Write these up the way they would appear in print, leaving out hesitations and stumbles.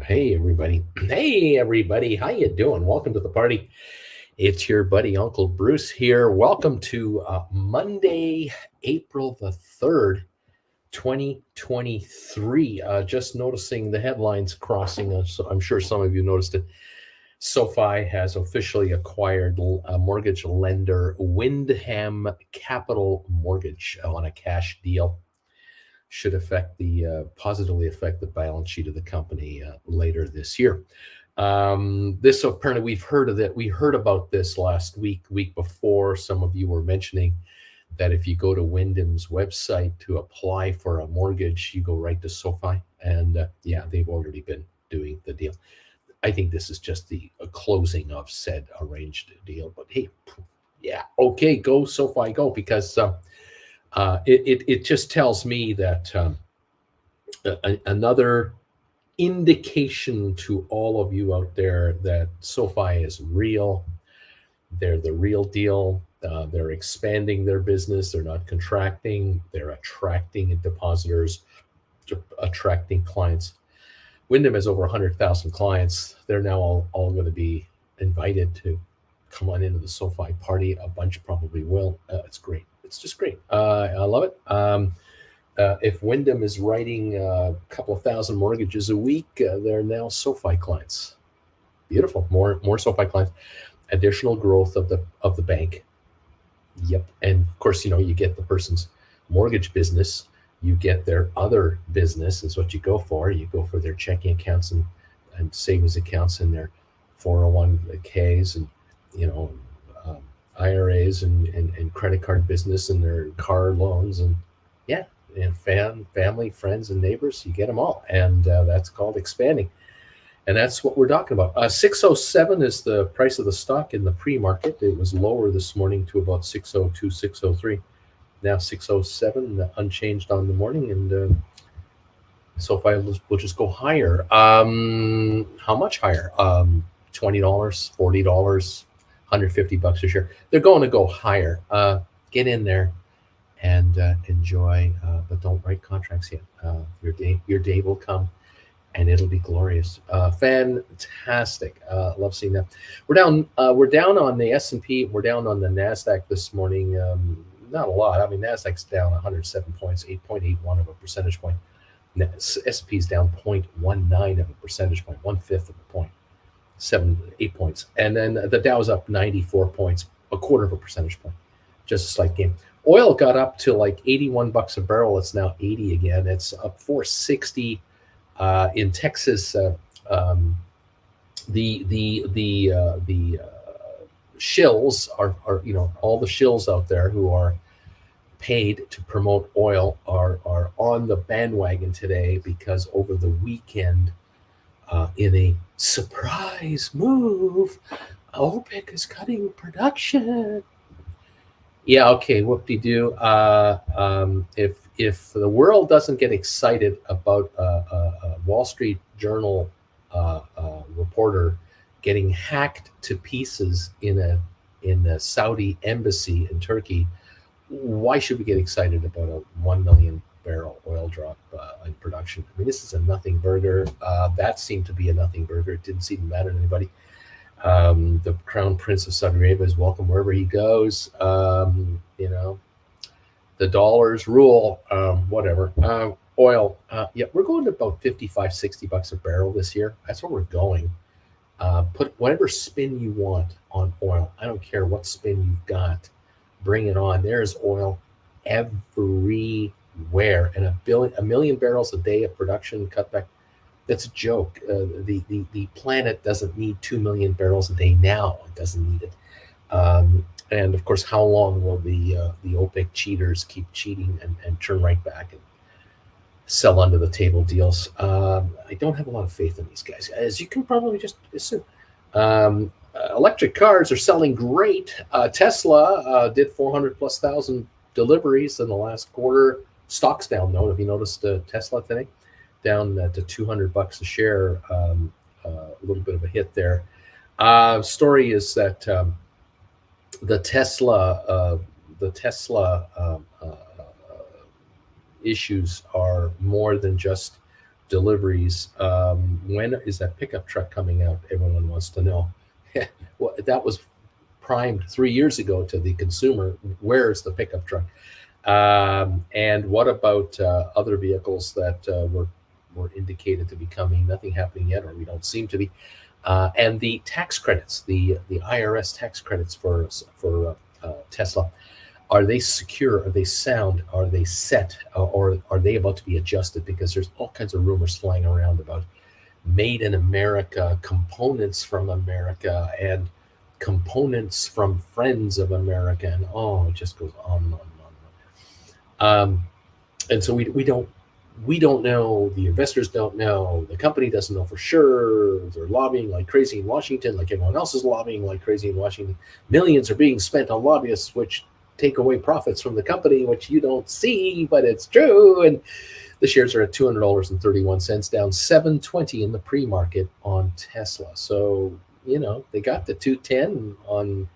Hey everybody. Hey everybody. How you doing? Welcome to the party. It's your buddy Uncle Bruce here. Welcome to Monday, April the 3rd, 2023. Just noticing the headlines crossing. So I'm sure some of you noticed it. SoFi has officially acquired mortgage lender Windham Capital Mortgage on a cash deal. Should positively affect the balance sheet of the company later this year. This apparently we've heard of that. We heard about this last week before. Some of you were mentioning that if you go to Wyndham's website to apply for a mortgage, you go right to SoFi, and yeah, they've already been doing the deal. I think this is just the closing of said arranged deal. But hey, yeah, okay, go SoFi, go, because it just tells me that another indication to all of you out there that SoFi is real. They're the real deal. They're expanding their business. They're not contracting. They're attracting depositors, attracting clients. Wyndham has over 100,000 clients. They're now all going to be invited to come on into the SoFi party. A bunch probably will. It's great. It's just great. I love it. If Wyndham is writing a couple of thousand mortgages a week, they're now SoFi clients. Beautiful. More SoFi clients. Additional growth of the bank. Yep. And of course, you get the person's mortgage business. You get their other business is what you go for. You go for their checking accounts and savings accounts and their 401ks and IRAs and credit card business and their car loans and yeah, and family, friends, and neighbors. You get them all, and that's called expanding. And that's what we're talking about. 607 is the price of the stock in the pre-market. It was lower this morning to about 602, 603. Now 607, unchanged on the morning, and SoFi will just go higher. How much higher? $20, $40, $150 a share. They're going to go higher. Get in there and enjoy, but don't write contracts yet. Your day will come, and it'll be glorious. Fantastic. Love seeing that. We're down on the S&P. We're down on the NASDAQ this morning. Not a lot. I mean, NASDAQ's down 107 points, 8.81 of a percentage point. S&P's down 0.19 of a percentage point, 1/5 of a point, 8 points. And then the Dow's up 94 points, 1/4 of a percentage point. Just a slight gain. Oil got up to like $81 a barrel. It's now 80 again. It's up 460 in Texas. The shills are all the shills out there who are paid to promote oil are on the bandwagon today, because over the weekend, in a surprise move, OPEC is cutting production. Yeah, okay, whoop-de-doo. If the world doesn't get excited about a Wall Street Journal reporter getting hacked to pieces in the Saudi embassy in Turkey, why should we get excited about a 1 million barrel oil drop in production? I mean, this is a nothing burger. That seemed to be a nothing burger. It didn't seem to matter to anybody. The Crown Prince of Saudi Arabia is welcome wherever he goes. The dollars rule, whatever. Oil, yeah, we're going to about $55, $60 a barrel this year. That's where we're going. Put whatever spin you want on oil. I don't care what spin you've got. Bring it on. There's oil everywhere, and a million barrels a day of production cutback. That's a joke. The planet doesn't need 2 million barrels a day now. It doesn't need it. And of course, how long will the OPEC cheaters keep cheating and turn right back and sell under the table deals? I don't have a lot of faith in these guys, as you can probably just assume. Electric cars are selling great. Tesla did 400,000+ deliveries in the last quarter. Stock's down, though. Have you noticed Tesla today? Down to $200 a share. A little bit of a hit there. Story is that the Tesla issues are more than just deliveries. When is that pickup truck coming out? Everyone wants to know. Well, that was primed 3 years ago to the consumer. Where's the pickup truck? And what about other vehicles that were indicated to be coming? Nothing happening yet, or we don't seem to be. And the tax credits, the IRS tax credits for Tesla, are they secure? Are they sound? Are they set? Or are they about to be adjusted? Because there's all kinds of rumors flying around about made in America, components from America, and components from friends of America, and it just goes on and on and on. And so we don't know. The investors don't know. The company doesn't know for sure. They're lobbying like crazy in Washington, like everyone else is lobbying like crazy in Washington. Millions are being spent on lobbyists, which take away profits from the company, which you don't see, but it's true. And the shares are at $200.31, down $7.20 in the pre-market on Tesla. So, they got to 210 on,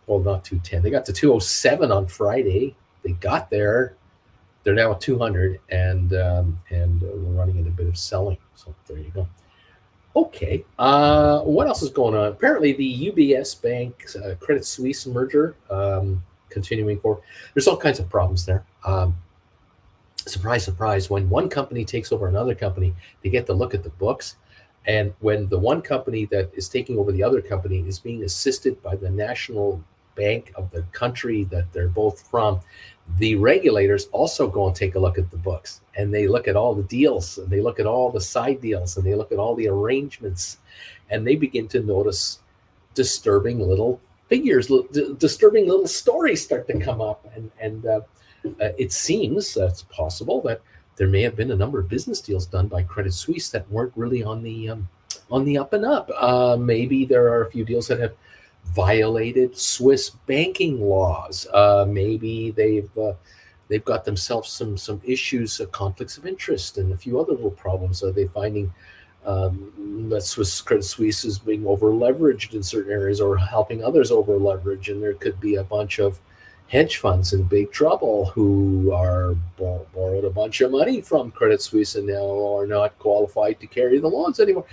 well, not 210. They got to 207 on Friday. They got there. They're now at 200, and we're running into a bit of selling. So there you go. Okay. What else is going on? Apparently, the UBS Bank Credit Suisse merger continuing forward. There's all kinds of problems there. Surprise, surprise. When one company takes over another company, they get to look at the books. And when the one company that is taking over the other company is being assisted by the national bank of the country that they're both from, the regulators also go and take a look at the books, and they look at all the deals, and they look at all the side deals, and they look at all the arrangements, and they begin to notice disturbing little figures, disturbing little stories start to come up. And it seems that's possible that there may have been a number of business deals done by Credit Suisse that weren't really on the up and up. Maybe there are a few deals that have violated Swiss banking laws. Maybe they've got themselves some issues, conflicts of interest, and a few other little problems. Are they finding that Credit Suisse is being over leveraged in certain areas, or helping others over leverage? And there could be a bunch of hedge funds in big trouble who are borrowed a bunch of money from Credit Suisse and now are not qualified to carry the loans anymore.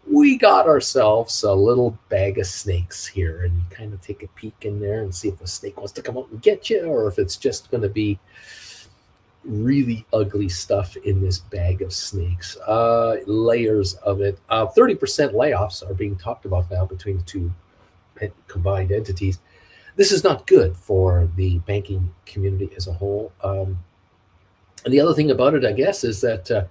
We got ourselves a little bag of snakes here, and you kind of take a peek in there and see if a snake wants to come out and get you, or if it's just going to be really ugly stuff in this bag of snakes. Layers of it. 30% layoffs are being talked about now between the two combined entities. This is not good for the banking community as a whole. And the other thing about it, I guess, is that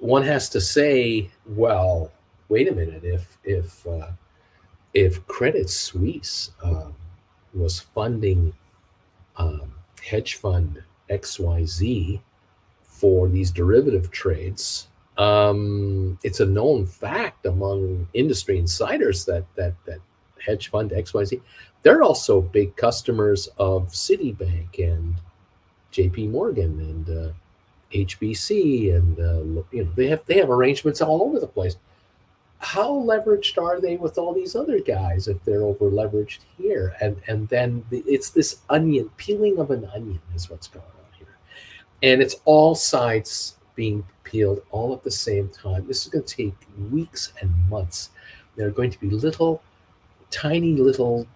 one has to say, well, wait a minute. If Credit Suisse was funding hedge fund XYZ for these derivative trades, it's a known fact among industry insiders that hedge fund XYZ, they're also big customers of Citibank and JP Morgan and HBC, and they have arrangements all over the place. How leveraged are they with all these other guys if they're over leveraged here? And then it's this onion, peeling of an onion is what's going on here. And it's all sides being peeled all at the same time. This is going to take weeks and months. There are going to be tiny little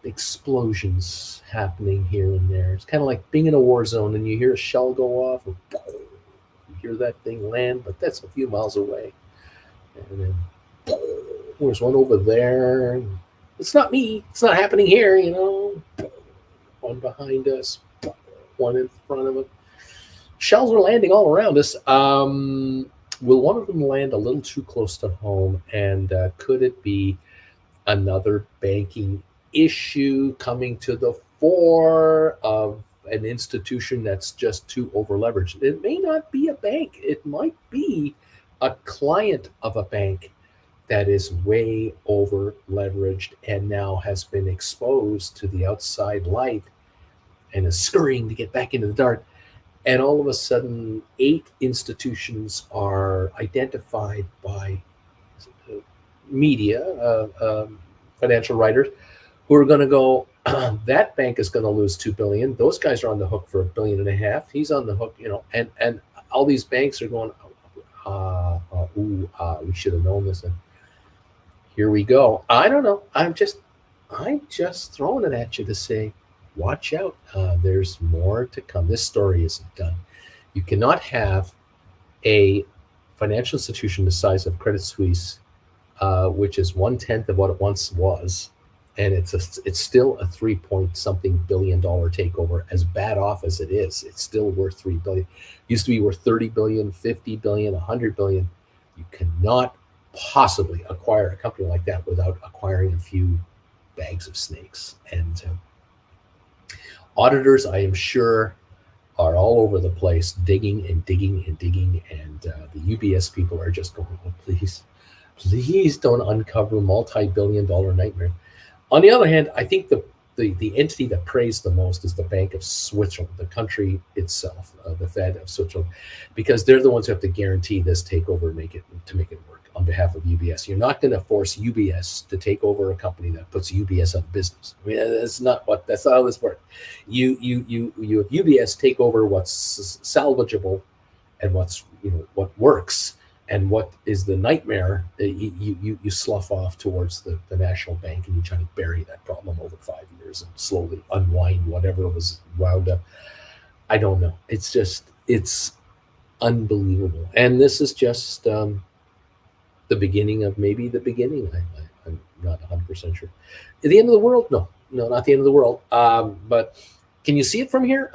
explosions happening here and there. It's kind of like being in a war zone and you hear a shell go off, and you hear that thing land, but that's a few miles away. And then there's one over there. It's not me. It's not happening here, One behind us, one in front of us. Shells are landing all around us. Will one of them land a little too close to home? And could it be another banking issue coming to the fore of an institution that's just too over leveraged? It may not be a bank. It might be a client of a bank that is way over leveraged and now has been exposed to the outside light and is scurrying to get back into the dark. And all of a sudden, 8 institutions are identified by media, financial writers, who are going to go, that bank is going to lose $2 billion. Those guys are on the hook for $1.5 billion. He's on the hook, and all these banks are going, we should have known this. And here we go. I don't know. I'm just throwing it at you to say, watch out. There's more to come. This story isn't done. You cannot have a financial institution the size of Credit Suisse, which is 1/10 of what it once was, and it's still a 3-point-something billion dollar takeover. As bad off as it is, it's still worth $3 billion. It used to be worth 30 billion, 50 billion, 100 billion. You cannot possibly acquire a company like that without acquiring a few bags of snakes. And auditors, I am sure, are all over the place digging and digging and digging. And the UBS people are just going, oh, please don't uncover multi-billion-dollar nightmare. On the other hand, I think the entity that prays the most is the Bank of Switzerland, the country itself, the Fed of Switzerland, because they're the ones who have to guarantee this takeover to make it work on behalf of UBS. You're not going to force UBS to take over a company that puts UBS out of business. I mean, that's not how this works. You have UBS take over what's salvageable and what works. And what is the nightmare, you slough off towards the national bank, and you try to bury that problem over 5 years and slowly unwind whatever was wound up. I don't know. It's unbelievable. And this is just the beginning of maybe the beginning. I'm not 100% sure. At the end of the world? No, not the end of the world. But can you see it from here?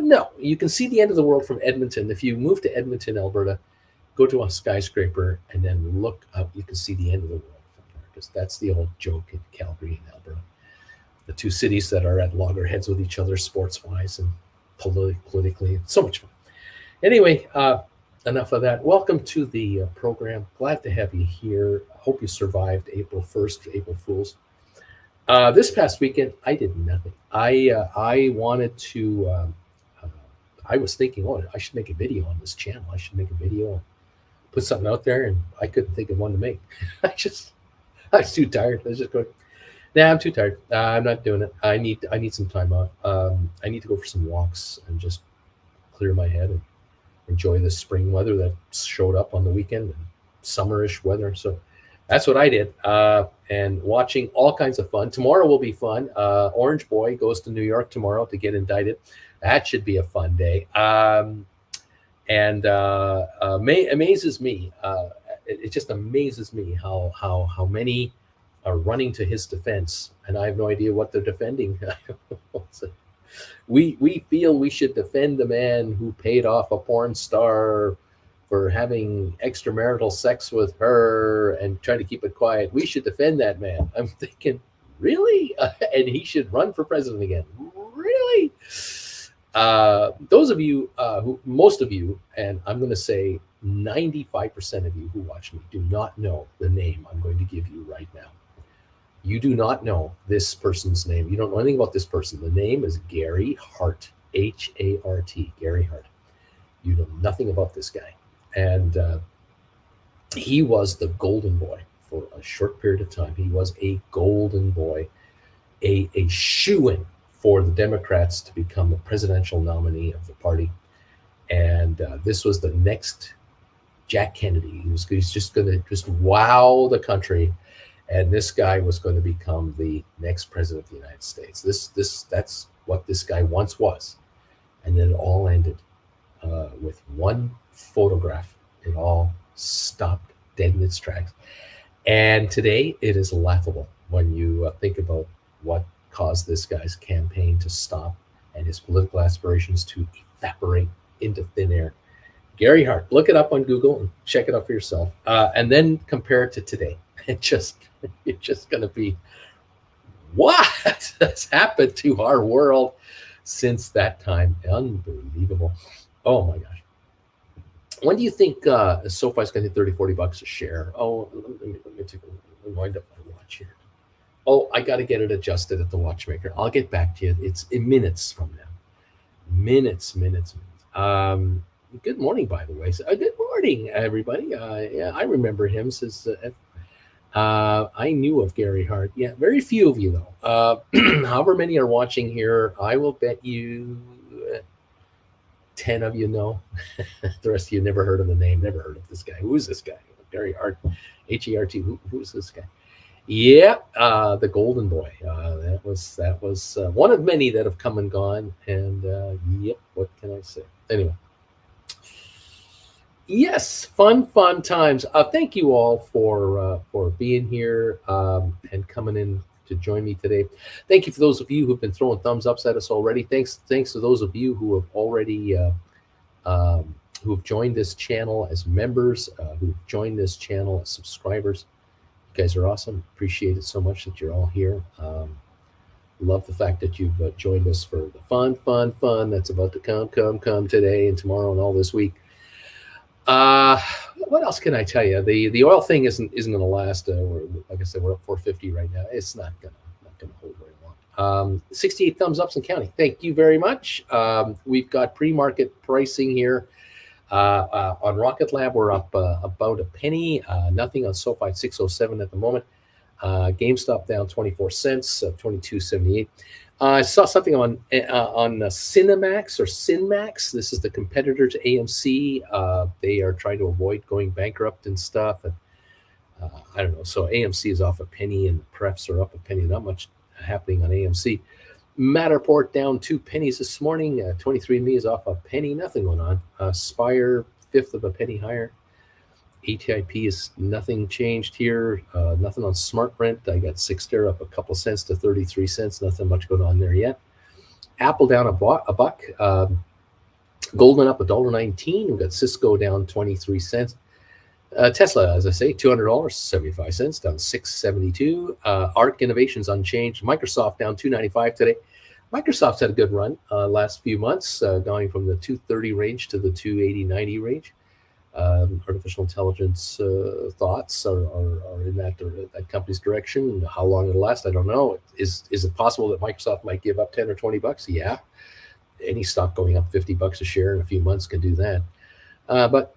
No. You can see the end of the world from Edmonton. If you move to Edmonton, Alberta, go to a skyscraper and then look up, you can see the end of the world from there, because that's the old joke in Calgary and Alberta. The two cities that are at loggerheads with each other sports-wise and politically. So much fun. Anyway, enough of that. Welcome to the program. Glad to have you here. Hope you survived April 1st, April Fools. This past weekend, I did nothing. I wanted to, I was thinking, I should make a video on this channel. I should make a video, put something out there, and I couldn't think of one to make. I was too tired. I was just going, nah, I'm too tired. I'm not doing it. I need some time off. I need to go for some walks and just clear my head and enjoy the spring weather that showed up on the weekend, and summerish weather. So that's what I did. And watching all kinds of fun. Tomorrow will be fun. Orange Boy goes to New York tomorrow to get indicted. That should be a fun day. Amazes me. It just amazes me how many are running to his defense, and I have no idea what they're defending. We feel we should defend the man who paid off a porn star for having extramarital sex with her and try to keep it quiet. We should defend that man. I'm thinking, really? And he should run for president again. Really? Those of you most of you, and I'm going to say 95% of you who watch me, do not know the name I'm going to give you right now. You do not know this person's name. You don't know anything about this person. The name is Gary Hart, H-A-R-T, Gary Hart. You know nothing about this guy. And he was the golden boy for a short period of time. He was a golden boy, a shoo-in for the Democrats to become the presidential nominee of the party. And this was the next Jack Kennedy. He's just going to just wow the country. And this guy was going to become the next president of the United States. That's what this guy once was. And then it all ended with one photograph. It all stopped dead in its tracks. And today it is laughable when you think about what caused this guy's campaign to stop and his political aspirations to evaporate into thin air. Gary Hart, look it up on Google and check it out for yourself. And then compare it to today. It's just going to be, what has happened to our world since that time? Unbelievable. Oh my gosh. When do you think SoFi's going to hit $30-40 a share? Oh, let me wind up my watch here. Oh, I got to get it adjusted at the watchmaker. I'll get back to you. It's in minutes from now. Minutes. Good morning, by the way. Good morning, everybody. Yeah, I remember him since I knew of Gary Hart. Yeah, very few of you, though. However many are watching here, I will bet you 10 of you know. The rest of you never heard of the name, never heard of this guy. Who's this guy? Gary Hart, H-E-R-T. Who's this guy? Yeah, the Golden Boy. That was one of many that have come and gone. And yep, what can I say? Anyway, yes, fun times. Thank you all for being here and coming in to join me today. Thank you for those of you who've been throwing thumbs ups at us already. Thanks to those of you who have already who have joined this channel as members, who've joined this channel as subscribers. You guys are awesome. Appreciate it so much that you're all here. Love the fact that you've joined us for the fun that's about to come today and tomorrow and all this week. What else can I tell you? The oil thing isn't going to last. Like I said, we're at 450 right now. It's not gonna hold very long. 68 thumbs ups and counting. Thank you very much. We've got pre-market pricing here. On Rocket Lab, we're up about a penny. Nothing on SoFi at 607 at the moment. GameStop down 24 cents, 22.78. I saw something on Cinemax or Cinmax. This is the competitor to AMC. They are trying to avoid going bankrupt and stuff. And I don't know. So AMC is off a penny and the prefs are up a penny. Not much happening on AMC. Matterport down 2 pennies this morning. 23andMe is off a penny. Nothing going on. Spire, fifth of a penny higher. ATIP is nothing changed here. Nothing on SmartRent. I got Cyxtera up a couple cents to 33 cents. Nothing much going on there yet. Apple down a buck. Goldman up $1.19. We've got Cisco down 23 cents. Tesla, as I say, $200, 75 cents, down 6.72. ARC Innovations unchanged. Microsoft down 2.95 today. Microsoft's had a good run last few months, going from the 230 range to the 280-90 range. Artificial intelligence thoughts are in that company's direction. How long it'll last, I don't know. Is it possible that Microsoft might give up 10 or 20 bucks? Yeah. Any stock going up 50 bucks a share in a few months can do that. But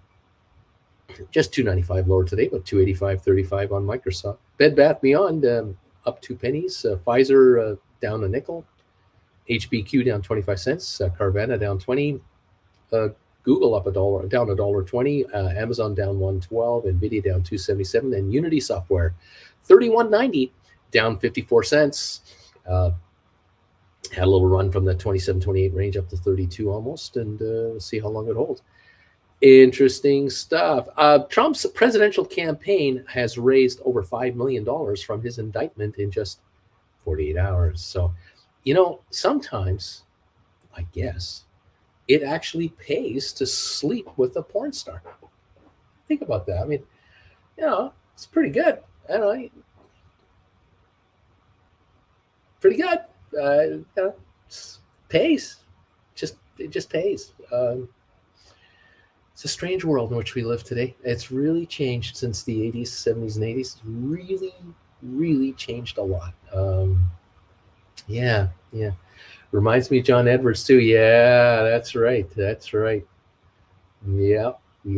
just 2.95 lower today, but 285.35 on Microsoft. Bed Bath Beyond up 2 pennies. Pfizer down a nickel. HBQ down 25 cents. Carvana down 20. Google up $1, down $1.20. Amazon down 112. Nvidia down 277. And Unity Software 31.90, down 54 cents. Had a little run from the 27-28 range up to 32 almost, and we'll see how long it holds. Interesting stuff. Trump's presidential campaign has raised over $5 million from his indictment in just 48 hours. So, sometimes, I guess, it actually pays to sleep with a porn star. Think about that. I mean, it's pretty good. I don't know. Pretty good. It pays. It just pays. It's a strange world in which we live today. It's really changed since the 80s, 70s, and 80s. It's really, really changed a lot. Yeah. Reminds me of John Edwards too. Yeah, that's right. Yeah. He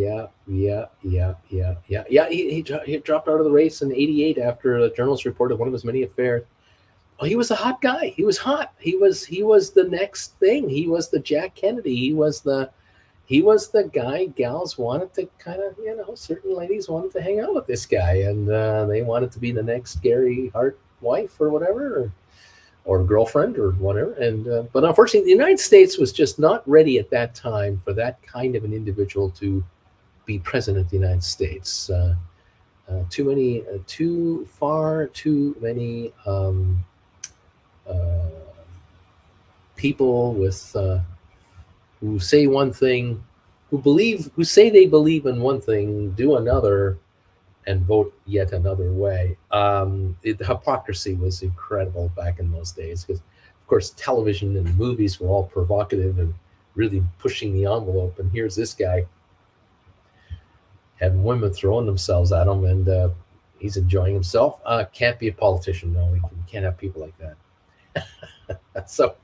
dropped out of the race in '88 after a journalist reported one of his many affairs. Oh, he was a hot guy. He was hot. He was the next thing. He was the Jack Kennedy. He was the guy gals wanted to kind of, certain ladies wanted to hang out with this guy, and they wanted to be the next Gary Hart wife or whatever, or girlfriend or whatever. And but unfortunately, the United States was just not ready at that time for that kind of an individual to be president of the United States. Far too many people with who say one thing, who say they believe in one thing, do another, and vote yet another way. The hypocrisy was incredible back in those days because, of course, television and movies were all provocative and really pushing the envelope. And here's this guy having women throwing themselves at him, and he's enjoying himself. Can't be a politician. No, we can't have people like that. So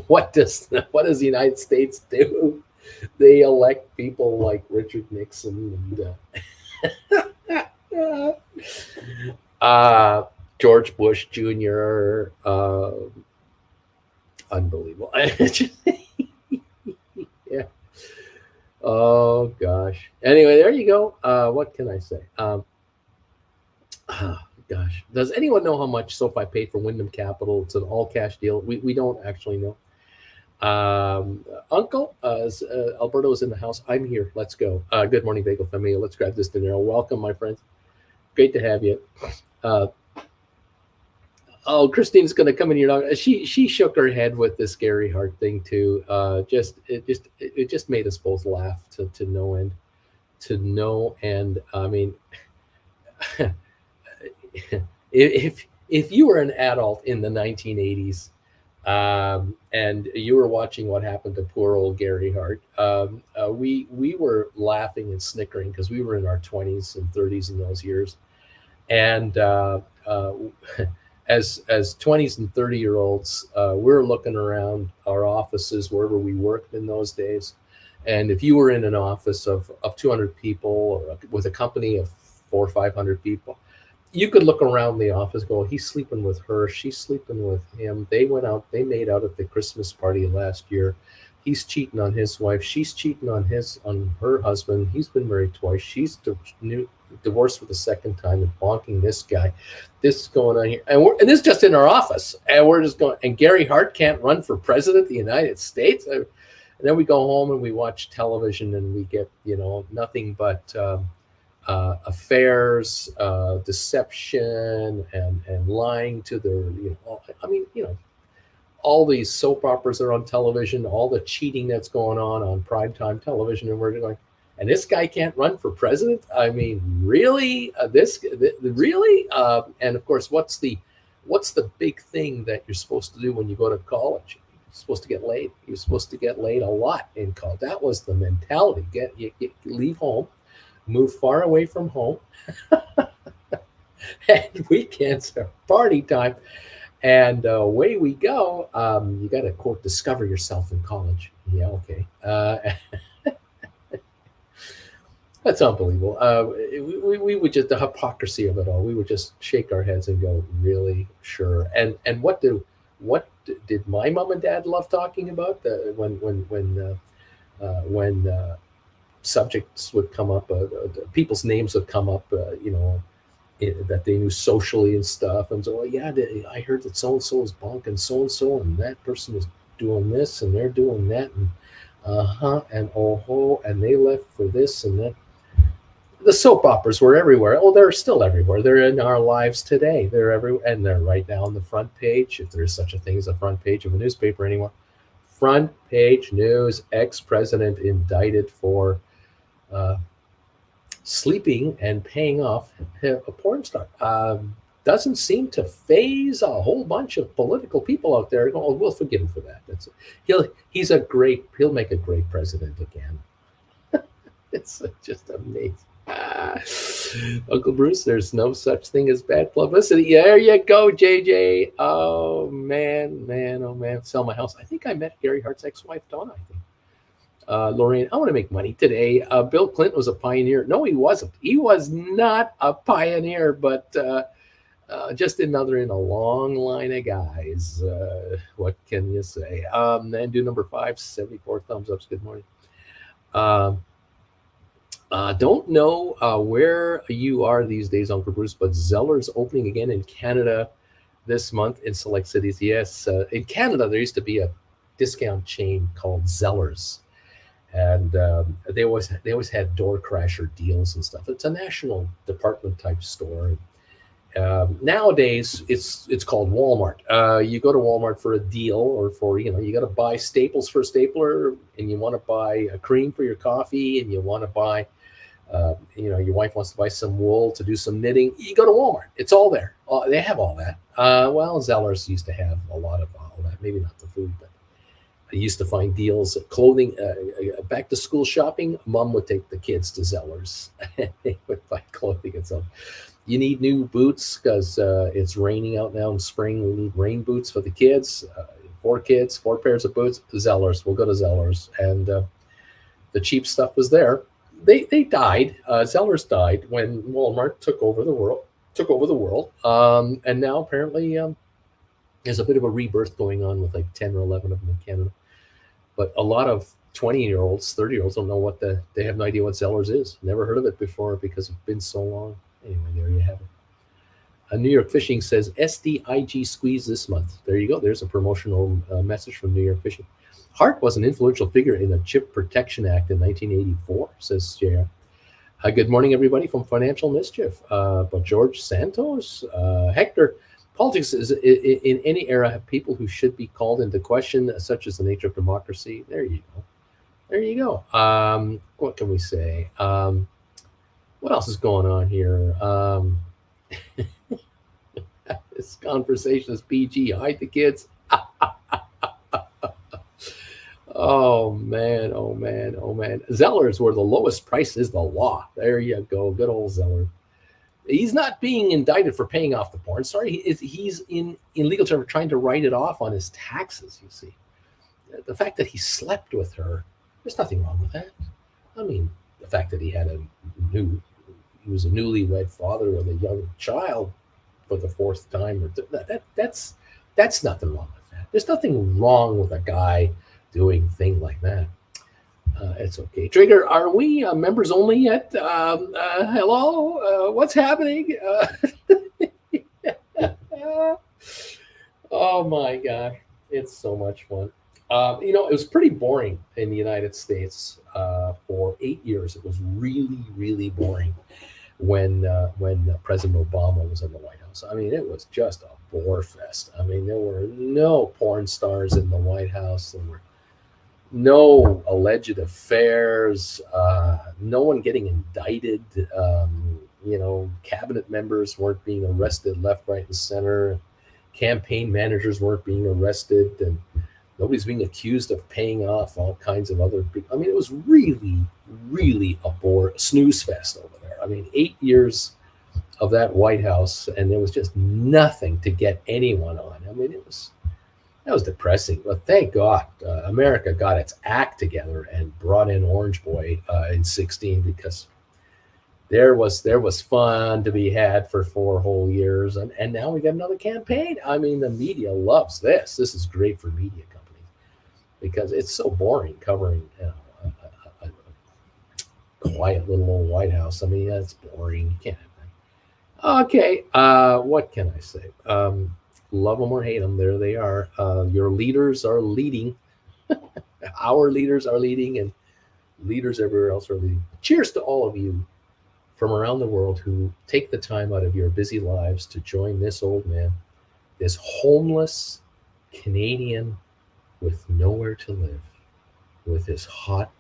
what does the United States do? They elect people like Richard Nixon and George Bush Jr. Unbelievable. Oh gosh. Anyway, there you go. What can I say? Gosh, does anyone know how much SoFi paid for Wyndham Capital? It's an all cash deal. We don't actually know. Uncle, Alberto is in the house. I'm here. Let's go. Good morning, Bagel family. Let's grab this dinner. Welcome, my friends. Great to have you. Uh, oh, Christine's going to come in here. She shook her head with this Gary Hart thing too. It just made us both laugh to no end. To no end. I mean, if you were an adult in the 1980s, and you were watching what happened to poor old Gary Hart, we were laughing and snickering because we were in our 20s and 30s in those years, and as 20s and 30-year-olds, we're looking around our offices wherever we worked in those days, and if you were in an office of 200 people or with a company of 400 or 500 people, you could look around the office, go, he's sleeping with her, she's sleeping with him. They went out, they made out at the Christmas party last year. He's cheating on his wife, she's cheating on her husband. He's been married twice. She's divorced for the second time and bonking this guy. This is going on here, and this is just in our office, and we're just going. And Gary Hart can't run for president of the United States. And then we go home and we watch television, and we get nothing but. Affairs, deception, and lying to their, all these soap operas are on television, all the cheating that's going on primetime television, and we're going, and this guy can't run for president. I mean, really? Really? And of course, what's the big thing that you're supposed to do when you go to college? You're supposed to get laid. You're supposed to get laid a lot in college. That was the mentality. Leave home. Move far away from home, and weekends are party time, and away we go. You got to quote discover yourself in college. Yeah, okay. That's unbelievable. We would just, the hypocrisy of it all. We would just shake our heads and go, really, sure. And what did my mom and dad love talking about when subjects would come up, people's names would come up, that they knew socially and stuff. And so, yeah, I heard that so and so is bonking so and that person is doing this, and they're doing that, and and and they left for this and that. The soap operas were everywhere. Oh, they're still everywhere. They're in our lives today. They're everywhere, and they're right now on the front page, if there's such a thing as a front page of a newspaper anymore. Front page news: ex-president indicted for sleeping and paying off a porn star. Doesn't seem to phase a whole bunch of political people out there. Oh, we'll forgive him for that. He'll make a great president again. It's just amazing. Uncle Bruce, there's no such thing as bad publicity. There you go, JJ. Oh man. Sell my house. I think I met Gary Hart's ex-wife, Donna, I think. Lorraine, I want to make money today. Bill Clinton was a pioneer. No, he wasn't. He was not a pioneer, but just another in a long line of guys. What can you say? And do number 5, 74 thumbs ups. Good morning. Don't know where you are these days, Uncle Bruce, but Zeller's opening again in Canada this month in select cities. Yes, in Canada, there used to be a discount chain called Zeller's. And they always had door crasher deals and stuff. It's a national department type store. Nowadays, it's called Walmart. You go to Walmart for a deal, or for you got to buy staples for a stapler, and you want to buy a cream for your coffee, and you want to buy, your wife wants to buy some wool to do some knitting. You go to Walmart. It's all there. They have all that. Well, Zellers used to have a lot of all that. Maybe not the food, but I used to find deals, clothing, back to school shopping. Mom would take the kids to Zellers. They would buy clothing and stuff. You need new boots because it's raining out now in spring. We need rain boots for the kids. 4 kids, 4 pairs of boots. Zellers. We'll go to Zellers. And the cheap stuff was there. They died. Zellers died when Walmart took over the world. And now apparently there's a bit of a rebirth going on with like 10 or 11 of them in Canada. But a lot of 20-year-olds, 30-year-olds don't know they have no idea what Zellers is. Never heard of it before because it's been so long. Anyway, there you have it. New York Fishing says SDIG squeeze this month. There you go. There's a promotional message from New York Fishing. Hart was an influential figure in the Chip Protection Act in 1984, says JR. Good morning, everybody from Financial Mischief. But George Santos, Hector, politics is in any era have people who should be called into question, such as the nature of democracy. There you go. There you go. What can we say? What else is going on here? This conversation is PG. Hide the kids. Oh man, oh man, oh man. Zellers, where the lowest price is the law. There you go. Good old Zeller. He's not being indicted for paying off the porn. Sorry, he's in legal terms trying to write it off on his taxes, you see. The fact that he slept with her, there's nothing wrong with that. I mean, the fact that he was a newlywed father of a young child for the fourth time, that's nothing wrong with that. There's nothing wrong with a guy doing thing like that. It's okay. Trigger, are we members only yet? Hello? What's happening? Oh my gosh. It's so much fun. It was pretty boring in the United States for 8 years. It was really, really boring when President Obama was in the White House. I mean, it was just a bore fest. I mean, there were no porn stars in the White House. There were no alleged affairs, no one getting indicted. Cabinet members weren't being arrested left, right, and center. Campaign managers weren't being arrested, and nobody's being accused of paying off all kinds of other big. I mean, it was really, really a snooze fest over there. I mean, 8 years of that White House, and there was just nothing to get anyone on. I mean, that was depressing. But thank God America got its act together and brought in Orange Boy in 2016, because there was fun to be had for 4 whole years. And now we got another campaign. I mean, the media loves this. This is great for media companies because it's so boring covering a quiet little old White House. I mean, that's boring. You can't have that. Okay, what can I say? Love them or hate them, there they are. Your leaders are leading. Our leaders are leading, and leaders everywhere else are leading. Cheers to all of you from around the world who take the time out of your busy lives to join this old man, this homeless Canadian with nowhere to live, with his hot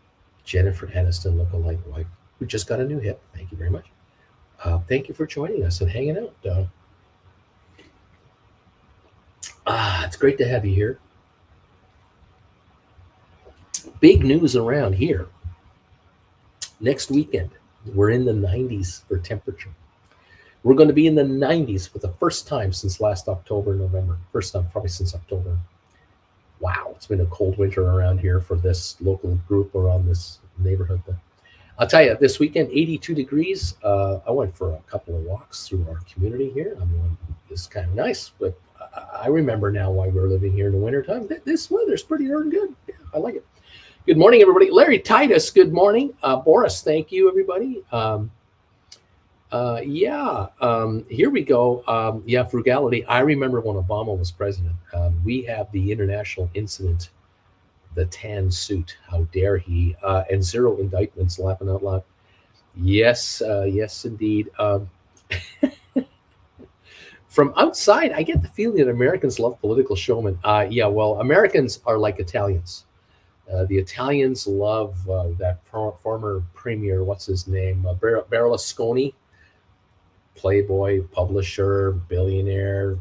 Jennifer Aniston lookalike wife, who just got a new hip. Thank you very much. Thank you for joining us and hanging out. It's great to have you here. Big news around here. Next weekend, we're in the 90s for temperature. We're going to be in the 90s for the first time since last October, November. First time probably since October. Wow, it's been a cold winter around here for this local group around this neighborhood. But I'll tell you, this weekend, 82 degrees. I went for a couple of walks through our community here. I mean, it's kind of nice, but I remember now why we're living here in the wintertime. This weather's pretty darn good. Yeah, I like it. Good morning, everybody. Larry Titus, good morning. Boris, thank you, everybody. Here we go. Frugality. I remember when Obama was president. We have the international incident, the tan suit. How dare he? And 0 indictments, laughing out loud. Yes, indeed. From outside, I get the feeling that Americans love political showmen. Americans are like Italians. The Italians love that former premier, what's his name? Berlusconi, playboy, publisher, billionaire,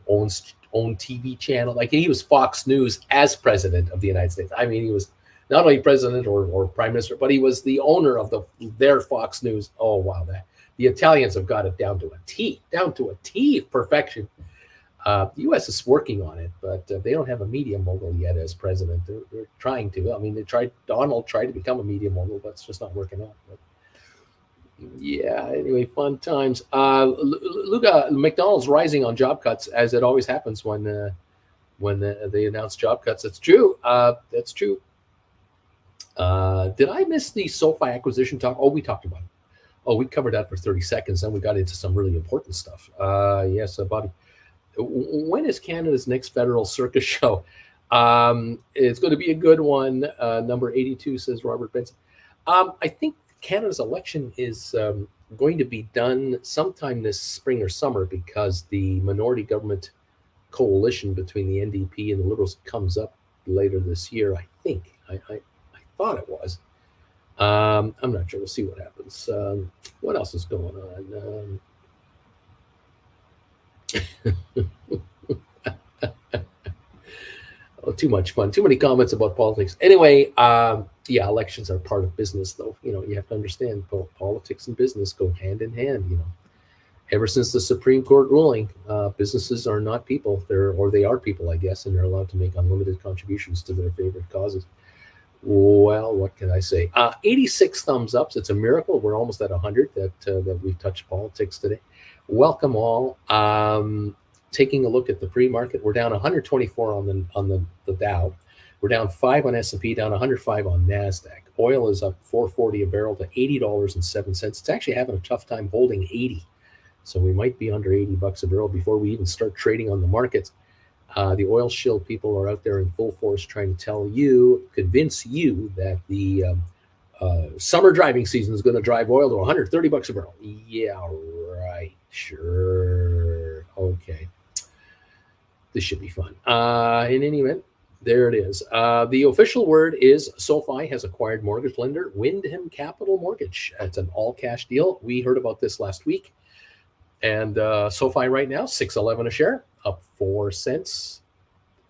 own TV channel. Like, he was Fox News as president of the United States. I mean, he was not only president or prime minister, but he was the owner of their Fox News. Oh, wow. The Italians have got it down to a T, perfection. The U.S. is working on it, but they don't have a media mogul yet as president. They're trying to. I mean, Donald tried to become a media mogul, but it's just not working out. But yeah, anyway, fun times. Luca, McDonald's rising on job cuts, as it always happens when they announce job cuts. It's true. That's true. Did I miss the SoFi acquisition talk? Oh, we talked about it. Oh, we covered that for 30 seconds. Then we got into some really important stuff. Yes, Bobby. When is Canada's next federal circus show? It's going to be a good one. Number 82 says Robert Benson. I think Canada's election is going to be done sometime this spring or summer because the minority government coalition between the NDP and the Liberals comes up later this year. I think. I thought it was. I'm not sure. We'll see what happens. What else is going on? Oh, too much fun. Too many comments about politics. Anyway, yeah, elections are part of business, though. You have to understand politics and business go hand in hand. Ever since the Supreme Court ruling, businesses are not people. They are people, I guess, and they're allowed to make unlimited contributions to their favorite causes. Well, what can I say? 86 thumbs ups. It's a miracle. We're almost at 100 that we've touched politics today. Welcome all. Taking a look at the pre-market, we're down 124 on the Dow. We're down 5 on S&P, down 105 on NASDAQ. Oil is up $4.40 a barrel to $80.07. It's actually having a tough time holding 80. So we might be under $80 a barrel before we even start trading on the markets. The oil shill people are out there in full force trying to convince you that the summer driving season is going to drive oil to $130 a barrel. Yeah, right. Sure. Okay. This should be fun. In any event, there it is. The official word is SoFi has acquired mortgage lender Wyndham Capital Mortgage. It's an all-cash deal. We heard about this last week. And SoFi right now, $6.11 a share, up 4 cents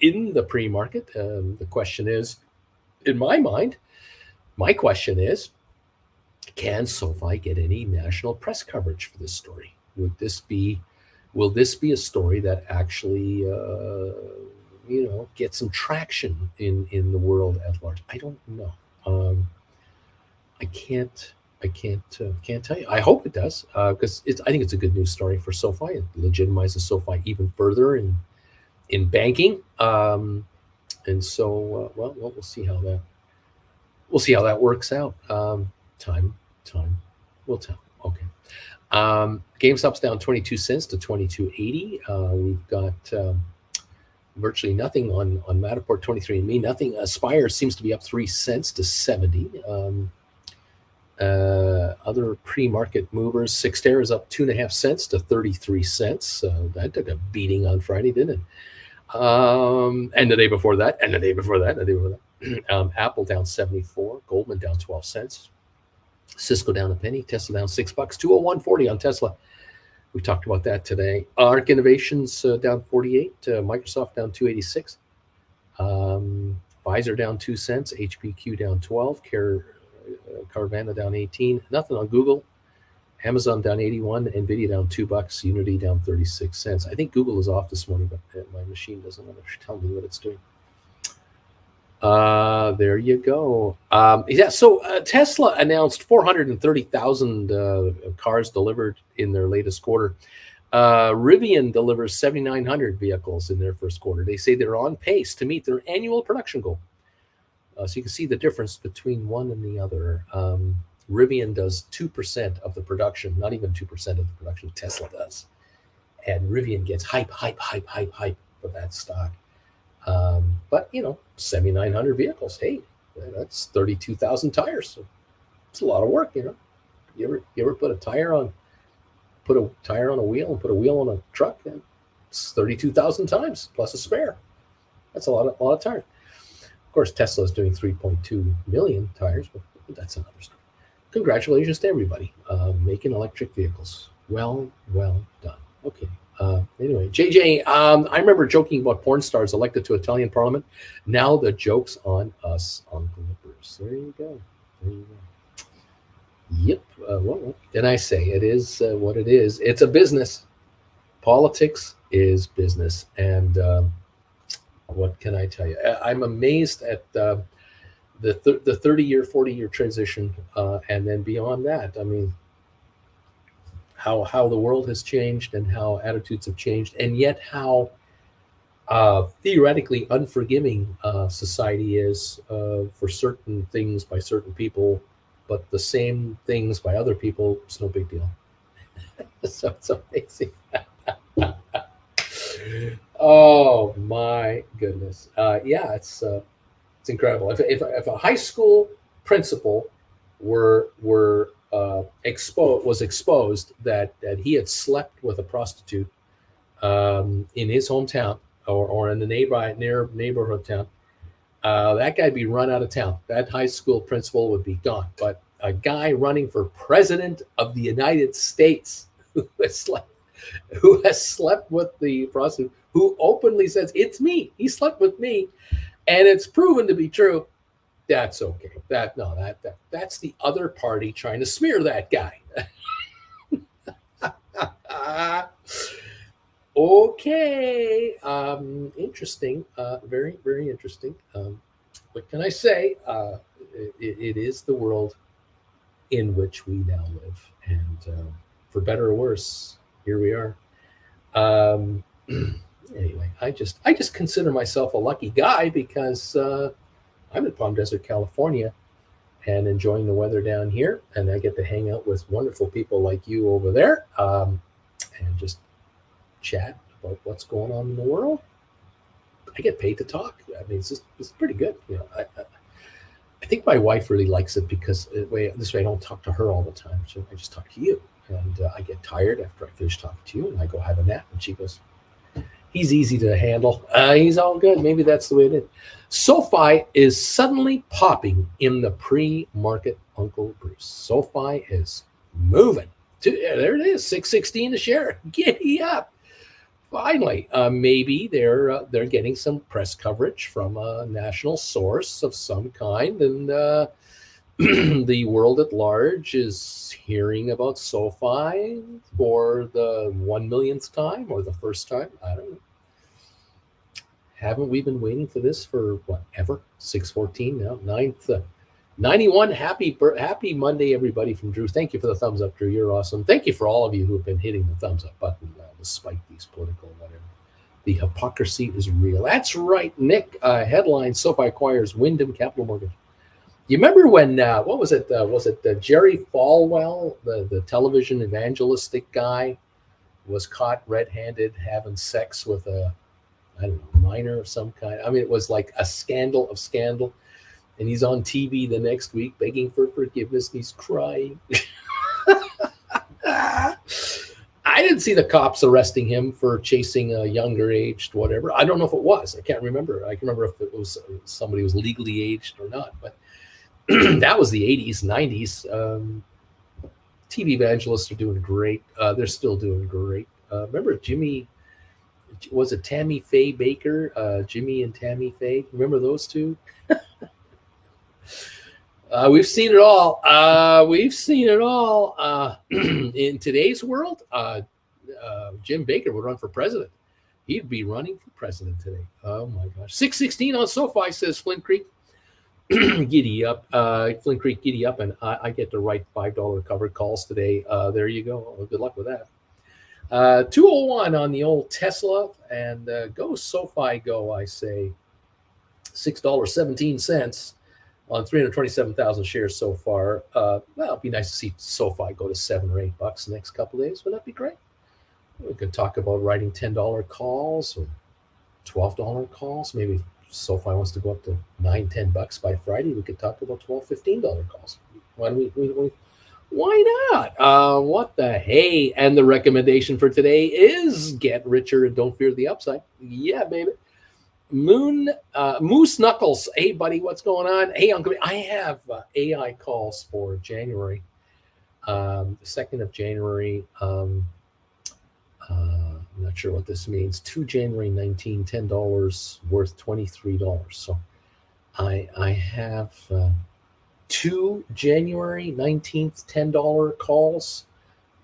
in the pre-market. The question is, in my mind, my question is, can SoFi get any national press coverage for this story? Will this be a story that actually, get some traction in the world at large? I don't know. I can't tell you. I hope it does because I think it's a good news story for SoFi. It legitimizes SoFi even further in banking. And so, we'll see how that works out. Time will tell. Okay. GameStop's down 22 cents to 22.80. We've got virtually nothing on Matterport, 23andMe. Nothing. Aspire seems to be up 3 cents to 70. Other pre-market movers, Cyxtera is up 2.5 cents to 33 cents. That took a beating on Friday, didn't it? And the day before that, and the day before that, and the day before that. Apple down 74, Goldman down 12 cents, Cisco down a penny, Tesla down $6, 201.40 on Tesla. We talked about that today. ARC Innovations down 48, Microsoft down 286, Pfizer down 2 cents, HPQ down 12, Carvana down 18. Nothing on Google. Amazon down 81, Nvidia down $2, Unity down 36 cents. I think Google is off this morning, but my machine doesn't want to tell me what it's doing. There you go. So Tesla announced 430,000 cars delivered in their latest quarter. Rivian delivers 7,900 vehicles in their first quarter. They say they're on pace to meet their annual production goal. So you can see the difference between one and the other. Rivian does 2% of the production, not even 2% of the production Tesla does. And Rivian gets hype for that stock. But 7,900 vehicles. Hey, that's 32,000 tires. So it's a lot of work. You ever put a tire on a wheel and put a wheel on a truck? And it's 32,000 times plus a spare. That's a lot of tires. Of course, Tesla is doing 3.2 million tires, but that's another story. Congratulations to everybody making electric vehicles. Well done. Okay. Anyway, JJ, I remember joking about porn stars elected to Italian parliament. Now the joke's on us, Uncle Bruce. There you go. Yep. What can I say? It is what it is. It's a business. Politics is business. And what can I tell you? I'm amazed at the 30-year, 40-year transition, and then beyond that. I mean, how the world has changed and how attitudes have changed, and yet how theoretically unforgiving society is for certain things by certain people, but the same things by other people, it's no big deal. So it's amazing. Oh my goodness! Yeah, it's incredible. If a high school principal was exposed that he had slept with a prostitute in his hometown or in the neighborhood town, that guy'd be run out of town. That high school principal would be gone. But a guy running for president of the United States who has slept with the prostitute, who openly says, "It's me. He slept with me," and it's proven to be true. That's okay. That's the other party trying to smear that guy. Okay, interesting. Very, very interesting. What can I say? It is the world in which we now live, and for better or worse, here we are. Um, anyway, I just consider myself a lucky guy because I'm in Palm Desert, California, and enjoying the weather down here, and I get to hang out with wonderful people like you over there, and just chat about what's going on in the world. I get paid to talk. I mean, it's pretty good. I think my wife really likes it because this way I don't talk to her all the time. So I just talk to you, and I get tired after I finish talking to you, and I go have a nap. And she goes, "He's easy to handle. He's all good." Maybe that's the way it is. SoFi is suddenly popping in the pre-market, Uncle Bruce. SoFi is moving. There it is, $6.16 a share. Giddy up. Finally, maybe they're getting some press coverage from a national source of some kind, and the world at large is hearing about SoFi for the 1 millionth time or the first time. I don't know. Haven't we been waiting for this for what ever? 6:14 now, 91. Happy Monday, everybody, from Drew. Thank you for the thumbs up, Drew. You're awesome. Thank you for all of you who have been hitting the thumbs up button despite these political whatever. The hypocrisy is real. That's right, Nick. Headline: SoFi acquires Wyndham Capital Mortgage. You remember when? What was it? Was it Jerry Falwell, the television evangelistic guy, was caught red-handed having sex with a, I don't know, minor of some kind? I mean, it was like a scandal of scandal. And he's on TV the next week begging for forgiveness, and he's crying. I didn't see the cops arresting him for chasing a younger aged whatever. I don't know if it was. I can't remember. I can remember if it was somebody who was legally aged or not. But that was the 80s, 90s. TV evangelists are doing great. They're still doing great. Remember was it Tammy Faye Baker? Jimmy and Tammy Faye. Remember those two? We've seen it all. In today's world, Jim Baker would run for president. He'd be running for president today. Oh my gosh. 6:16 on SoFi, says Flint Creek. Giddy up. Flint Creek, giddy up. And I get to write $5 covered calls today. There you go. Well, good luck with that. 201 on the old Tesla. And go SoFi, go, I say. $6.17. On 327,000 shares so far. Well, it'd be nice to see SoFi go to $7 or $8 the next couple of days. Wouldn't that be great? We could talk about writing $10 calls or $12 calls. Maybe SoFi wants to go up to $9, $10 by Friday. We could talk about $12, $15 calls. Why not? What the hey? And the recommendation for today is get richer and don't fear the upside. Yeah, baby. Moose Knuckles. Hey, buddy, what's going on? Hey, Uncle. I have AI calls for January, the 2nd of January. I'm not sure what this means. 2 January 19, $10 worth $23. So I have 2 January 19th $10 calls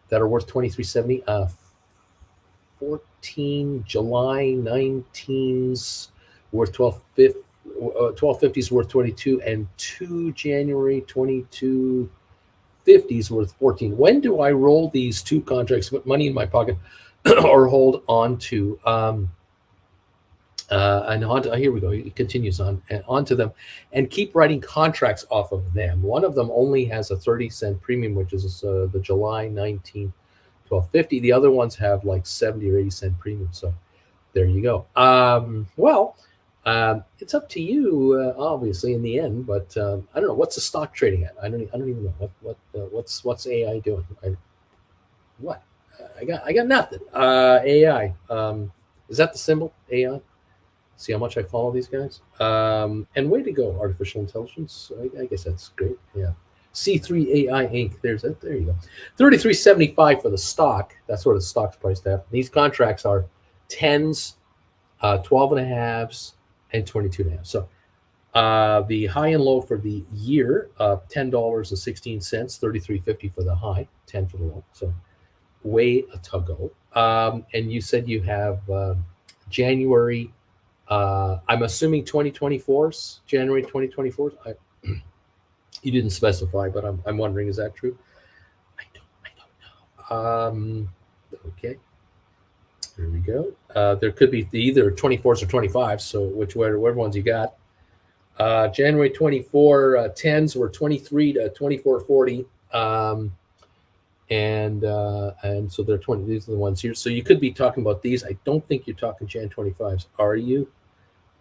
that are worth $23.70. 14 July 19s worth 12.50s worth 22, and 2 January 22 50s worth 14. When do I roll these two contracts, put money in my pocket, or hold on to? And on to, here we go. It continues on to them, and keep writing contracts off of them. One of them only has a 30-cent premium, which is the July 19, 1250. The other ones have like 70 or 80-cent premium. So there you go. It's up to you, obviously, in the end. But I don't know, what's the stock trading at. I don't even know what's AI doing. I got nothing. AI. Is that the symbol AI? See how much I follow these guys? And way to go, artificial intelligence. I guess that's great. Yeah. C3 AI Inc. There you go. 33.75 for the stock. That's where the stock's priced at. These contracts are 10s, 12 and a halves, and 22 and a half. So the high and low for the year, $10.16, 33.50 for the high, 10 for the low. So way to go. And you said you have January. I'm assuming 2024's January 2024. You didn't specify, but I'm wondering, is that true? I don't know. Okay, there we go. There could be either 24s or 25s. So whichever ones you got. January 24 10s were 23 to 24.40. And so they're 20. These are the ones here. So you could be talking about these. I don't think you're talking Jan 25s, are you?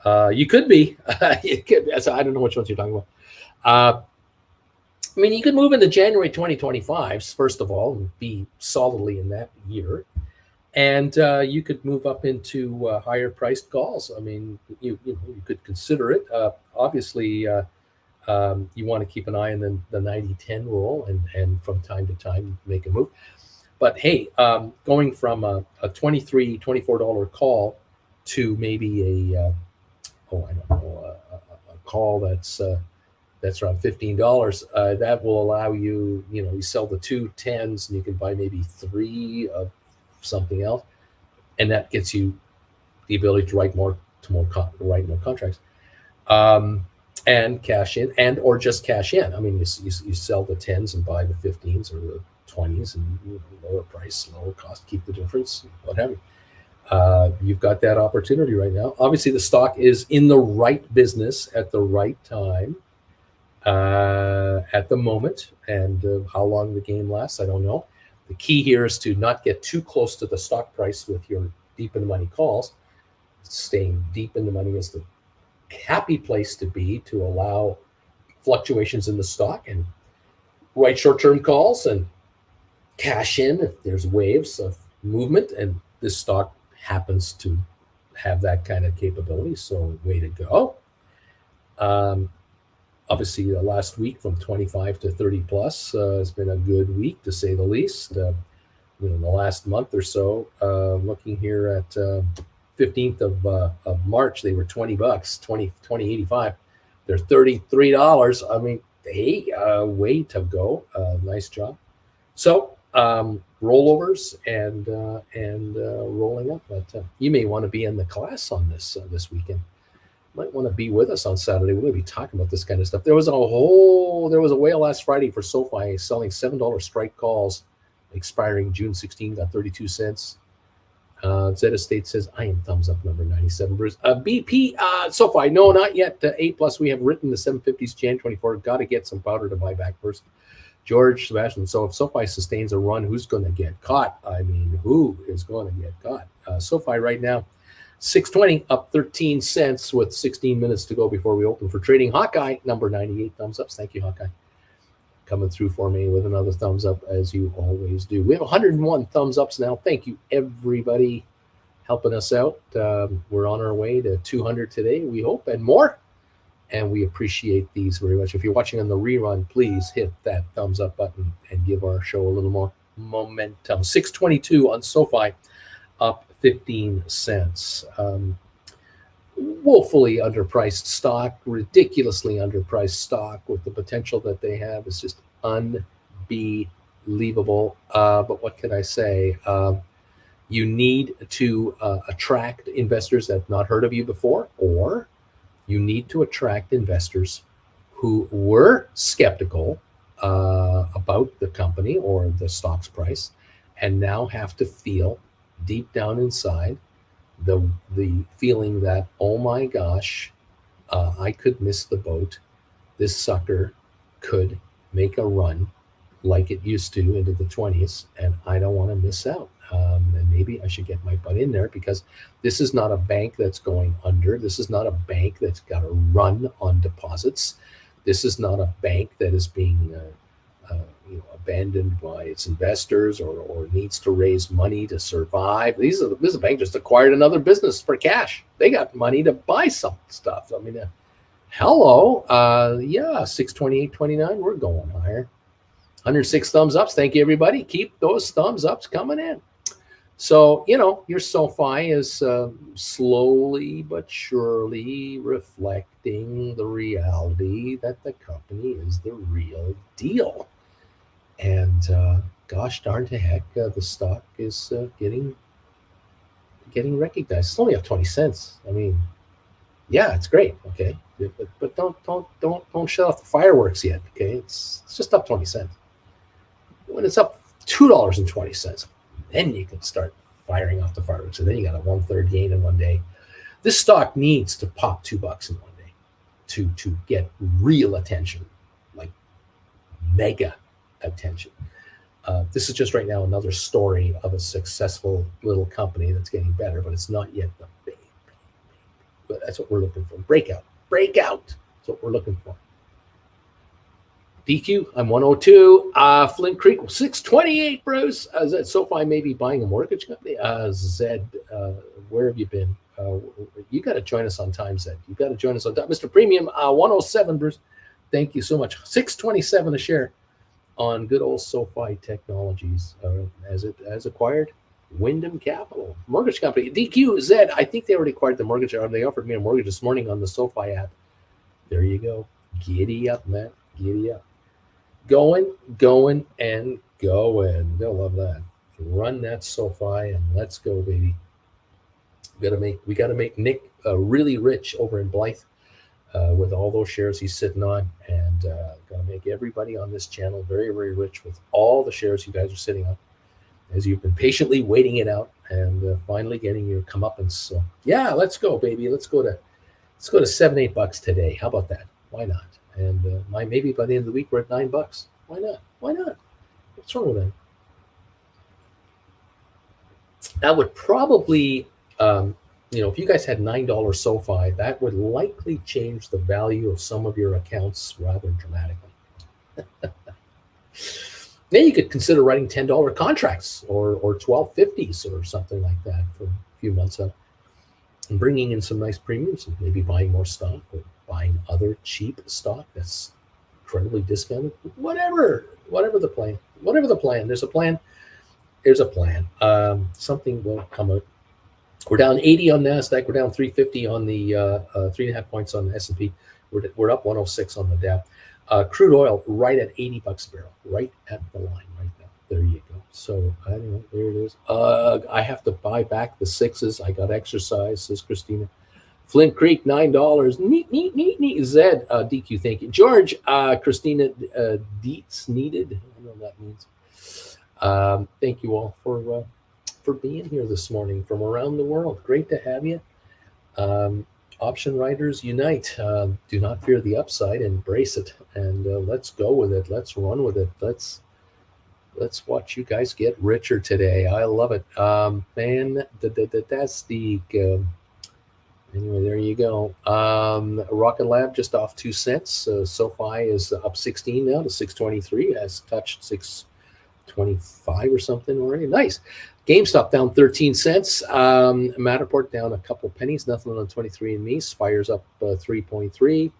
You could be. You could be. So I don't know which ones you're talking about. I mean, you could move into January 2025s, first of all, and be solidly in that year. And you could move up into higher priced calls. I mean, you could consider it. Obviously, you want to keep an eye on the 90-10 rule and from time to time make a move. But hey, going from a $23, $24 call to maybe a call that's around $15, that will allow you, you sell the 2 10s and you can buy maybe 3 of something else, and that gets you the ability to write more contracts, and cash in, or just cash in. I mean, you sell the 10s and buy the 15s or the 20s, and lower price, lower cost, keep the difference, what have you. You've got that opportunity right now. Obviously, the stock is in the right business at the right time, at the moment, and how long the game lasts, I don't know. The key here is to not get too close to the stock price with your deep in the money calls. Staying deep in the money is the happy place to be, to allow fluctuations in the stock and write short-term calls and cash in if there's waves of movement, and this stock happens to have that kind of capability. So way to go. Obviously, the last week from 25 to 30 plus has been a good week, to say the least. The last month or so, looking here at 15th of March, they were $20, 20.85. They're $33. I mean, hey, way to go. Nice job. So rollovers and rolling up. But you may want to be in the class on this weekend. Might want to be with us on Saturday. We're going to be talking about this kind of stuff. There was a whale last Friday for SoFi selling $7 strike calls expiring June 16, got 32 cents. Zeta State says, I am thumbs up, number 97. Bruce. BP, SoFi, no, not yet. A+, we have written the 750s, Jan 24. Got to get some powder to buy back first. George Sebastian, so if SoFi sustains a run, who's going to get caught? I mean, who is going to get caught? SoFi right now, 620, up 13 cents with 16 minutes to go before we open for trading. Hawkeye, number 98, thumbs ups. Thank you, Hawkeye. Coming through for me with another thumbs up, as you always do. We have 101 thumbs ups now. Thank you, everybody, helping us out. We're on our way to 200 today, we hope, and more. And we appreciate these very much. If you're watching on the rerun, please hit that thumbs up button and give our show a little more momentum. 622 on SoFi, up 15 cents. Woefully underpriced stock, ridiculously underpriced stock, with the potential that they have is just unbelievable. But what can I say? You need to attract investors that have not heard of you before, or you need to attract investors who were skeptical about the company or the stock's price, and now have to feel deep down inside the feeling that, oh my gosh, I could miss the boat. This sucker could make a run like it used to into the 20s, and I don't want to miss out. And maybe I should get my butt in there, because this is not a bank that's going under. This is not a bank that's got a run on deposits. This is not a bank that is being abandoned by its investors, or needs to raise money to survive. This is a bank just acquired another business for cash. They got money to buy some stuff. I mean, hello, 628.29. We're going higher. 106 thumbs ups. Thank you, everybody. Keep those thumbs ups coming in. So, your SoFi is slowly but surely reflecting the reality that the company is the real deal. And gosh darn to heck, the stock is getting recognized. It's only up 20 cents. I mean, yeah, it's great. Okay, but don't shut off the fireworks yet. Okay, it's just up 20 cents. When it's up $2.20, then you can start firing off the fireworks. And then you got a 1/3 gain in one day. This stock needs to pop $2 in one day to get real attention, like mega attention. This is just right now another story of a successful little company that's getting better, but it's not yet the big. But that's what we're looking for. Breakout. That's what we're looking for. DQ, I'm 102. Flint Creek, 628, Bruce. Zed, SoFi may be buying a mortgage company. Zed, where have you been? You got to join us on time, Zed. You got to join us on time. Mr. Premium, 107, Bruce. Thank you so much. 627 a share on good old SoFi Technologies, as acquired Wyndham Capital mortgage company. DQ, Zed, I think they already acquired the mortgage. They offered me a mortgage this morning on the SoFi app. There you go. Giddy up, man. Giddy up. Going, and going. They'll love that. Run that SoFi and let's go, baby. We got to make Nick really rich over in Blythe with all those shares he's sitting on, and got to make everybody on this channel very, very rich with all the shares you guys are sitting on, as you've been patiently waiting it out and finally getting your comeuppance. So yeah, let's go, baby. Let's go to $7-8 today. How about that? Why not? And maybe by the end of the week, we're at $9. Why not? What's wrong with that? That would probably, if you guys had $9 SoFi, that would likely change the value of some of your accounts rather dramatically. Then you could consider writing $10 contracts or 12.50s or something like that for a few months up, and bringing in some nice premiums, and maybe buying more stock or buying other cheap stock that's incredibly discounted. Whatever the plan. There's a plan. Something will come out. We're down 80 on NASDAQ. We're down 350 on the 3.5 points on the S&P. We're up 106 on the Dow. Crude oil right at $80 a barrel, right at the line right now. There you go. So I don't know. There it is. I have to buy back the sixes. I got exercise, says Christina. Flint Creek, $9. Neat. Zed, DQ, thank you. George, Christina, Dietz needed. I don't know what that means. Thank you all for being here this morning from around the world. Great to have you. Option riders unite. Do not fear the upside. Embrace it, and let's go with it. Let's run with it. Let's watch you guys get richer today. I love it. Fantastic. Anyway, there you go. Rocket Lab just off 2 cents. SoFi is up 16 now to 623. Has touched 625 or something already. Nice. GameStop down 13 cents. Matterport down a couple pennies. Nothing on 23andMe. Spire's up 3.3.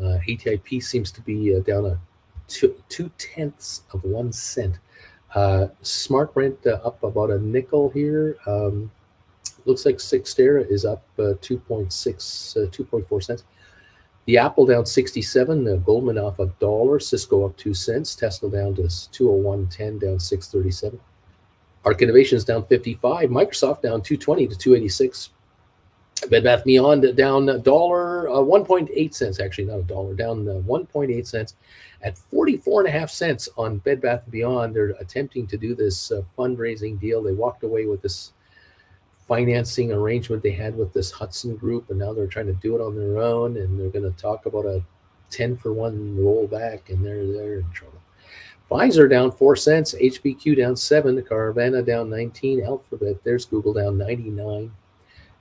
ATIP seems to be down a 2/10 of 1 cent. Smart Rent up about a nickel here. Looks like Cyxtera is up 2.4 cents. The Apple down 67. Goldman off $1. Cisco up 2 cents. Tesla down to 201.10, down 637. Arc Innovations down 55. Microsoft down 220 to 286. Bed Bath Beyond down $1, 1.8 cents, actually not $1, down 1.8 cents at 44.5 cents on Bed Bath Beyond. They're attempting to do this fundraising deal. They walked away with this financing arrangement they had with this Hudson Group, and now they're trying to do it on their own, and they're going to talk about a 10-for-1 rollback, and they're in trouble. Pfizer down 4 cents, HPQ down 7, Carvana down 19, Alphabet, there's Google down 99,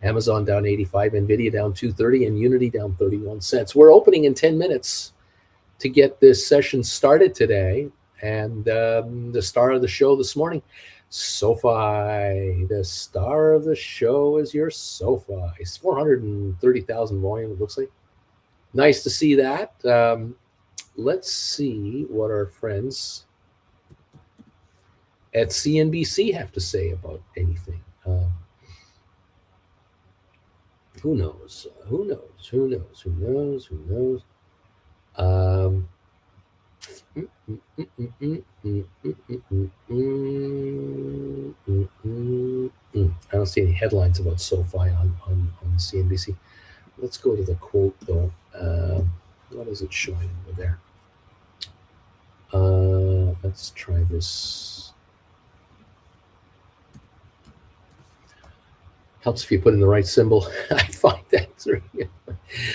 Amazon down 85, Nvidia down 230, and Unity down 31 cents. We're opening in 10 minutes to get this session started today, and the star of the show this morning, SoFi. The star of the show is your SoFi. It's 430,000 volume, it looks like. Nice to see that. Let's see what our friends at CNBC have to say about anything. Who knows? Who knows? Who knows? Who knows? Who knows? I don't see any headlines about SoFi on CNBC. Let's go to the quote, though. What is it showing over there? Let's try this. Helps if you put in the right symbol. I find that through.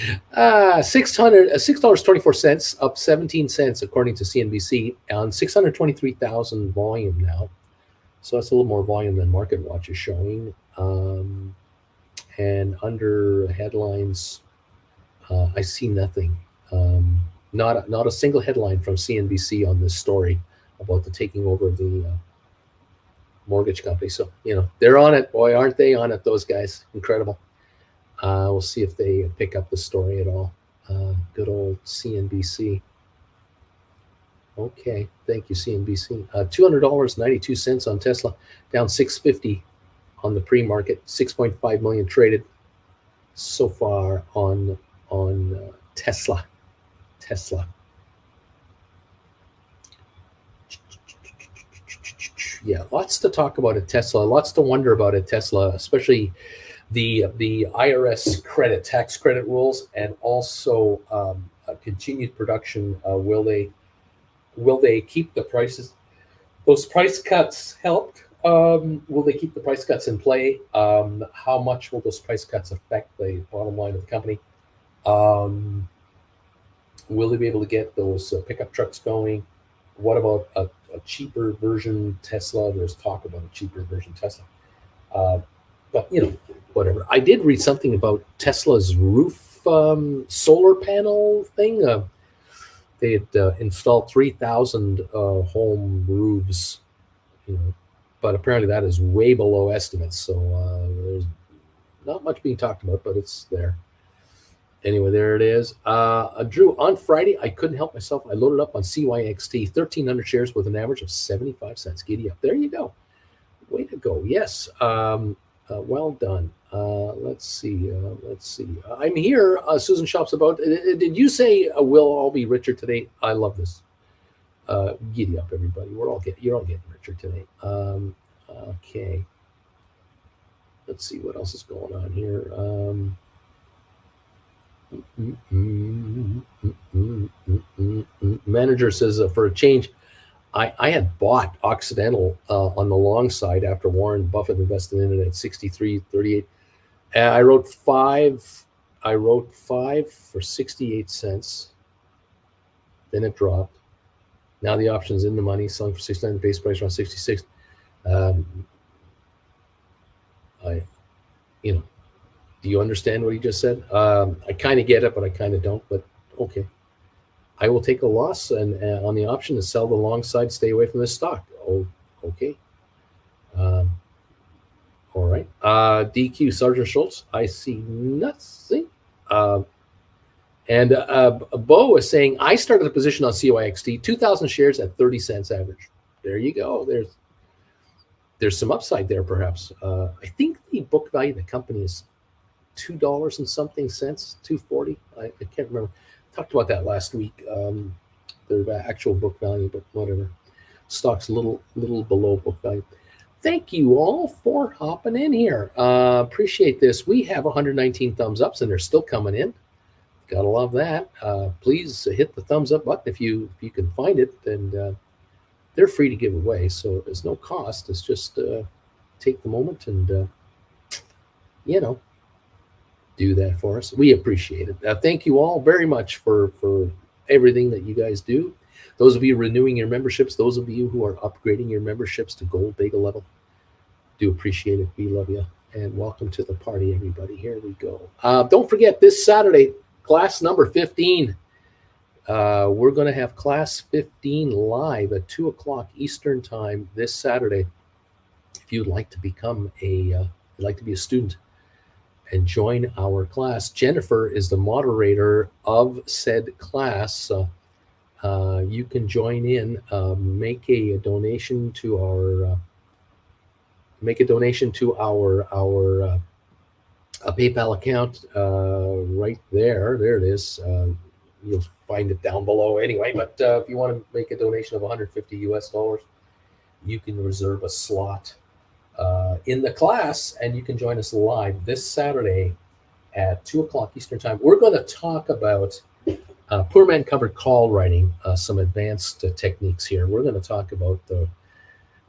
$6.24, up 17 cents according to CNBC, on 623,000 volume now. So that's a little more volume than MarketWatch is showing. And under headlines, I see nothing. Not a single headline from CNBC on this story about the taking over of the mortgage company. So, they're on it. Boy, aren't they on it, those guys. Incredible. We'll see if they pick up the story at all. Good old CNBC. Okay, thank you, CNBC. $200.92 on Tesla, down $6.50 on the pre-market. 6.5 million traded so far on Tesla. Yeah, lots to talk about at Tesla. Lots to wonder about at Tesla, especially the IRS tax credit rules, and also continued production. Will they keep the prices? Those price cuts helped. Will they keep the price cuts in play? How much will those price cuts affect the bottom line of the company? Will they be able to get those pickup trucks going? What about a cheaper version Tesla? There's talk about a cheaper version Tesla. But, whatever. I did read something about Tesla's roof solar panel thing. They had installed 3,000 home roofs, but apparently that is way below estimates. So there's not much being talked about, but it's there. Anyway, there it is. Drew, on Friday, I couldn't help myself. I loaded up on CYXT, 1,300 shares with an average of 75 cents. Giddy up. There you go. Way to go. Yes. Well done. Let's see. I'm here. Susan Shops about. Did you say we'll all be richer today? I love this. Giddy up, everybody. You're all getting richer today. Okay. Let's see what else is going on here. Manager says for a change, I had bought Occidental on the long side after Warren Buffett invested in it at 63.38. I wrote five for 68 cents. Then it dropped. Now the option's in the money, selling for 69, base price around 66. Do you understand what he just said? I kind of get it, but I kind of don't. But okay, I will take a loss and on the option to sell the long side. Stay away from this stock. Oh, okay. All right. DQ Sergeant Schultz. I see nothing. And Bo is saying I started a position on CYXT, 2,000 shares at 30 cents average. There you go. There's some upside there, perhaps. I think the book value of the company is $2 and something cents, $2.40. I can't remember. Talked about that last week. The actual book value, but whatever. Stock's a little below book value. Thank you all for hopping in here. Appreciate this. We have 119 thumbs ups, and they're still coming in. Gotta love that. Please hit the thumbs up button if you can find it, and they're free to give away, so there's no cost. It's just take the moment and do that for us. We appreciate it. Thank you all very much for everything that you guys do. Those of you renewing your memberships, those of you who are upgrading your memberships to gold beta level, do appreciate it. We love you. And welcome to the party, everybody. Here we go. Don't forget, this Saturday, class number 15. We're going to have class 15 live at 2 o'clock Eastern time this Saturday. If you'd like to become you'd like to be a student and join our class, Jennifer is the moderator of said class. You can join in, make a donation to our PayPal account right there. There it is. You'll find it down below anyway. But if you want to make a donation of $150, you can reserve a slot in the class, and you can join us live this Saturday at 2 o'clock Eastern time. We're going to talk about Poor Man Covered call writing, some advanced techniques here. We're going to talk about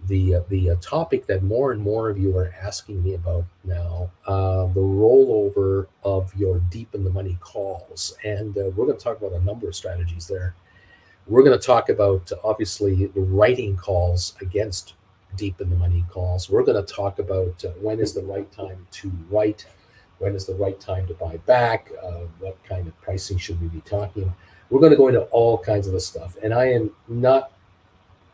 the topic that more and more of you are asking me about now, the rollover of your deep in the money calls. And we're going to talk about a number of strategies there. We're going to talk about, obviously, writing calls against deep in the money calls. We're going to talk about when is the right time to write, when is the right time to buy back, what kind of pricing should we be talking about. We're going to go into all kinds of this stuff. And I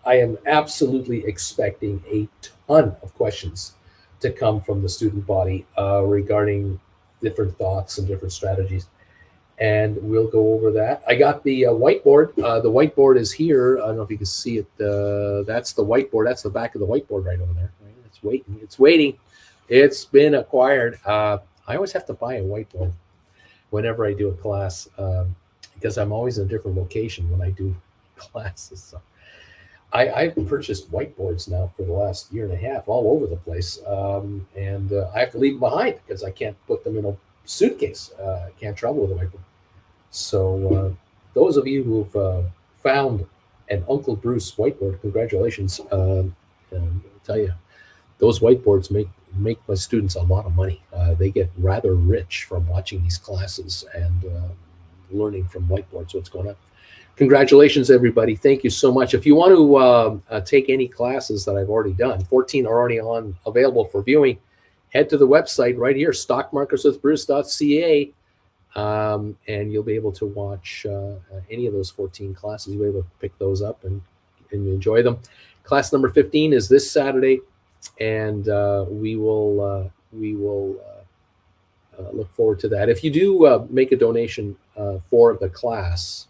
am absolutely expecting a ton of questions to come from the student body regarding different thoughts and different strategies. And we'll go over that. I got the whiteboard. The whiteboard is here. I don't know if you can see it. That's the whiteboard. That's the back of the whiteboard right over there. Right? It's waiting. It's waiting. It's been acquired. I always have to buy a whiteboard whenever I do a class because I'm always in a different location when I do classes. So I've purchased whiteboards now for the last year and a half all over the place. And I have to leave them behind because I can't put them in a suitcase. I can't travel with a whiteboard. So those of you who've found an Uncle Bruce whiteboard, congratulations. I'll tell you, those whiteboards make my students a lot of money. They get rather rich from watching these classes and learning from whiteboards what's going on. Congratulations, everybody. Thank you so much. If you want to take any classes that I've already done, 14 are already available for viewing. Head to the website right here, stockmarkerswithbruce.ca, and you'll be able to watch any of those 14 classes. You'll be able to pick those up and enjoy them. Class number 15 is this Saturday, and we will look forward to that. If you do make a donation for the class,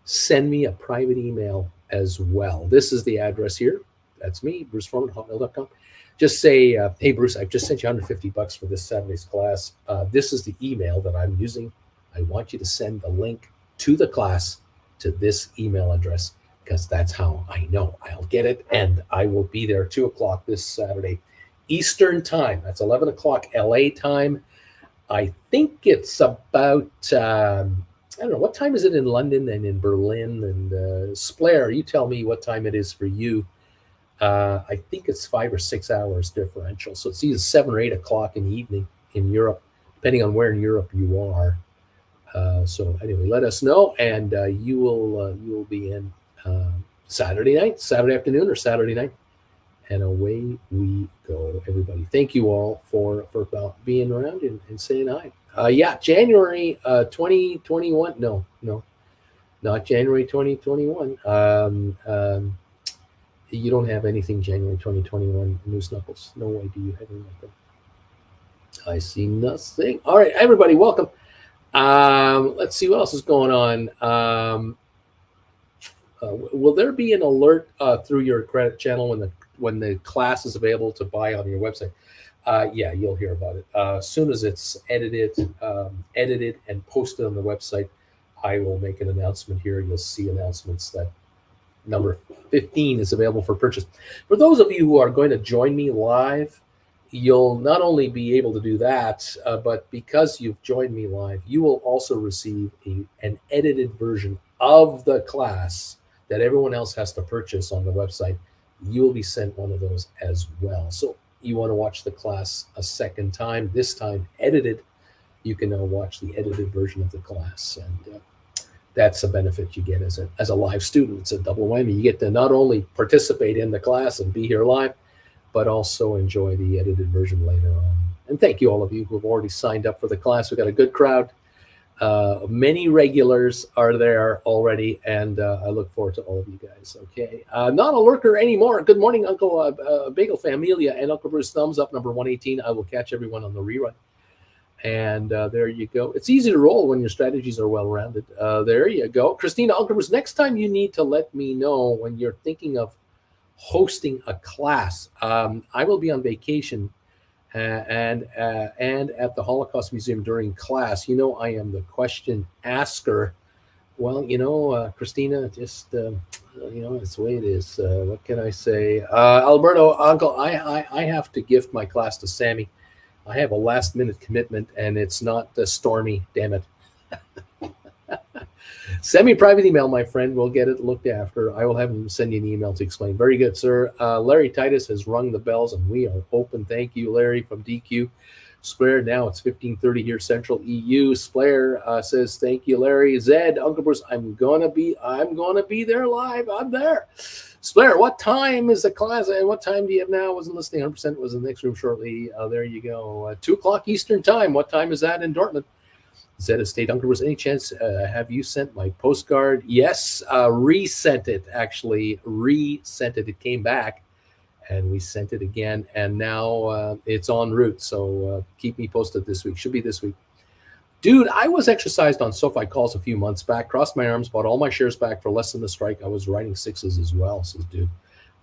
send me a private email as well. This is the address here. That's me, Bruce Foreman, hotmail.com. Just say, hey, Bruce, I've just sent you $150 for this Saturday's class. This is the email that I'm using. I want you to send the link to the class to this email address because that's how I know I'll get it. And I will be there 2 o'clock this Saturday, Eastern time. That's 11 o'clock LA time. I think it's about, I don't know, what time is it in London and in Berlin? And Splair, you tell me what time it is for you. I think it's 5 or 6 hours differential. So it's either 7 or 8 o'clock in the evening in Europe, depending on where in Europe you are. So anyway, let us know, and you will be in Saturday afternoon or Saturday night, and away we go, everybody. Thank you all for being around and saying hi. Yeah, January 2021. No, not January 2021. You don't have anything January 2021, Moose Knuckles. No way do you have anything like that. I see nothing. All right, everybody, welcome. Let's see what else is going on. Will there be an alert through your credit channel when the class is available to buy on your website? Yeah, you'll hear about it. As soon as it's edited and posted on the website, I will make an announcement here. You'll see announcements that number 15 is available for purchase. For those of you who are going to join me live, you'll not only be able to do that, but because you've joined me live, you will also receive an edited version of the class that everyone else has to purchase on the website. You will be sent one of those as well. So you want to watch the class a second time, this time edited, you can now watch the edited version of the class. And that's a benefit you get as a live student. It's a double whammy. You get to not only participate in the class and be here live, but also enjoy the edited version later on. And thank you all of you who have already signed up for the class. We've got a good crowd. Many regulars are there already, and I look forward to all of you guys. Okay, not a lurker anymore. Good morning, Uncle Bagel Familia and Uncle Bruce. Thumbs up, number 118. I will catch everyone on the rerun. And there you go. It's easy to roll when your strategies are well-rounded. There you go. Christina, Uncle Bruce, next time you need to let me know when you're thinking of hosting a class. I will be on vacation and at the Holocaust Museum during class. You know, I am the question asker. Well, you know, Christina, just, you know, it's the way it is. What can I say? Alberto, Uncle, I have to gift my class to Sammy. I have a last-minute commitment, and it's not stormy, damn it. Send me a private email, my friend. We'll get it looked after. I will have him send you an email to explain. Very good, sir. Larry Titus has rung the bells, and we are open. Thank you, Larry, from DQ. Splair, now it's 15:30 here, Central EU. Splair says, thank you, Larry. Zed, Uncle Bruce, I'm gonna be there live. I'm there. Splair, what time is the class? And what time do you have now? I wasn't listening 100%. Was in the next room shortly. There you go. 2 o'clock Eastern time. What time is that in Dortmund? Zed Estate, Uncle Bruce, any chance have you sent my postcard? Yes, resent it, actually. Resent it. It came back, and we sent it again, and now it's en route. So keep me posted this week. Should be this week. Dude, I was exercised on SoFi calls a few months back, crossed my arms, bought all my shares back for less than the strike. I was writing sixes as well, says dude.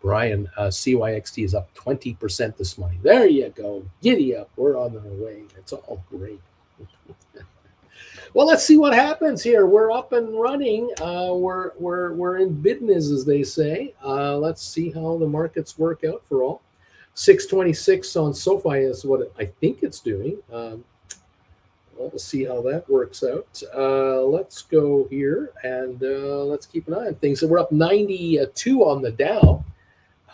Brian, CYXT is up 20% this morning. There you go. Giddy up. We're on our way. It's all great. Well, let's see what happens here. We're up and running. We're in business, as they say. Let's see how the markets work out for all. 626 on SoFi is what I think it's doing. We'll see how that works out. Let's go here and let's keep an eye on things. So we're up 92 on the Dow.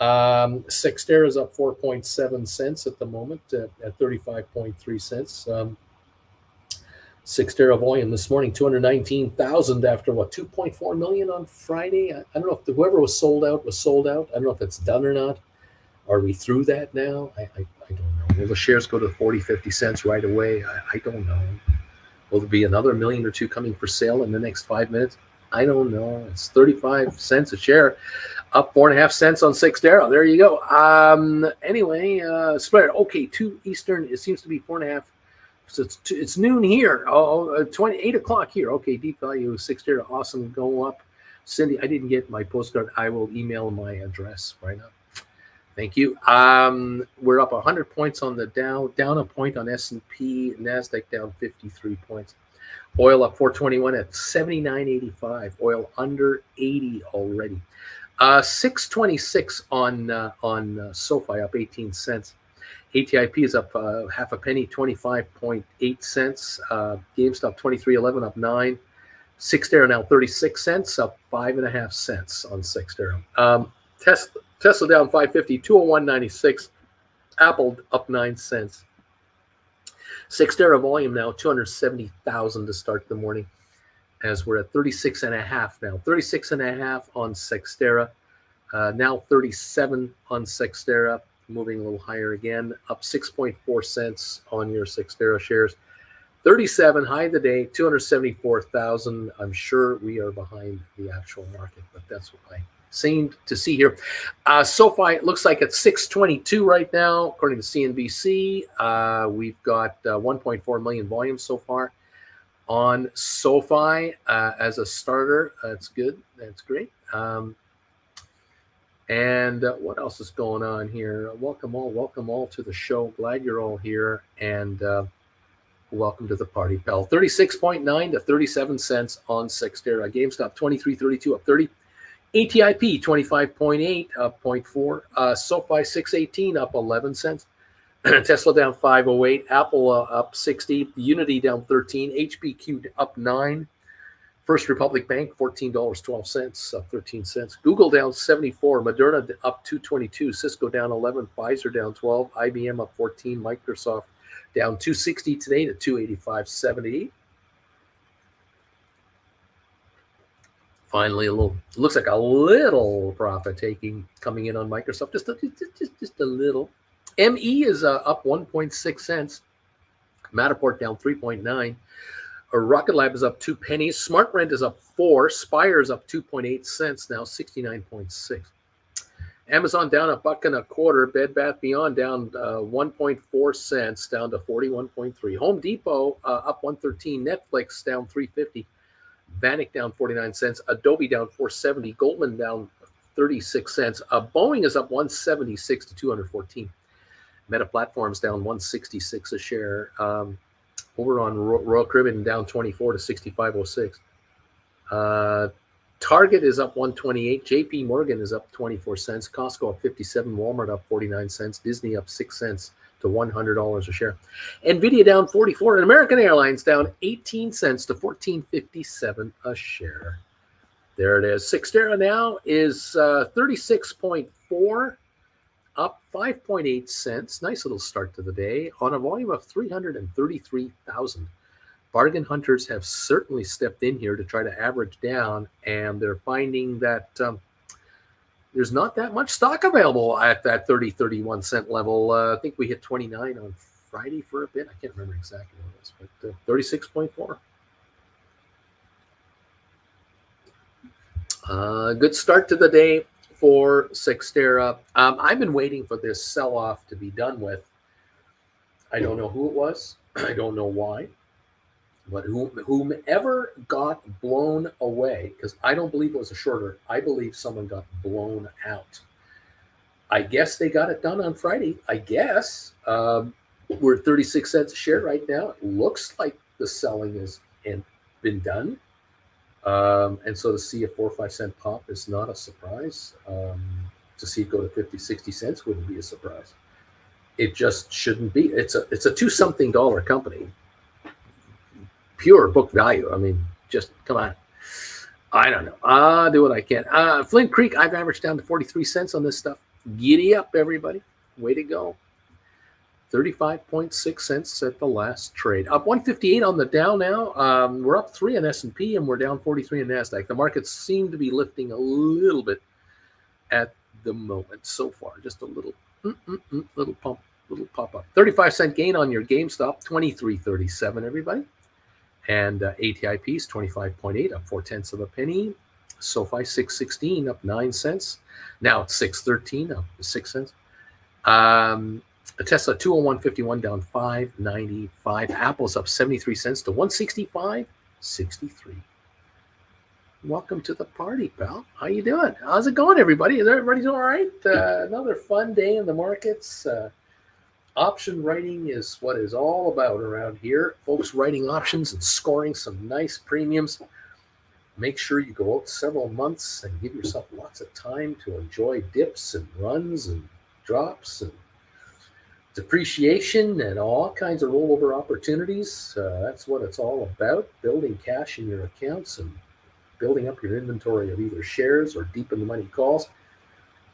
Cyxtera is up 4.7 cents at the moment at 35.3 cents. Cyxtera volume this morning, 219,000 after what, 2.4 million on Friday? I don't know if whoever was sold out. I don't know if it's done or not. Are we through that now? I don't know. Will the shares go to 40, 50 cents right away? I don't know. Will there be another million or two coming for sale in the next 5 minutes? I don't know. It's 35 cents a share, up 4.5 cents on Cyxtera. There you go. Anyway, spread. Okay, 2 Eastern. It seems to be 4.5. So it's noon here. 8 o'clock here. Okay, deep value, Cyxtera. Awesome. Go up. Cindy, I didn't get my postcard. I will email my address right now. Thank you. We're up 100 points on the Dow, down a point on S&P, NASDAQ down 53 points. Oil up 421 at 79.85. Oil under 80 already. 626 on SoFi, up 18 cents. ATIP is up half a penny, 25.8 cents. GameStop 23.11, up 9. Cyxtera now 36 cents, up 5.5 cents on Cyxtera. Tesla down 550, 201.96. Apple up 9 cents. Cyxtera volume now 270,000 to start the morning, as we're at 36.5 now. 36.5 on Cyxtera. Now 37 on Cyxtera. Moving a little higher again, up 6.4 cents on your Cyxtera shares. 37 high of the day, 274,000. I'm sure we are behind the actual market, but that's what I seem to see here. SoFi, it looks like it's 622 right now, according to CNBC. We've got 1.4 million volumes so far on SoFi as a starter. That's good. That's great. And what else is going on here? Welcome all to the show. Glad you're all here, and welcome to the party, pal. 36.9 to 37 cents on Cyxtera. GameStop 23.32 up 30. ATIP 25.8 up 0.4. SoFi 618 up 11 cents. Tesla down 508. Apple up 60. Unity down 13. HPQ up 9. First Republic Bank, $14.12, up 13 cents. Google down 74, Moderna up 222, Cisco down 11, Pfizer down 12, IBM up 14, Microsoft down 260 today to 285.70. Finally, looks like a little profit taking coming in on Microsoft, just a little. ME is up 1.6 cents. Matterport down 3.9. Rocket Lab is up 2 pennies. SmartRent is up 4. Spire is up 2.8 cents now, 69.6. Amazon down $1.25. Bed Bath Beyond down 1.4 cents, down to 41.3. Home Depot up 113. Netflix down 3.50. Vanik down 49 cents. Adobe down 4.70. Goldman down 36 cents. Boeing is up 176 to 214. Meta Platforms down 166 a share. Over on Royal Caribbean down 24 to 65.06. Target is up 128. JP Morgan is up 24 cents. Costco up 57. Walmart up 49 cents. Disney up 6 cents to $100 a share. Nvidia down 44. And American Airlines down 18 cents to $14.57 a share. There it is. Cyxtera now is 36.4. Up 5.8 cents. Nice little start to the day on a volume of 333,000. Bargain hunters have certainly stepped in here to try to average down, and they're finding that there's not that much stock available at that 30, 31 cent level. I think we hit 29 on Friday for a bit. I can't remember exactly what it was, but 36.4. Good start to the day for Cyxtera. I've been waiting for this sell-off to be done with. I don't know who it was. I don't know why. But whomever got blown away, because I don't believe it was a shorter. I believe someone got blown out. I guess they got it done on Friday. I guess. We're at 36 cents a share right now. It looks like the selling has been done. And so to see a 4 or 5 cent pop is not a surprise. To see it go to 50, 60 cents wouldn't be a surprise. It just shouldn't be. It's a $2-something company. Pure book value. I mean, just come on. I don't know. I'll do what I can. Flint Creek, I've averaged down to 43 cents on this stuff. Giddy up, everybody. Way to go. 35.6 cents at the last trade. Up 158 on the Dow now. We're up 3 on S&P, and we're down 43 in NASDAQ. The markets seem to be lifting a little bit at the moment so far. Just a little pop up. 35-cent gain on your GameStop, 23.37, everybody. And ATIP is 25.8, up 0.4 of a penny. SoFi 6.16, up 9 cents. Now it's 6.13, up 6 cents. Tesla 201.51, down 5.95. Apple's up 73 cents to 165.63. Welcome to the party, pal. How you doing? How's it going, everybody? Is everybody doing all right? Another fun day in the markets. Option writing is what it's all about around here. Folks writing options and scoring some nice premiums. Make sure you go out several months and give yourself lots of time to enjoy dips and runs and drops and depreciation and all kinds of rollover opportunities. That's what it's all about, building cash in your accounts and building up your inventory of either shares or deep in the money calls,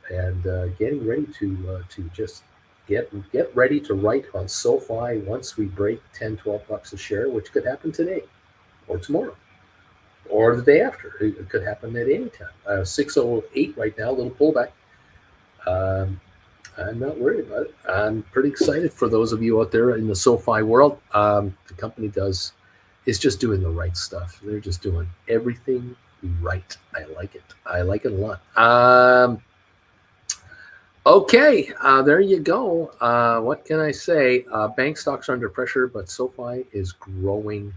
and getting ready to just get ready to write on SoFi once we break $10-12 a share, which could happen today or tomorrow or the day after. It could happen at any time. 608 right now, a little pullback. I'm not worried about it. I'm pretty excited for those of you out there in the SoFi world. The company is just doing the right stuff. They're just doing everything right. I like it. I like it a lot. Okay, there you go. What can I say? Bank stocks are under pressure, but SoFi is growing.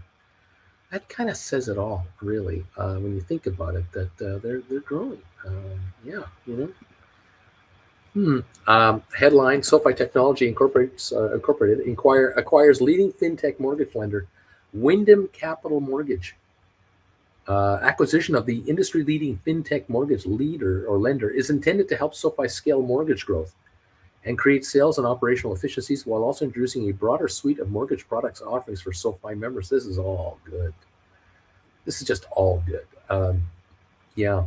That kind of says it all, really, when you think about it, that they're growing. Yeah, you know. Headline: SoFi Technology Incorporated acquires leading fintech mortgage lender, Wyndham Capital Mortgage. Acquisition of the industry-leading fintech mortgage lender is intended to help SoFi scale mortgage growth and create sales and operational efficiencies while also introducing a broader suite of mortgage products and offerings for SoFi members. This is all good. This is just all good. Yeah.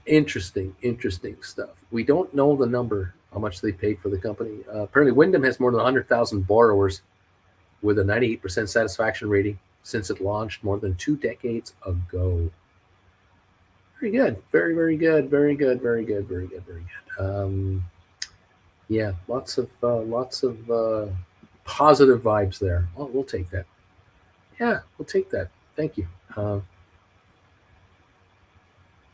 Interesting stuff. We don't know the number, how much they paid for the company. Apparently, Wyndham has more than 100,000 borrowers with a 98% satisfaction rating since it launched more than 2 decades ago. Very good. Very, very good. Very good. Very good. Very good. Very good. Yeah, lots of positive vibes there. Oh, we'll take that. Yeah, we'll take that. Thank you.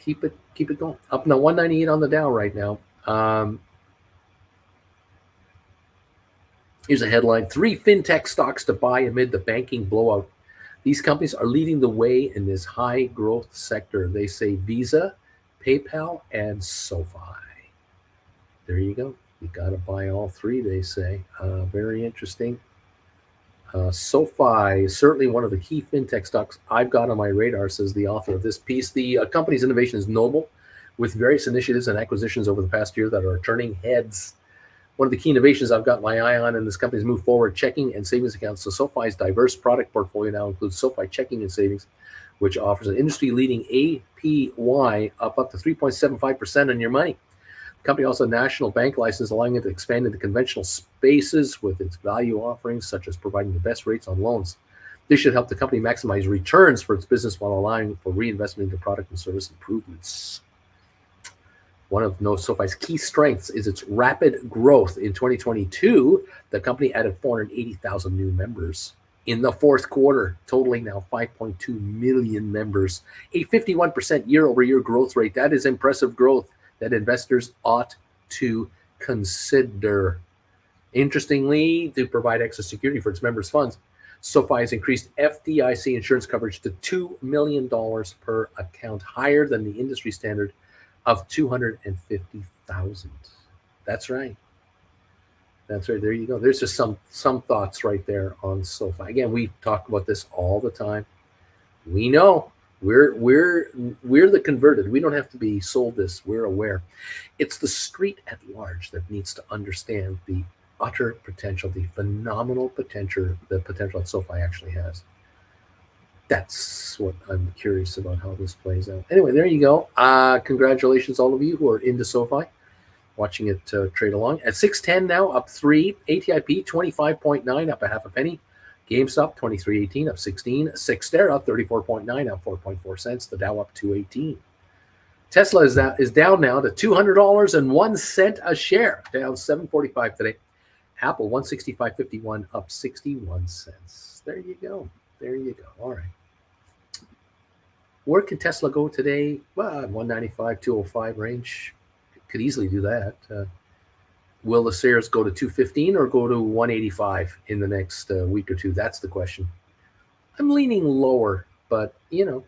Keep it going. Up now, 198 on the Dow right now. Here's a headline: 3 fintech stocks to buy amid the banking blowout. These companies are leading the way in this high growth sector. They say Visa, PayPal, and SoFi. There you go. You got to buy all 3, they say. Very interesting. SoFi is certainly one of the key fintech stocks I've got on my radar, says the author of this piece. The company's innovation is notable, with various initiatives and acquisitions over the past year that are turning heads. One of the key innovations I've got my eye on in this company's move forward checking and savings accounts. So SoFi's diverse product portfolio now includes SoFi Checking and Savings, which offers an industry-leading APY up to 3.75% on your money. The company also has a national bank license, allowing it to expand into conventional spaces with its value offerings, such as providing the best rates on loans. This should help the company maximize returns for its business while allowing for reinvestment into product and service improvements. One of SoFi's key strengths is its rapid growth. In 2022, the company added 480,000 new members in the fourth quarter, totaling now 5.2 million members, a 51% year-over-year growth rate. That is impressive growth that investors ought to consider. Interestingly, to provide extra security for its members' funds, SoFi has increased FDIC insurance coverage to $2 million per account, higher than the industry standard of 250,000. That's right. That's right. There you go. There's just some thoughts right there on SoFi. Again, we talk about this all the time. We know we're the converted. We don't have to be sold this. We're aware. It's the street at large that needs to understand the utter potential, the phenomenal potential, the potential that SoFi actually has. That's what I'm curious about, how this plays out. Anyway, there you go. Congratulations, all of you who are into SoFi, watching it trade along. At 610 now, up 3. ATIP 25.9, up a half a penny. GameStop 23.18, up 16. Cyxtera up 34.9, up 4.4 cents. The Dow up 218. Tesla is down now to $200.01 a share, down 7.45 today. Apple 165.51, up 61 cents. There you go. There you go. All right. Where can Tesla go today? Well, 195, 205 range. Could easily do that. Will the shares go to 215 or go to 185 in the next week or two? That's the question. I'm leaning lower, but, the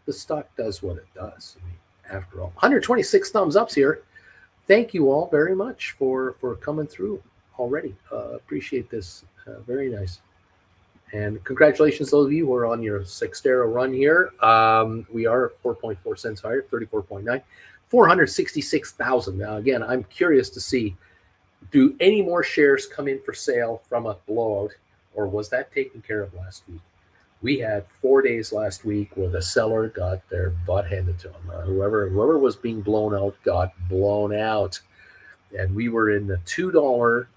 stock does what it does. I mean, after all, 126 thumbs ups here. Thank you all very much for coming through already. Appreciate this. Very nice. And congratulations, those of you who are on your Cyxtera run here. We are 4.4 cents higher, 34.9, 466,000. Now, again, I'm curious to see, do any more shares come in for sale from a blowout, or was that taken care of last week? We had 4 days last week where the seller got their butt handed to them. Whoever was being blown out got blown out. And we were in the $2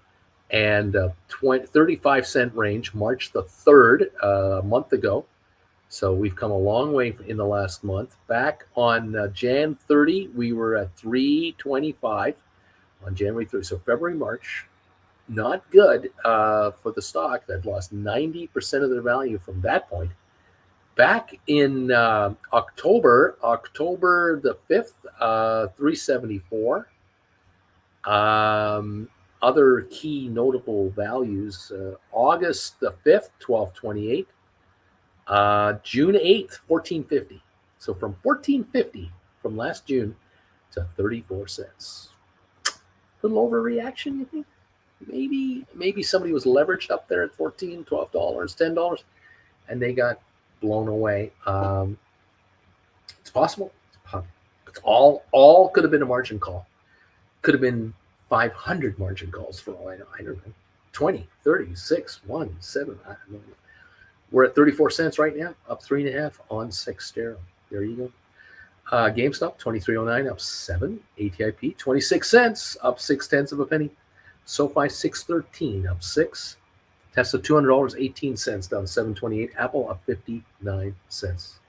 and 35 cent range, March the 3rd, a month ago. So we've come a long way in the last month. Back on Jan 30, we were at 325 on January 30. So February, March, not good for the stock. They've lost 90% of their value from that point. Back in October the 5th, 374. Other key notable values, August the 5th, 1228, June 8th, 1450. So from 1450 from last June to 34 cents. A little overreaction, you think? Maybe somebody was leveraged up there at $14, $12, $10, and they got blown away. It's possible. It's all could have been a margin call. Could have been 500 margin calls for all I know. I don't know. 20, 30, 6, 1, 7. I don't know. We're at 34 cents right now, up 3.5 on Cyxtera. There you go. GameStop 23.09, up 7. ATIP 26 cents, up 0.6 of a penny. SoFi 6.13, up 6. Tesla $200, 18 cents, down 7.28. Apple up 59 cents.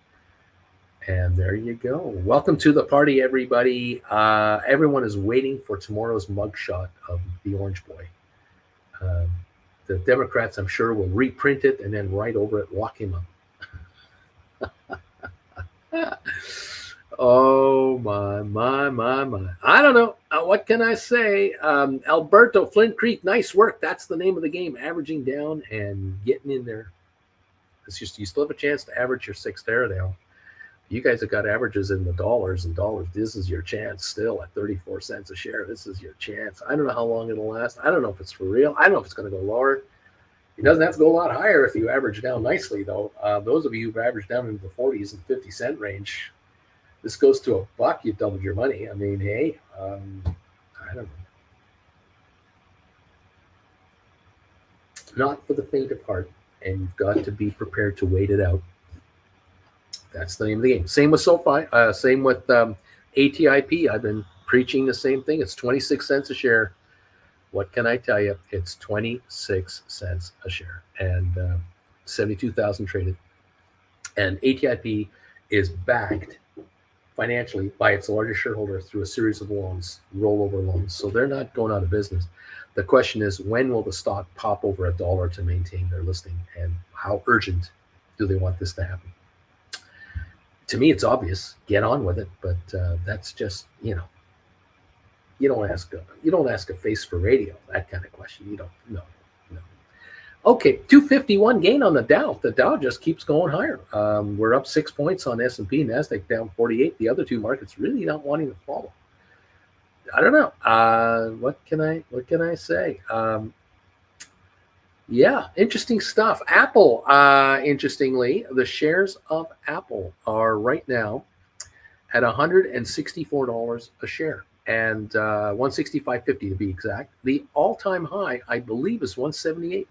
And there you go. Welcome to the party, everybody. Everyone is waiting for tomorrow's mugshot of the Orange Boy. The Democrats, I'm sure, will reprint it and then write over it, lock him up. Oh, my. I don't know. What can I say? Alberto, Flint Creek, nice work. That's the name of the game, averaging down and getting in there. It's just you still have a chance to average your Cyxtera down. You guys have got averages in the dollars and dollars. This is your chance still at 34 cents a share. This is your chance. I don't know how long it'll last. I don't know if it's for real. I don't know if it's going to go lower. It doesn't have to go a lot higher if you average down nicely, though. Those of you who've averaged down into the 40s and 50 cent range, this goes to $1, you've doubled your money. I mean, hey, I don't know. Not for the faint of heart, and you've got to be prepared to wait it out. That's the name of the game. Same with SoFi. Same with ATIP. I've been preaching the same thing. It's 26 cents a share. What can I tell you? It's 26 cents a share and 72,000 traded. And ATIP is backed financially by its largest shareholder through a series of loans, rollover loans. So they're not going out of business. The question is, when will the stock pop over $1 to maintain their listing? And how urgent do they want this to happen? To me, it's obvious. Get on with it, but that's just, you don't ask a face for radio, that kind of question. You don't. No. Okay, 251 gain on the Dow. The Dow just keeps going higher. We're up 6 points on S&P, Nasdaq down 48. The other two markets really not wanting to follow. I don't know. What can I say? Yeah, interesting stuff. Apple, interestingly, the shares of Apple are right now at $164 a share, and $165.50 to be exact. The all-time high, I believe, is $178.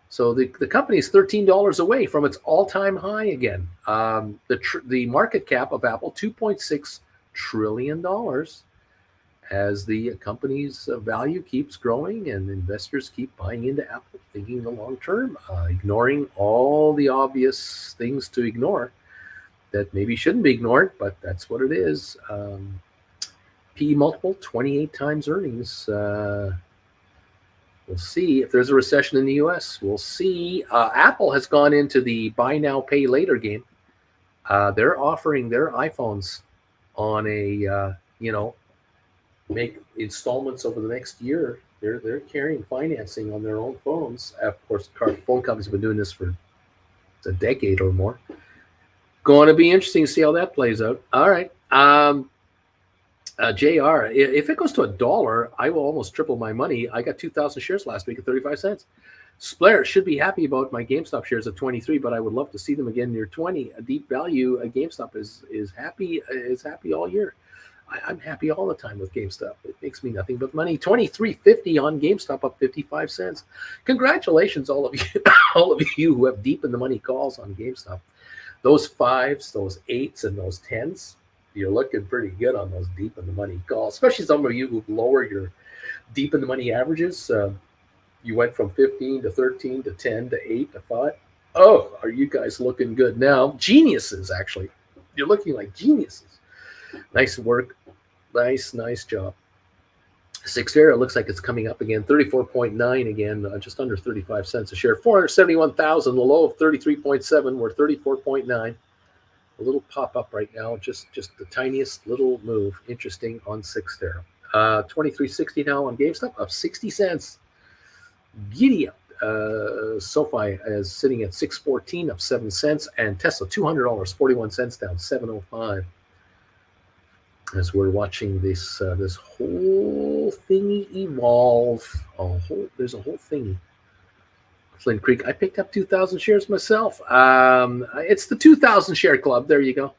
So the company is $13 away from its all-time high again. The market cap of Apple, $2.6 trillion. As the company's value keeps growing and investors keep buying into Apple, thinking the long term, ignoring all the obvious things to ignore that maybe shouldn't be ignored, but that's what it is. PE multiple, 28 times earnings. We'll see if there's a recession in the U.S. We'll see. Apple has gone into the buy now, pay later game. They're offering their iPhones on a, make installments over the next year. They're carrying financing on their own phones. Of course, phone companies have been doing this for a decade or more. Going to be interesting to see how that plays out. All right. JR, if it goes to $1, I will almost triple my money. I got 2,000 shares last week at 35 cents. Splair should be happy about my GameStop shares at 23, but I would love to see them again near 20. A deep value, GameStop is happy all year. I'm happy all the time with GameStop. It makes me nothing but money. 23.50 on GameStop, up 55 cents. Congratulations, all of you who have deep in the money calls on GameStop. Those 5s, those 8s, and those 10s, you're looking pretty good on those deep in the money calls, especially some of you who've lowered your deep in the money averages. You went from 15 to 13 to 10 to 8 to 5. Oh, are you guys looking good now? Geniuses, actually. You're looking like geniuses. Nice work. Nice job. Cyxtera looks like it's coming up again. 34.9 again, just under 35 cents a share. 471,000, the low of 33.7. We're 34.9. A little pop up right now, just the tiniest little move. Interesting on Cyxtera. 23.60 now on GameStop, up 60 cents. Giddy up. SoFi is sitting at 6.14, up 7 cents, and Tesla $200, 41 cents, down 7.05. As we're watching this whole thingy evolve. There's a whole thingy. Flint Creek. I picked up 2,000 shares myself. It's the 2,000 share club. There you go.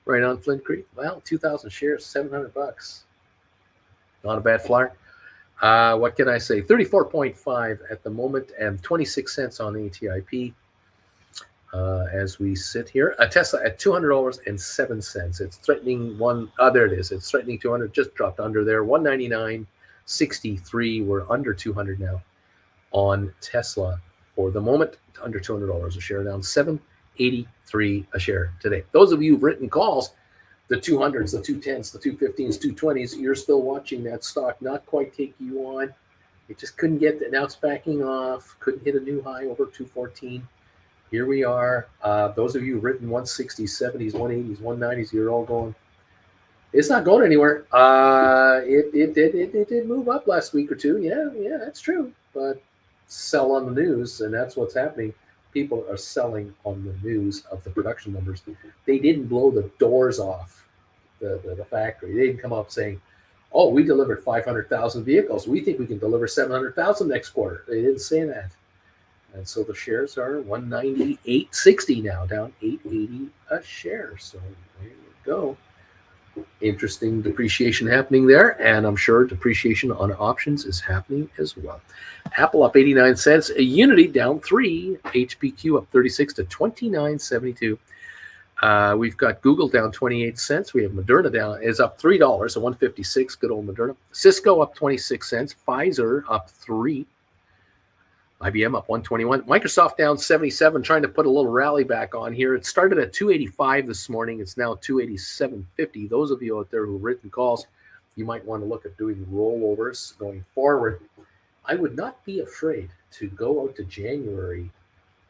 Right on Flint Creek. Well, 2,000 shares, $700. Not a bad flyer. What can I say? 34.5 at the moment and 26 cents on ATIP. as we sit here. A Tesla at $200.07. It's threatening one. There it is. It's threatening 200. Just dropped under there. 199.63. We're under 200 now on Tesla for the moment. Under $200 a share, down 783 a share today. Those of you who've written calls, the 200s, the 210s, the 215s, 220s, you're still watching that stock not quite take you on. It just couldn't get it. Now it's backing off. Couldn't hit a new high over 214. Here we are. Those of you who've written 160s, 70s, 180s, 190s, you're all going, it's not going anywhere. It did move up last week or two. Yeah, that's true. But sell on the news, and that's what's happening. People are selling on the news of the production numbers. They didn't blow the doors off the factory. They didn't come up saying, oh, we delivered 500,000 vehicles. We think we can deliver 700,000 next quarter. They didn't say that. And so the shares are 198.60 now, down 880 a share. So there you go. Interesting depreciation happening there, and I'm sure depreciation on options is happening as well. Apple up 89 cents, a Unity down 3, HPQ up 36 to 29.72. We've got Google down 28 cents. We have Moderna down, is up $3 at 156. Good old Moderna. Cisco up 26 cents. Pfizer up 3. IBM up 121. Microsoft down 77, trying to put a little rally back on here. It started at 285 this morning. It's now 287.50. Those of you out there who've written calls, you might want to look at doing rollovers going forward. I would not be afraid to go out to January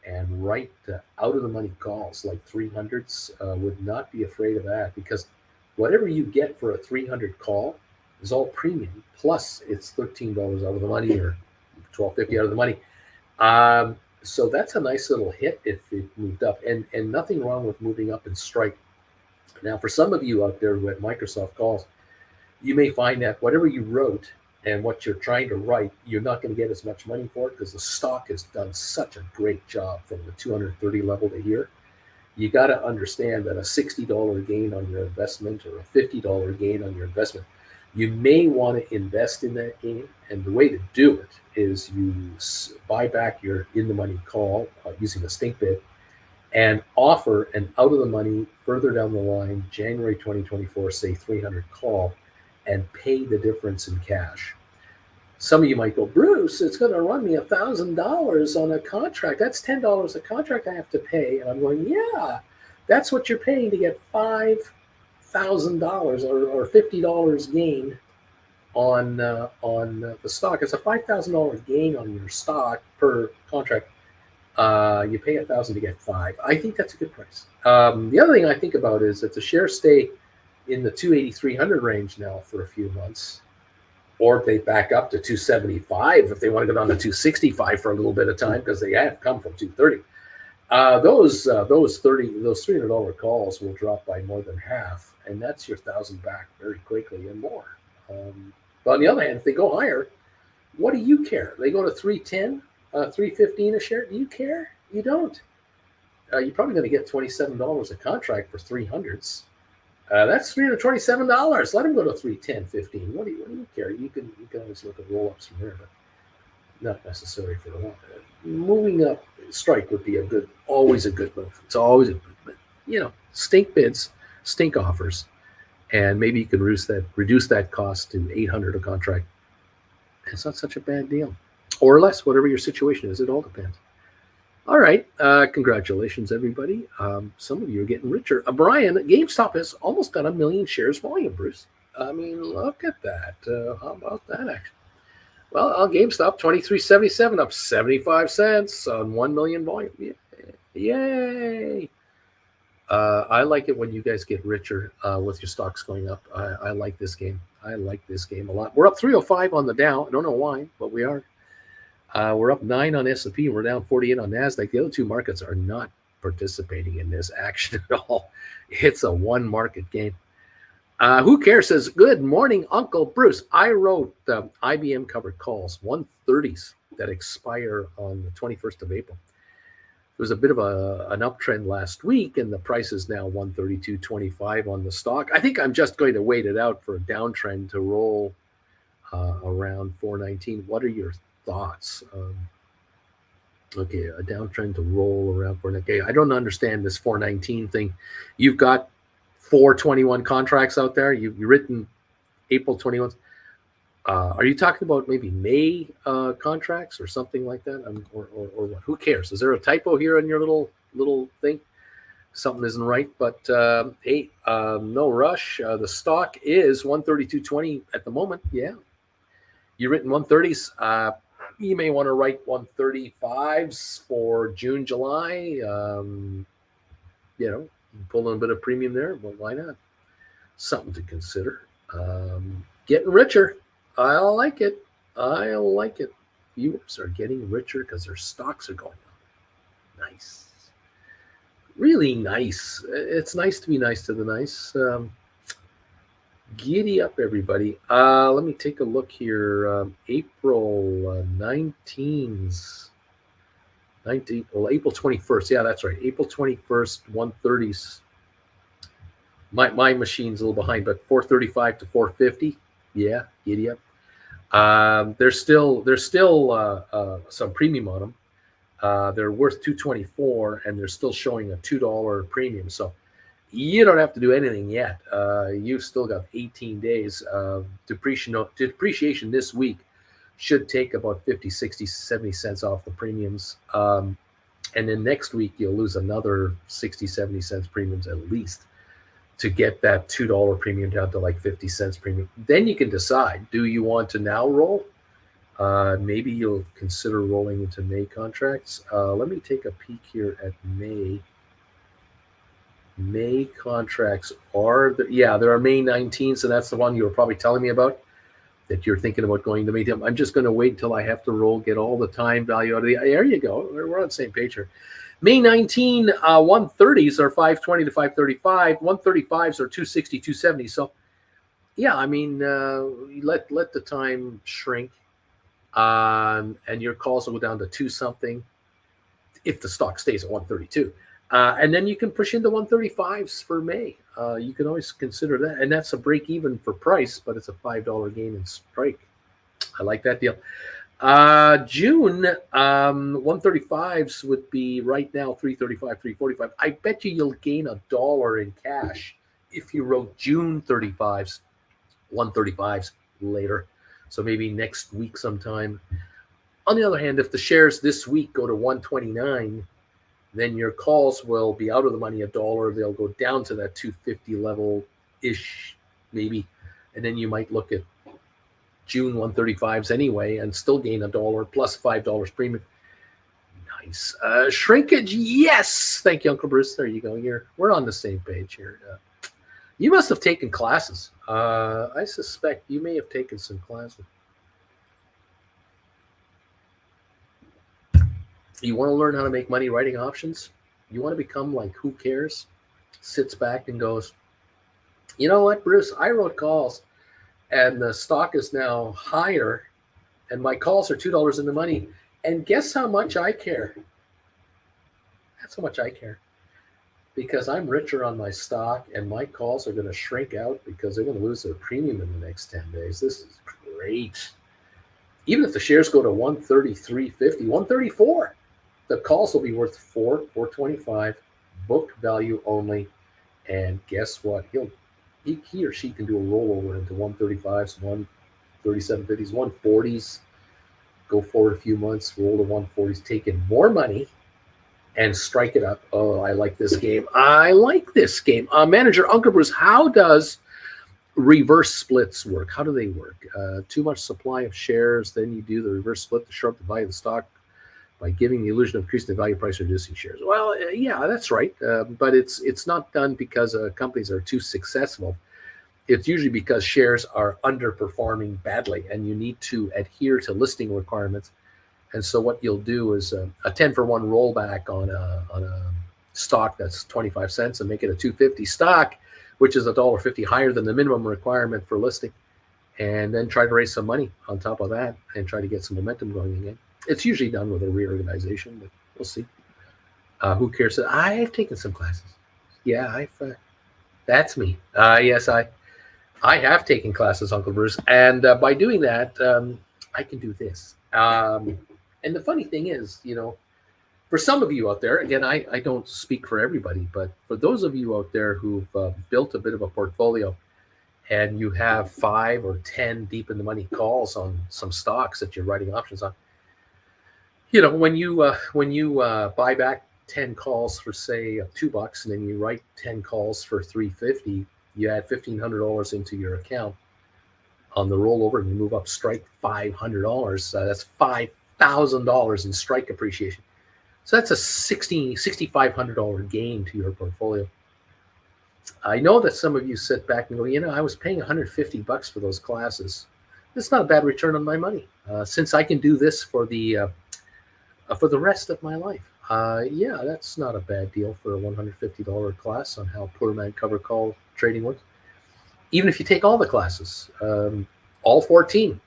and write out of the money calls like 300s. Would not be afraid of that, because whatever you get for a 300 call is all premium. Plus it's $13 out of the money or $12.50 out of the money. So that's a nice little hit if it moved up, and nothing wrong with moving up in strike. Now, for some of you out there who had Microsoft calls, you may find that whatever you wrote and what you're trying to write, you're not going to get as much money for it, because the stock has done such a great job from the 230 level to here. You got to understand that a $60 gain on your investment or a $50 gain on your investment, you may want to invest in that gain. And the way to do it is you buy back your in-the-money call using a stink bid and offer an out-of-the-money further down the line, January 2024, say 300 call, and pay the difference in cash. Some of you might go, Bruce, it's going to run me $1,000 on a contract. That's $10 a contract I have to pay. And I'm going, yeah, that's what you're paying to get $5,000 or $50 gain on the stock. It's a $5,000 gain on your stock per contract. You pay $1,000 to get $5,000. I think that's a good price. The other thing I think about is if the shares stay in the 280-300 range now for a few months, or if they back up to 275, if they want to go down to 265 for a little bit of time, because they have come from 230. Those $300 calls will drop by more than half, and that's your $1,000 back very quickly and more. But on the other hand, if they go higher, what do you care? They go to 310, 315 a share. Do you care? You don't. You're probably going to get $27 a contract for 300s. That's $327. Let them go to 310, 15. What do you care? You can always look at roll-ups from there, but not necessary for a long time. Moving up strike would be always a good move. It's always a good move. Stink bids, stink offers, and maybe you can reduce that cost to $800 a contract. It's not such a bad deal, or less, whatever your situation is. It all depends. All right. Congratulations, everybody. Some of you are getting richer. Brian, GameStop has almost got 1 million shares volume, Bruce. I mean, look at that. How about that, actually? Well, on GameStop, 23.77, up 75 cents on 1 million volume. Yay. I like it when you guys get richer with your stocks going up. I like this game. I like this game a lot. We're up 305 on the Dow. I don't know why, but we are. We're up 9 on S&P. We're down 48 on NASDAQ. The other two markets are not participating in this action at all. It's a one market game. Who cares says, good morning, Uncle Bruce. I wrote IBM covered calls, 130s that expire on the 21st of April. There was a bit of an uptrend last week, and the price is now 132.25 on the stock. I think I'm just going to wait it out for a downtrend to roll around 419. What are your thoughts? Okay, a downtrend to roll around for okay. I don't understand this 419 thing. You've got 421 contracts out there. You've written April 21. Are you talking about maybe May contracts or something like that, or what? Who cares? Is there a typo here in your little thing? Something isn't right. But hey, no rush. The stock is 132.20 at the moment. Yeah, you've written 130s. You may want to write 135s for June, July. Pull in a bit of premium there, but why not? Something to consider. Getting richer. I like it. I like it. Viewers are getting richer because their stocks are going up. Nice. Really nice. It's nice to be nice to the nice. Giddy up, everybody. Let me take a look here. April 19s. April 21st. Yeah, that's right. April 21st, 130s. My machine's a little behind, but 435 to 450. Yeah, giddy up. There's still some premium on them. They're worth 224, and they're still showing a $2 premium. So you don't have to do anything yet. You've still got 18 days. Depreciation this week should take about 50, 60, 70 cents off the premiums. And then next week, you'll lose another 60, 70 cents premiums at least to get that $2 premium down to like 50 cents premium. Then you can decide, do you want to now roll? Maybe you'll consider rolling into May contracts. Let me take a peek here at May. May contracts are, there are May 19th, and that's the one you were probably telling me about, that you're thinking about going to May. I'm just going to wait until I have to roll, get all the time value out of there you go. We're on the same page here. May 19, 130s are 520 to 535. 135s are 260, 270. So, yeah, I mean, let the time shrink, and your calls will go down to 2 something if the stock stays at 132. And then you can push into 135s for May. You can always consider that. And that's a break even for price, but it's a $5 gain in strike. I like that deal. June, 135s would be right now 335, 345. I bet you'll gain $1 in cash if you wrote June 35s, 135s later. So maybe next week sometime. On the other hand, if the shares this week go to 129, then your calls will be out of the money $1. They'll go down to that 250 level-ish, maybe. And then you might look at June 135s anyway and still gain $1 plus $5 premium. Nice. Shrinkage, yes. Thank you, Uncle Bruce. There you go. We're on the same page here. You must have taken classes. I suspect you may have taken some classes. You want to learn how to make money writing options? You want to become like who cares? Sits back and goes, you know what, Bruce? I wrote calls, and the stock is now higher, and my calls are $2 in the money. And guess how much I care? That's how much I care. Because I'm richer on my stock, and my calls are going to shrink out because they're going to lose their premium in the next 10 days. This is great. Even if the shares go to 133.50, 134, the calls will be worth $4.25, book value only. And guess what? He or she can do a rollover into 135s, 137.50s, 140s, go forward a few months, roll to 140s, take in more money and strike it up. Oh, I like this game. Manager Uncle Bruce, how does reverse splits work? How do they work? Too much supply of shares, then you do the reverse split to short the value of the stock by giving the illusion of increasing the value price, reducing shares. Well, yeah, that's right. But it's not done because companies are too successful. It's usually because shares are underperforming badly, and you need to adhere to listing requirements. And so what you'll do is a 10-for-1 rollback on a stock that's 25 cents and make it a 250 stock, which is $1.50 higher than the minimum requirement for listing, and then try to raise some money on top of that and try to get some momentum going again. It's usually done with a reorganization, but we'll see. Who cares? I've taken some classes. Yeah, that's me. Yes, I have taken classes, Uncle Bruce, and by doing that, I can do this. And the funny thing is, For some of you out there, again, I don't speak for everybody, but for those of you out there who've built a bit of a portfolio and you have 5 or 10 deep in the money calls on some stocks that you're writing options on, when you buy back 10 calls for say $2 and then you write 10 calls for $3.50, you add $1,500 into your account on the rollover and you move up strike $500. That's $5,000 in strike appreciation. So that's a $6,500 gain to your portfolio. I know that some of you sit back and go, I was paying $150 for those classes. It's not a bad return on my money, since I can do this for the rest of my life. That's not a bad deal for a $150 class on how poor man cover call trading works. Even if you take all the classes, all 14.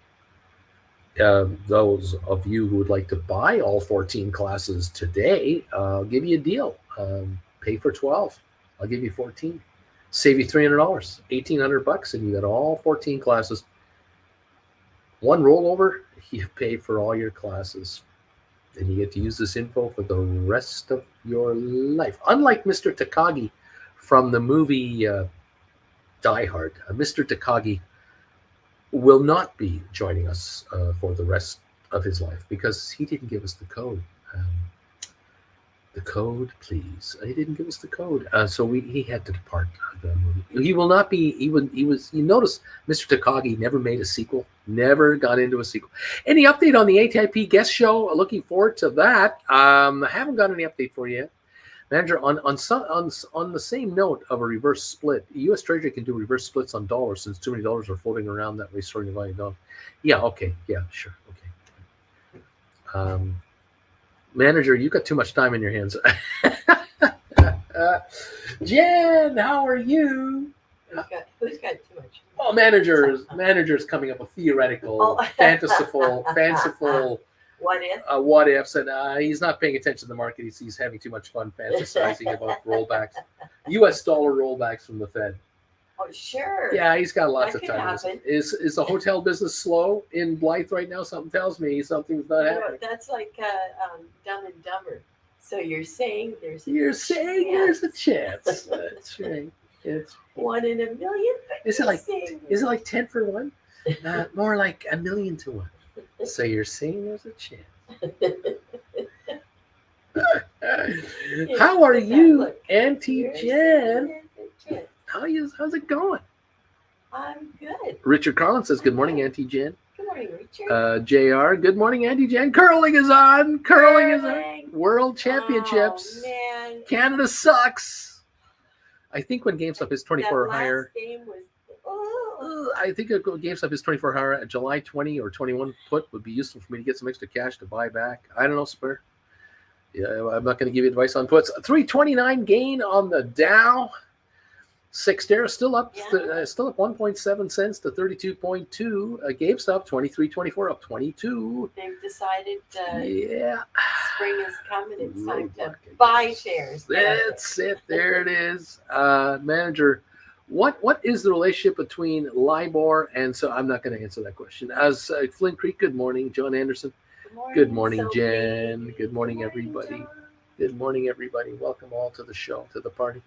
Those of you who would like to buy all 14 classes today, I'll give you a deal. Pay for 12. I'll give you 14. Save you $300, $1,800, and you got all 14 classes. One rollover, you pay for all your classes. And you get to use this info for the rest of your life. Unlike Mr. Takagi from the movie Die Hard, Mr. Takagi will not be joining us for the rest of his life because he didn't give us the code. The code, please. He didn't give us the code, so he had to depart the movie. He will not be. You notice Mr. Takagi never made a sequel. Never got into a sequel. Any update on the ATIP guest show? Looking forward to that. I haven't got any update for you yet. Manager, on the same note of a reverse split, U.S. Treasury can do reverse splits on dollars since too many dollars are floating around that restoring the value of dollars. Yeah, okay. Yeah, sure. Okay. Manager, you got too much time in your hands. Jen, how are you? Who's got too much? Oh, manager's coming up with theoretical, fanciful what ifs, and he's not paying attention to the market. He's having too much fun fantasizing about rollbacks, U.S. dollar rollbacks from the Fed. Oh, sure. Yeah, he's got lots that of time. Happen. Is the hotel business slow in Blythe right now? Something tells me something's not happening. That's like Dumb and Dumber. So you're saying there's a chance. That's right. It's 1 in a million. Is it like 10 for 1? More like 1 million to 1. So you're saying there's a chance. How are you, Auntie Jen? How's it going? I'm good. Richard Carlin says, good morning, Auntie Jen. Good morning, Richard. JR, good morning, Auntie Jen. Curling is on. Curling is on. World Championships. Oh, man. Canada sucks. I think when GameStop is 24 or higher. Game was, I think a GameStop is 24 higher at July 20 or 21 put would be useful for me to get some extra cash to buy back. I don't know, Spur. Yeah, I'm not going to give you advice on puts. 329 gain on the Dow. Cyxtera still up, still up 1.7 cents to 32.2. GameStop 23.24 up 22. They've decided spring is coming. It's time to buy shares. That's it. There it is. Manager, what is the relationship between LIBOR and so I'm not going to answer that question. As Flint Creek, good morning. John Anderson. Good morning, Jen. Good morning, everybody. John. Good morning, everybody. Welcome all to the show, to the party.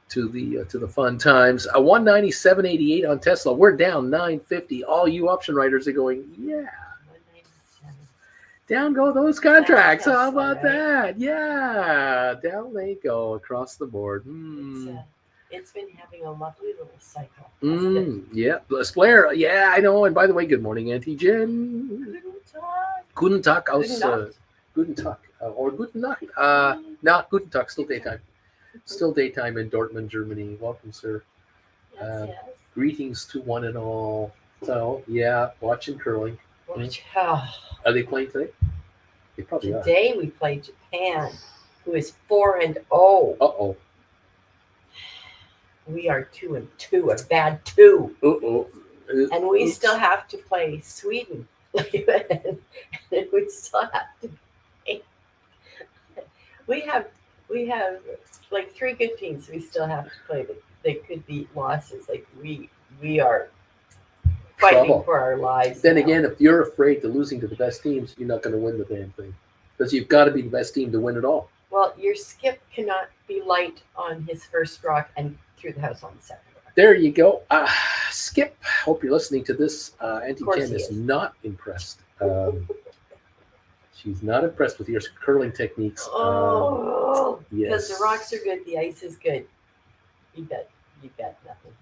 To the fun times. 197.88 on Tesla. We're down 9.50. All you option writers are going, yeah. Down go those contracts. How about that? Yeah, down they go across the board. It's been having a lovely little cycle. Yeah, Blair. Yeah, I know. And by the way, good morning, Auntie Jen. Guten Tag aus Guten Tag or Guten Nacht. Not Guten Tag. Still daytime. Still daytime in Dortmund, Germany. Welcome, sir. Greetings to one and all. So, yeah, watching curling. Are they playing today? They probably today we play Japan, who is 4-0. Uh-oh. We are 2-2, a bad 2. Uh-oh. And we still have to play Sweden. And we still have to play. We have like 3 good teams we still have to play that could be losses. Like we are fighting for our lives. Then again, if you're afraid to losing to the best teams, you're not going to win the damn thing. because you've got to be the best team to win it all. Well, your skip cannot be light on his first rock and through the house on the second rock. There you go. Skip, hope you're listening to this. Auntie course Jen he is is. not impressed. She's not impressed with your curling techniques. Oh, because yes. the rocks are good, the ice is good. You got nothing.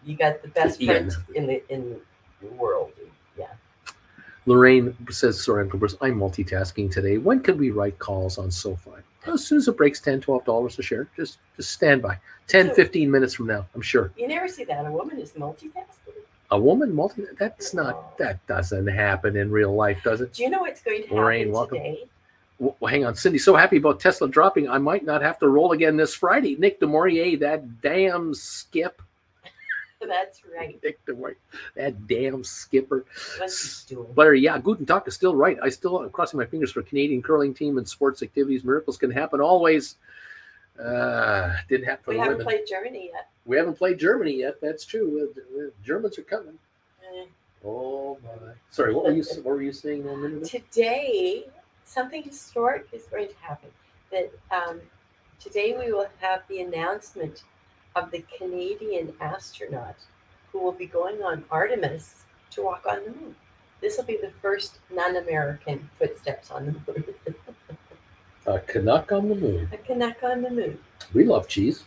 You got the best You got friend in the world. Yeah. Lorraine says, sorry, Uncle Bruce, I'm multitasking today. When could we write calls on SoFi? As soon as it breaks $10, $12 a share, just stand by. 10, 15 minutes from now, I'm sure. You never see that. A woman is multitasking. A woman that doesn't happen in real life, does it? Do you know what's going to happen Lorraine, welcome. today? Well, hang on, Cindy. So happy about Tesla dropping. I might not have to roll again this Friday. Nick DeMaurier, that damn skip. That's right. Nick DeMaurier, that damn skipper. What's he doing? Blair, yeah, Guten Tag is still right. I still am crossing my fingers for Canadian curling team and sports activities. Miracles can happen always. Didn't happen for We the haven't women. played Germany yet. We haven't played Germany yet. That's true. The Germans are coming. Eh. Oh my! Sorry, what were you saying a minute ago? Today, something historic is going to happen. That today we will have the announcement of the Canadian astronaut who will be going on Artemis to walk on the moon. This will be the first non-American footsteps on the moon. A Canuck on the moon. A Canuck on the moon. We love cheese.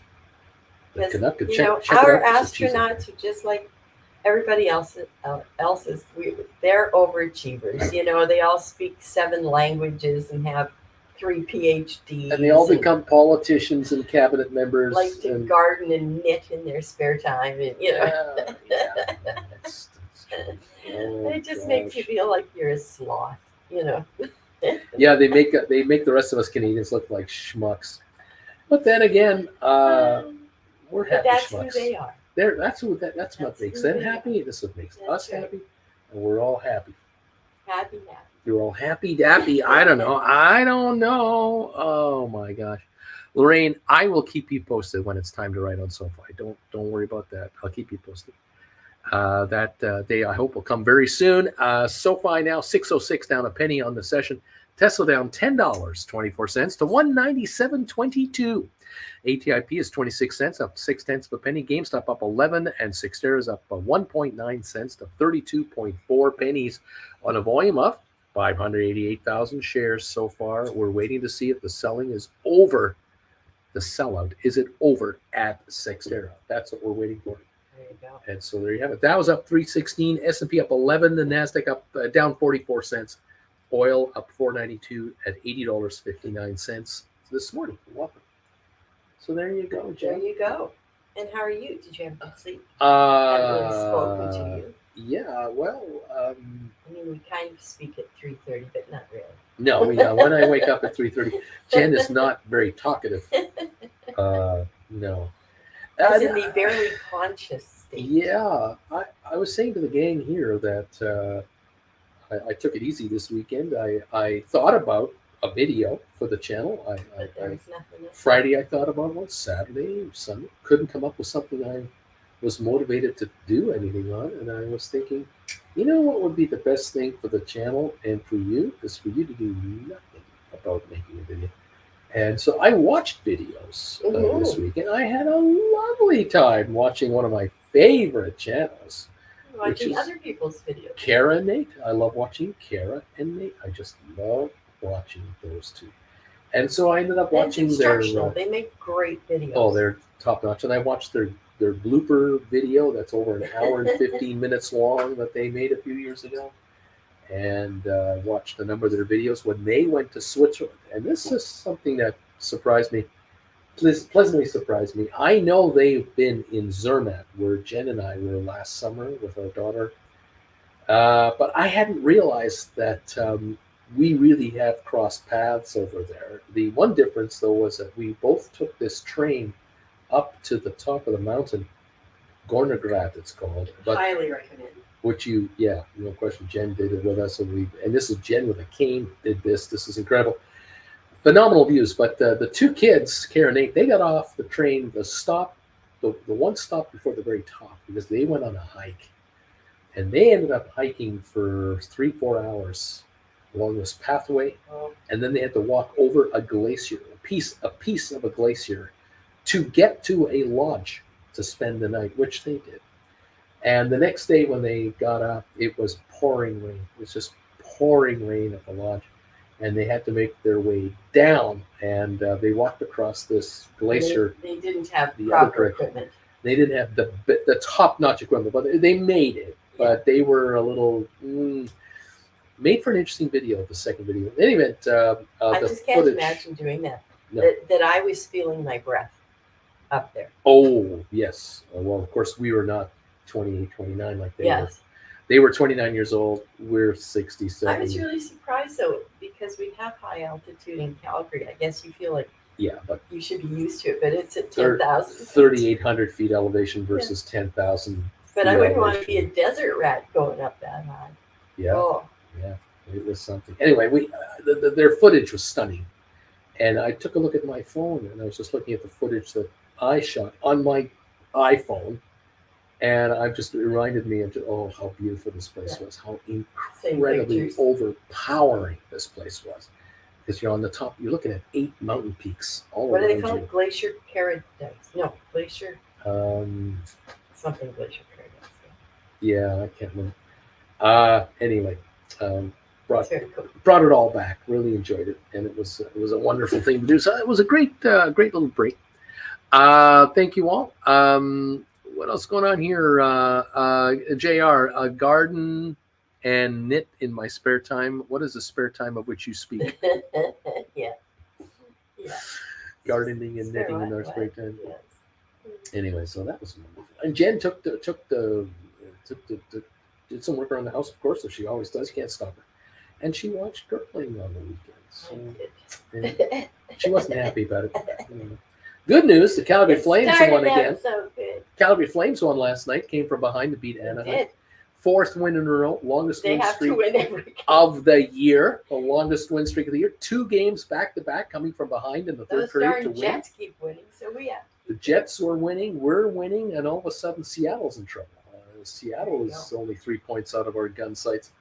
The Because, Canuck, you check know, it our out. It's a cheese. astronauts are just like everybody else's. They're overachievers. You know, they all speak 7 languages and have 3 PhDs. And they all become politicians and cabinet members. like to garden and knit in their spare time, and you know, That's true. Oh, it just makes you gosh. feel like you're a sloth. You know. Yeah, they make the rest of us Canadians look like schmucks. But then again, we're But happy that's schmucks. who they are. That's what That's makes who them they are. happy. This is what makes That's us right. happy, and we're all happy. Happy. You're all happy dappy. I don't know. Oh my gosh, Lorraine, I will keep you posted when it's time to write on SoFi. Don't worry about that. I'll keep you posted. That day I hope will come very soon. SoFi now 606 down a penny on the session. Tesla down $10.24 to 197.22. ATIP is 26 cents, up 0.6 of a penny. GameStop up 11, and Cyxtera is up 1.9 cents to 32.4 pennies on a volume of 588,000 shares so far. We're waiting to see if the selling is over. The sellout, is it over at Cyxtera? That's what we're waiting for. There you go. And so there you have it. Dow was up 316, S&P up 11, the Nasdaq up down 44 cents. Oil up 492 at $80.59 this morning. Welcome. So there you go, There Jen. you go. And how are you? Did you have good sleep? Haven't really spoken to you. Yeah, well, I mean, we kind of speak at 3:30, but not really. no, when I wake up at 3:30, Jen is not very talkative. No. As in the barely conscious state. Yeah, I was saying to the gang here that I took it easy this weekend. I thought about a video for the channel. But there was nothing else. Friday I thought about one. Saturday, Sunday, couldn't come up with something I was motivated to do anything on. And I was thinking, you know what would be the best thing for the channel and for you is for you to do nothing about making a video. And so I watched videos this weekend. I had a lovely time watching one of my favorite channels, Watching is- other people's videos. Kara and Nate. I love watching Kara and Nate. I just love watching those two. And so I ended up And watching it's their instructional. They make great videos. they're top notch. And I watched their blooper video that's over an hour and 15 minutes long that they made a few years ago. And watched a number of their videos when they went to Switzerland. And this is something that surprised me, pleasantly surprised me. I know they've been in Zermatt, where Jen and I were last summer with our daughter. But I hadn't realized that we really have crossed paths over there. The one difference, though, was that we both took this train up to the top of the mountain, Gornergrat it's called. But Highly recommend. which no question, Jen did it with us, and this is Jen with a cane did this. This is incredible, phenomenal views. But the two kids, Kara and Nate, they got off the train. The one stop before the very top because they went on a hike, and they ended up hiking for 3-4 hours along this pathway, Oh, and then they had to walk over a glacier, a piece of a glacier, to get to a lodge to spend the night, which they did. And the next day when they got up, it was pouring rain. It was just pouring rain at the lodge, and they had to make their way down. And they walked across this glacier. they didn't have The other proper direction. equipment. They didn't have the top notch equipment, but they made it. But they were a little made for an interesting video. The second video, in any event, I the just can't footage. imagine doing that. No. That I was feeling my breath up there. Oh yes. Well, of course we were not 28, 29 like they were. Yes. They were 29 years old. We're 67. I was really surprised though, because we have high altitude in Calgary. I guess you feel like Yeah, but you should be used to it, but it's at 10,000. 3,800 feet elevation versus 10,000. But I feet wouldn't want to be a elevation. desert rat going up that high. Yeah, Oh, yeah, it was something. Anyway, their footage was stunning, and I took a look at my phone, and I was just looking at the footage that I shot on my iPhone, and I just, it reminded me of how beautiful this place was, how Same incredibly pictures. overpowering this place was. Because you're on the top, you're looking at 8 mountain peaks all what do they around call you. it? Glacier Paradise. No, Glacier something Glacier Paradise. Yeah, I can't remember. Anyway, That's very cool. brought it all back. Really enjoyed it, and it was a wonderful thing to do. So it was a great little break. Thank you all. What else going on here? Jr. Garden and knit in my spare time. What is the spare time of which you speak? Yeah. Yeah. Gardening and Spare knitting in our what? spare time. Yes. Anyway, so that was wonderful. And Jen did some work around the house, of course, as she always does. You can't stop her. And she watched curling on the weekends. So, and she wasn't happy about it. Good news: the Calgary Flames Started won out again. So good. Calgary Flames won last night. Came from behind to beat They Anaheim. did. 4th win in a row, longest They win have to streak win every game. of the year. The longest win streak of the year. 2 games back to back, coming from behind in the third Those period to darn win. Jets keep winning, so we have. The Jets were winning, we're winning, and all of a sudden Seattle's in trouble. Seattle There you is only 3 points out of our gun sights.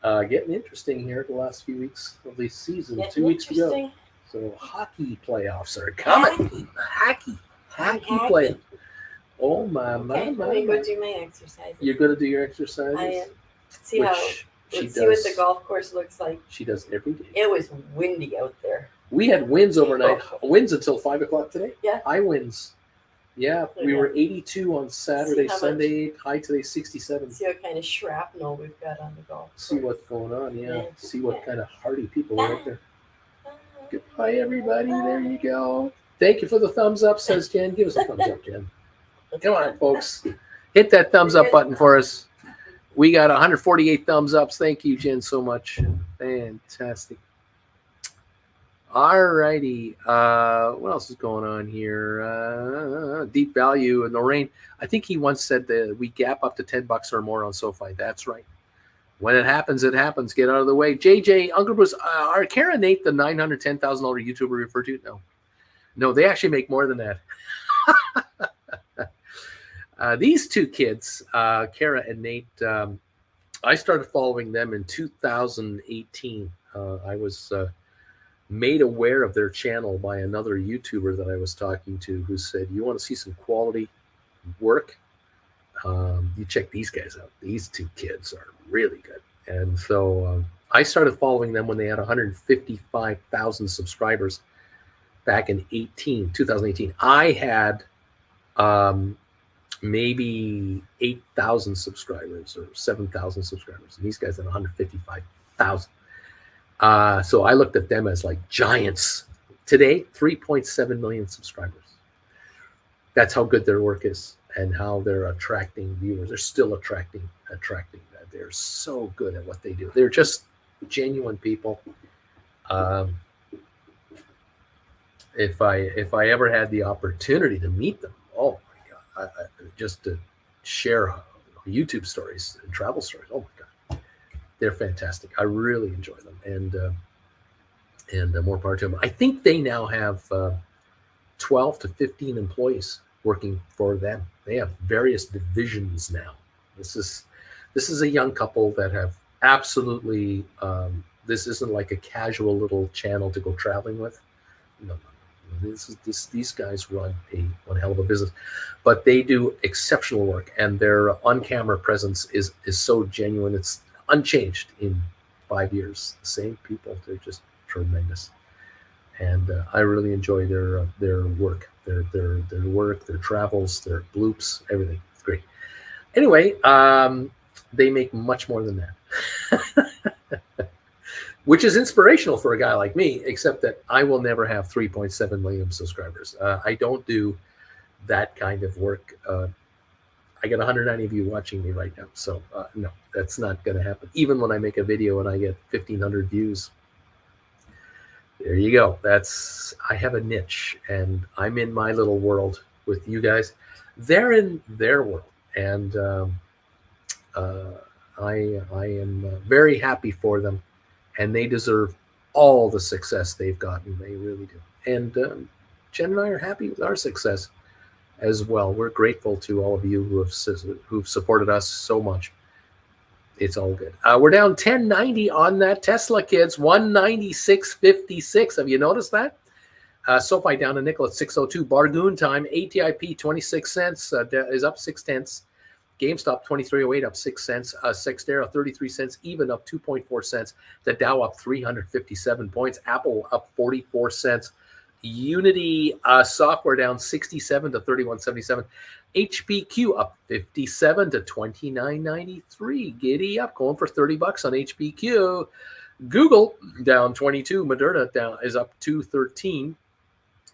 Getting interesting here the last few weeks of the season. Yeah, 2 weeks to go. interesting. So hockey playoffs are coming. Hockey playoffs. Oh my, Okay, my, I'm my, gonna my. go do my exercises. You're going to do your exercises? I am. See how. she Let's see what does. the golf course looks like. She does every day. It was windy out there. We had winds overnight. Winds until 5 o'clock today. Yeah. High winds. Yeah, we were 82 on Saturday, See how much- Sunday. High today 67. See what kind of shrapnel we've got on the golf course. See what's going on. Yeah. Yeah. See what Yeah. kind of hardy people are out there. Ah. Goodbye, everybody. There you go. Thank you for the thumbs up, says Jen. Give us a thumbs up, Jen. Come on, folks. Hit that thumbs up button for us. We got 148 thumbs ups. Thank you, Jen, so much. Fantastic. All righty. What else is going on here? Deep Value and Lorraine. I think he once said that we gap up to $10 or more on SoFi. That's right. When it happens, it happens. Get out of the way. JJ, Uncle Bruce, are Kara and Nate the $910,000 YouTuber referred to? No, they actually make more than that. These 2 kids, Kara and Nate, I started following them in 2018. I was made aware of their channel by another YouTuber that I was talking to who said, you want to see some quality work? You check these guys out. These 2 kids are really good. And so I started following them when they had 155,000 subscribers back in 2018. I had maybe 8,000 subscribers or 7,000 subscribers. And these guys had 155,000. So I looked at them as like giants. Today, 3.7 million subscribers. That's how good their work is and how they're attracting viewers. They're still attracting that. They're so good at what they do. They're just genuine people. If I ever had the opportunity to meet them, oh my God, just to share YouTube stories and travel stories. Oh my God, they're fantastic. I really enjoy them, and more power to them. I think they now have 12 to 15 employees working for them. They have various divisions now. This is a young couple that have absolutely This isn't like a casual little channel to go traveling with. No. These guys run one hell of a business, but they do exceptional work, and their on-camera presence is so genuine. It's unchanged in 5 years. The same people. They're just tremendous, and I really enjoy their work, their work, their travels, their bloops, everything. It's great. Anyway, they make much more than that. Which is inspirational for a guy like me, except that I will never have 3.7 million subscribers. I don't do that kind of work. I get 190 of you watching me right now. So no, that's not going to happen. Even when I make a video and I get 1,500 views, there you go. I have a niche, and I'm in my little world with you guys. They're in their world. And I am very happy for them. And they deserve all the success they've gotten. They really do. And Jen and I are happy with our success as well. We're grateful to all of you who've supported us so much. It's all good. We're down 1090 on that Tesla, kids. 196.56. Have you noticed that? SoFi down a nickel at 6.02. Bargoon time. ATIP 26 cents is up 0.6. GameStop 23.08 up 6 cents. Sextera 33 cents, even up 2.4 cents. The Dow up 357 points. Apple up 44 cents. Unity Software down 67 to 31.77. HPQ up 57 to 29.93. Giddy up, going for $30 on HPQ. Google down 22. Moderna is up 2.13.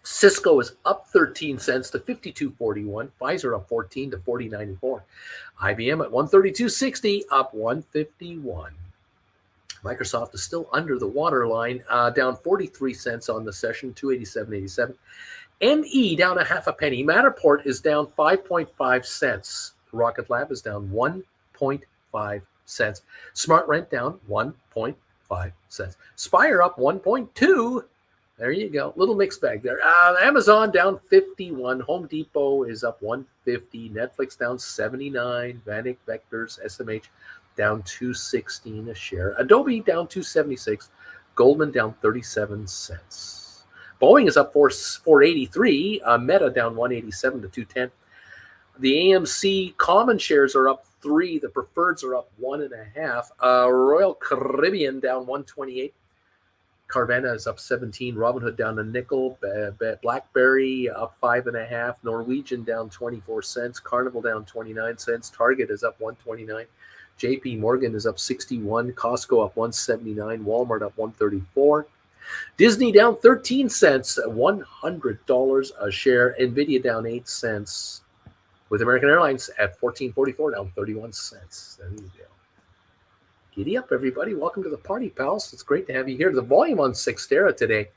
Cisco is up 13 cents to 52.41. Pfizer up 14 to 40.94. IBM at 132.60, up 151. Microsoft is still under the waterline, down 43 cents on the session, 287.87. ME down a half a penny. Matterport is down 5.5 cents. Rocket Lab is down 1.5 cents. SmartRent down 1.5 cents. Spire up 1.2. There you go. Little mixed bag there. Amazon down 51. Home Depot is up 150. Netflix down 79. Vanek Vectors, SMH down 216 a share. Adobe down 276. Goldman down 37 cents. Boeing is up 483. Meta down 187 to 210. The AMC common shares are up 3. The preferreds are up 1.5. Royal Caribbean down 128. Carvana is up 17. Robinhood down a nickel. BlackBerry up 5.5. Norwegian down 24 cents. Carnival down 29 cents. Target is up 129. JP Morgan is up 61. Costco up 179. Walmart up 134. Disney down 13 cents, $100 a share. Nvidia down 8 cents. With American Airlines at $14.44, down 31 cents. There you go. Giddy up, everybody. Welcome to the party, pals. It's great to have you here. The volume on Sextera today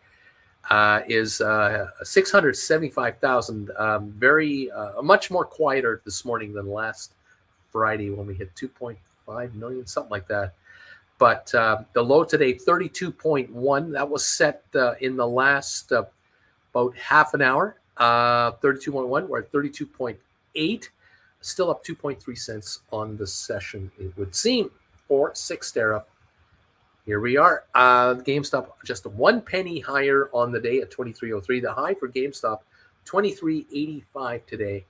is 675,000. Much more quieter this morning than last Friday when we hit 2.5 million, something like that. But the low today, 32.1. That was set in the last about half an hour. 32.1. We're at 32.8. Still up 2.3 cents on the session, it would seem. For Sextera. Here we are. GameStop just 1 penny higher on the day at 23.03. The high for GameStop, 23.85 today.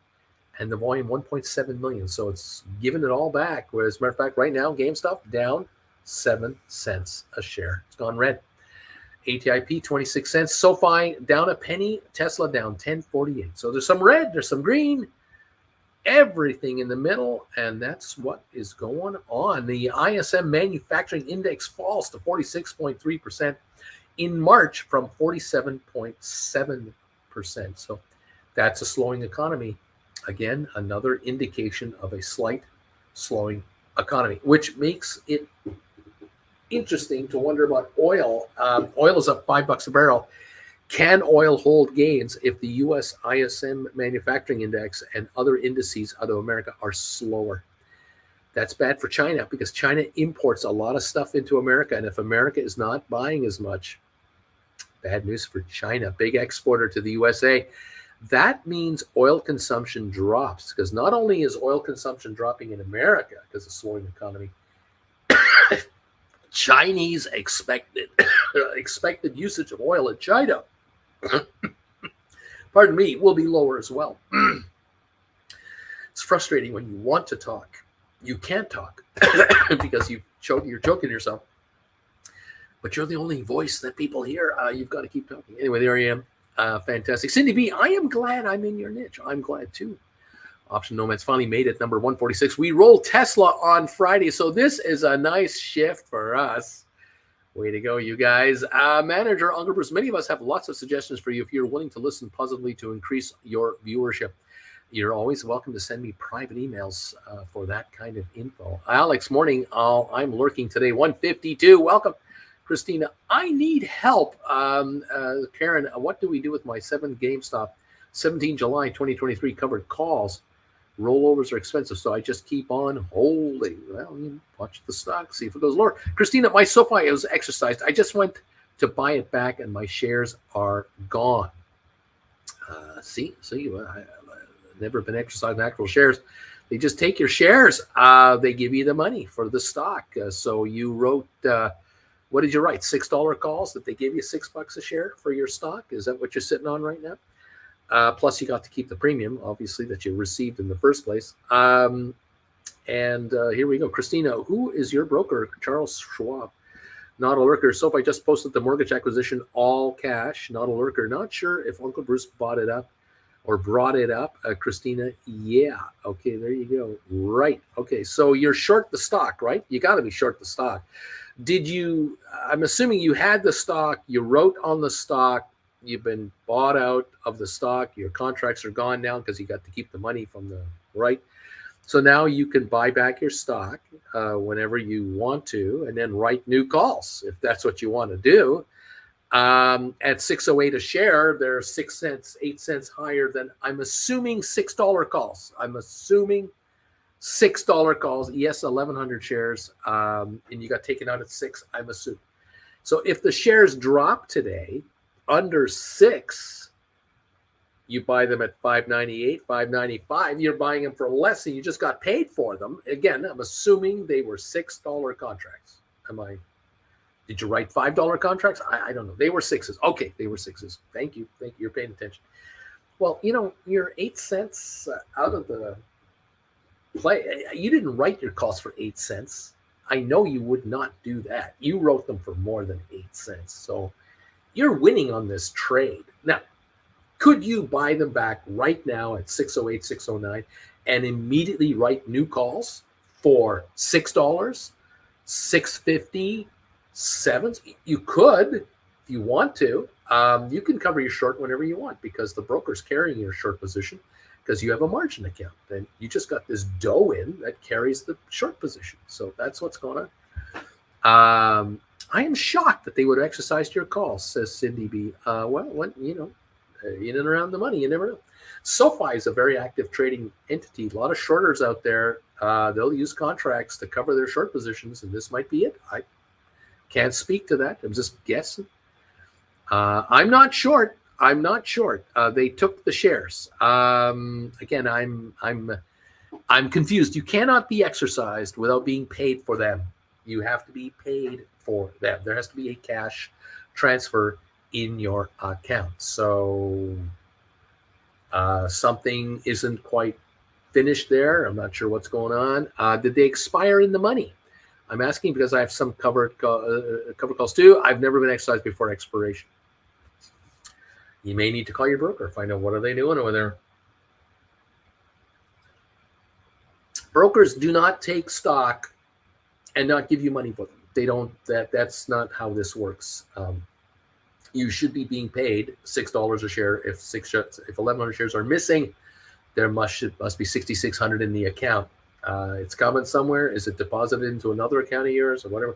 And the volume 1.7 million. So it's giving it all back. Whereas, as a matter of fact, right now, GameStop down 7 cents a share. It's gone red. ATIP 26 cents. SoFi down a penny. Tesla down 10.48. So there's some red, there's some green. Everything in the middle, and that's what is going on. The ISM Manufacturing Index falls to 46.3% in March from 47.7%. So that's a slowing economy. Again, another indication of a slight slowing economy, which makes it interesting to wonder about oil. Oil is up $5 a barrel. Can oil hold gains if the U.S. ISM Manufacturing Index and other indices out of America are slower? That's bad for China because China imports a lot of stuff into America. And if America is not buying as much, bad news for China, big exporter to the USA. That means oil consumption drops because not only is oil consumption dropping in America because of slowing economy, Chinese expected usage of oil in China, pardon me, will be lower as well. It's frustrating when you want to talk, you can't talk because you're choking yourself. But you're the only voice that people hear. You've got to keep talking. Anyway, there I am. Fantastic. Cindy B, I am glad I'm in your niche. I'm glad too. Option Nomads finally made it, number 146. We rolled Tesla on Friday, so this is a nice shift for us. Way to go, you guys. Manager Uncle Bruce, many of us have lots of suggestions for you if you're willing to listen positively to increase your viewership. You're always welcome to send me private emails for that kind of info. Alex, morning. I'm lurking today. 152. Welcome. Christina, I need help. Karen, what do we do with my 7 GameStop 17 July 2023 covered calls? Rollovers are expensive, so I just keep on holding. Well, you watch the stock, see if it goes lower. Christina, my SoFi was exercised. I just went to buy it back, and my shares are gone. I've never been exercised in actual shares. They just take your shares. They give you the money for the stock. So you wrote, what did you write? $6 calls that they give you $6 a share for your stock? Is that what you're sitting on right now? Plus, you got to keep the premium, obviously, that you received in the first place. And here we go. Christina, who is your broker? Charles Schwab. Not a lurker. SoFi just posted the mortgage acquisition, all cash. Not a lurker. Not sure if Uncle Bruce bought it up or brought it up. Christina, yeah. Okay, there you go. Right. Okay, so you're short the stock, right? You got to be short the stock. I'm assuming you had the stock, you wrote on the stock, you've been bought out of the stock, your contracts are gone now because you got to keep the money from the right. So now you can buy back your stock whenever you want to, and then write new calls if that's what you want to do. At 608 a share, they're 6 cents, 8 cents higher than, I'm assuming, $6 calls. I'm assuming $6 calls. Yes, 1,100 shares, and you got taken out at 6, I'm assuming. So if the shares drop today under 6, you buy them at $5.98, $5.95. You're buying them for less, and you just got paid for them. Again, I'm assuming they were $6 contracts. Did you write $5 contracts? I don't know. They were 6s. Okay, they were 6s. Thank you. You're paying attention. Well, you're 8 cents out of the play. You didn't write your calls for 8 cents. I know you would not do that. You wrote them for more than 8 cents. So you're winning on this trade. Now, could you buy them back right now at 608, 609 and immediately write new calls for $6, $6.50, $7? You could, if you want to. You can cover your short whenever you want because the broker's carrying your short position because you have a margin account. And you just got this dough in that carries the short position. So that's what's going on. I am shocked that they would have exercised your call, says Cindy B. In and around the money, you never know. SoFi is a very active trading entity. A lot of shorters out there. They'll use contracts to cover their short positions, and this might be it. I can't speak to that. I'm just guessing. I'm not short. They took the shares. Again, I'm confused. You cannot be exercised without being paid for them. You have to be paid for them. There has to be a cash transfer in your account. So something isn't quite finished there. I'm not sure what's going on. Did they expire in the money? I'm asking because I have some covered calls too. I've never been exercised before expiration. You may need to call your broker, find out what are they doing over there. Brokers do not take stock and not give you money for them. They don't. That's not how this works. You should be being paid $6 a share. If 1,100 shares are missing, there must be 6,600 in the account. It's coming somewhere. Is it deposited into another account of yours or whatever?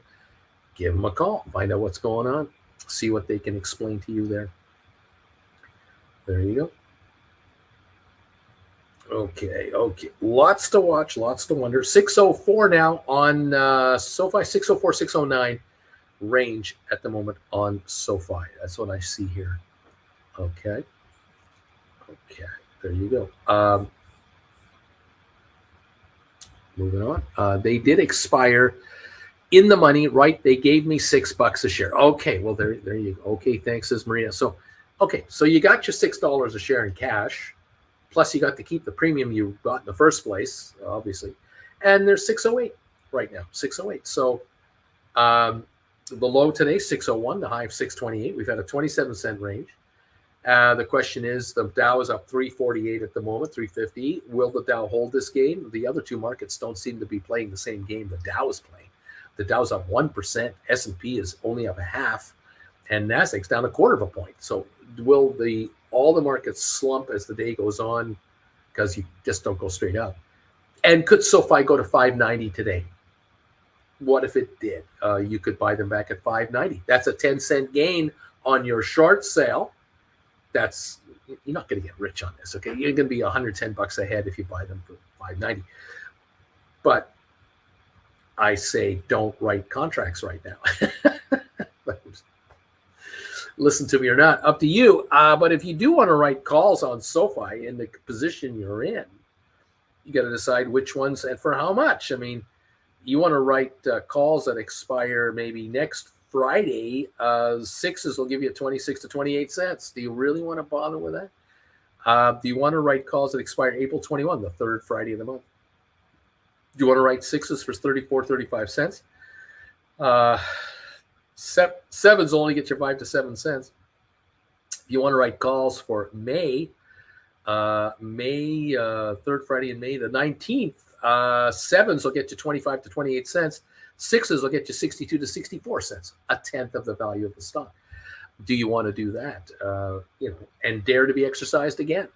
Give them a call. Find out what's going on. See what they can explain to you there. There you go. Okay. Lots to watch, lots to wonder. 604 now on SoFi, 604, 609 range at the moment on SoFi. That's what I see here. Okay. There you go. Moving on. They did expire in the money, right? They gave me $6 a share. Okay, well, there you go. Okay, thanks, says Maria. So you got your $6 a share in cash, plus you got to keep the premium you got in the first place, obviously. And there's 608 right now, 608. So the low today, 601, the high of 628. We've had a 27-cent range. The question is, the Dow is up 348 at the moment, 350. Will the Dow hold this game? The other two markets don't seem to be playing the same game the Dow is playing. The Dow's up 1%, S&P is only up a half, and Nasdaq's down a quarter of a point. So will all the markets slump as the day goes on because you just don't go straight up? And could SoFi go to 590 today? What if it did? You could buy them back at 590. That's a 10-cent gain on your short sale. You're not going to get rich on this, okay? You're going to be $110 ahead if you buy them for 590. But I say don't write contracts right now. Listen to me or not, up to you. But if you do want to write calls on SoFi in the position you're in, you got to decide which ones and for how much. I mean, you want to write calls that expire maybe next Friday. Sixes will give you 26 to 28 cents. Do you really want to bother with that? Do you want to write calls that expire April 21, the third Friday of the month? Do you want to write sixes for 34, 35 cents? Sevens only get you 5 to 7 cents. If you want to write calls for May, third Friday in May, the 19th, sevens will get you 25 to 28 cents. Sixes will get you 62 to 64 cents, a tenth of the value of the stock. Do you want to do that? And dare to be exercised again.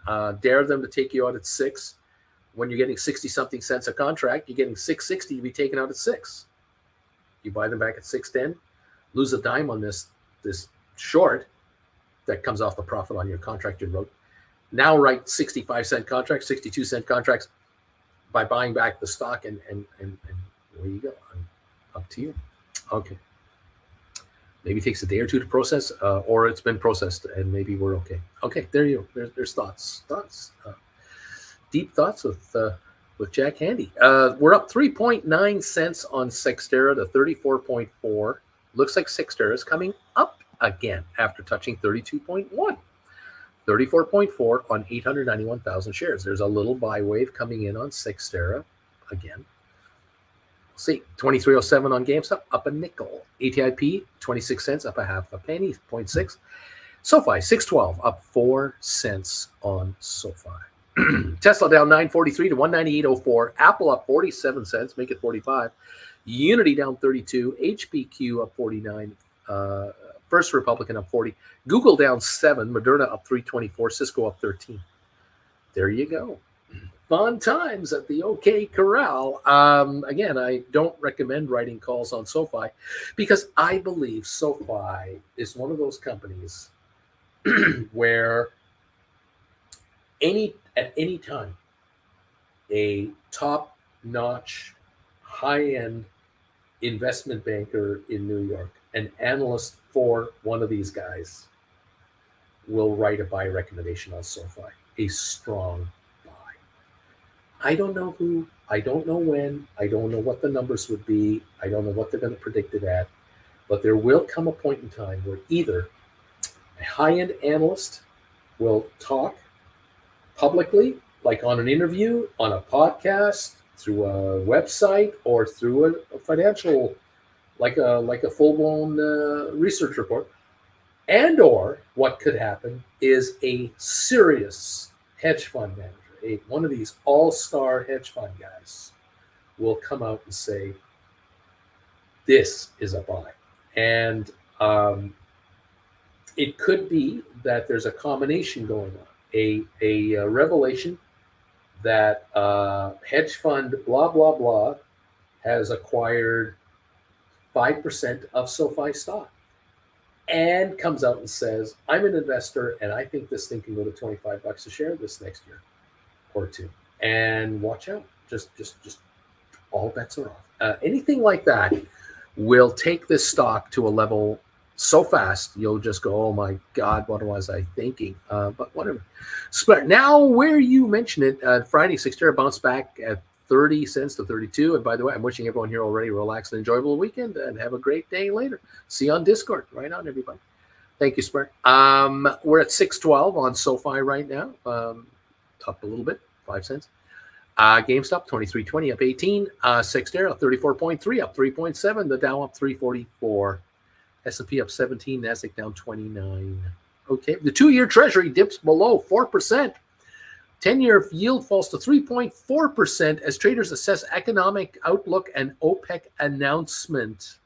Dare them to take you out at 6. When you're getting 60-something cents a contract, you're getting 660 to be taken out at 6. You buy them back at 610, lose a dime on this short that comes off the profit on your contract you wrote. Now write 65-cent contracts, 62-cent contracts by buying back the stock, and there you go. Up to you. Okay. Maybe it takes a day or two to process, or it's been processed, and maybe we're okay. Okay, there you go. There's thoughts. Deep thoughts with Jack Handey. We're up 3.9 cents on Cyxtera to 34.4. Looks like Cyxtera is coming up again after touching 32.1. 34.4 on 891,000 shares. There's a little buy wave coming in on Cyxtera again. See, 2307 on GameStop, up a nickel. ATIP, 26 cents, up a half a penny, 0.6. SoFi, 612, up 4 cents on SoFi. Tesla down 943 to 198.04. Apple up 47 cents, make it 45. Unity down 32. HPQ up 49. First Republican up 40. Google down 7. Moderna up 324. Cisco up 13. There you go. Fun times at the OK Corral. Again, I don't recommend writing calls on SoFi because I believe SoFi is one of those companies where at any time, a top-notch, high-end investment banker in New York, an analyst for one of these guys, will write a buy recommendation on SoFi, a strong buy. I don't know who, I don't know when, I don't know what the numbers would be, I don't know what they're going to predict it at, but there will come a point in time where either a high-end analyst will talk publicly, like on an interview, on a podcast, through a website, or through a financial, like a full-blown research report. And or what could happen is a serious hedge fund manager, one of these all-star hedge fund guys, will come out and say, this is a buy. And it could be that there's a combination going on. A revelation that hedge fund blah, blah, blah has acquired 5% of SoFi stock and comes out and says, I'm an investor and I think this thing can go to $25 a share this next year or two. And watch out. Just all bets are off. Anything like that will take this stock to a level so fast, you'll just go, oh my God, what was I thinking? But whatever. Now, where you mentioned it, Friday, Cyxtera bounced back at 30 cents to 32. And by the way, I'm wishing everyone here already a relaxed and enjoyable weekend and have a great day later. See you on Discord. Right on, everybody. Thank you, Smart. We're at 612 on SoFi right now. Up a little bit, 5 cents. GameStop 23.20 up 18. Cyxtera 34.3 up 3.7. The Dow up 344. S&P up 17. Nasdaq down 29. Okay, the 2-year Treasury dips below 4%. 10-year yield falls to 3.4% as traders assess economic outlook and OPEC announcement.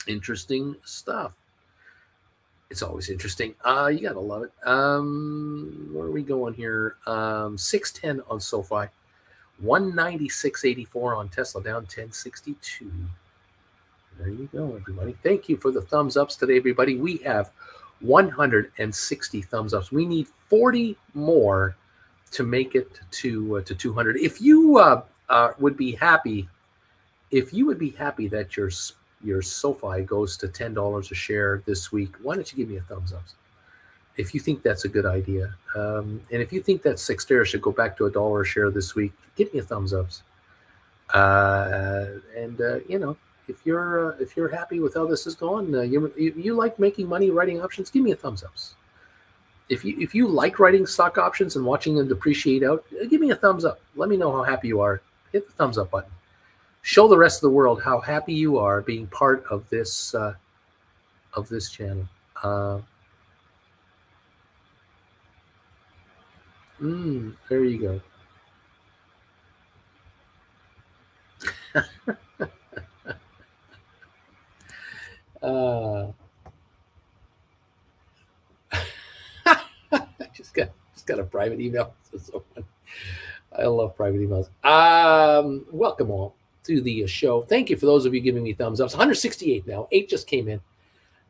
Interesting stuff. It's always interesting. You gotta love it. Where are we going here? 610 on SoFi, 196.84 on Tesla, down 1062. There you go, everybody. Thank you for the thumbs ups today, everybody. We have 160 thumbs ups. We need 40 more to make it to 200. If you would be happy, that your SoFi goes to $10 a share this week, why don't you give me a thumbs up? If you think that's a good idea, and if you think that Cyxtera should go back to $1 a share this week, give me a thumbs up. If you're happy with how this is going, you like making money writing options, give me a thumbs up. If you like writing stock options and watching them depreciate out, give me a thumbs up. Let me know how happy you are. Hit the thumbs up button. Show the rest of the world how happy you are being part of this channel. There you go. Just got a private email. So fun. I love private emails. Welcome all to the show. Thank you for those of you giving me thumbs ups. 168 now. 8 just came in.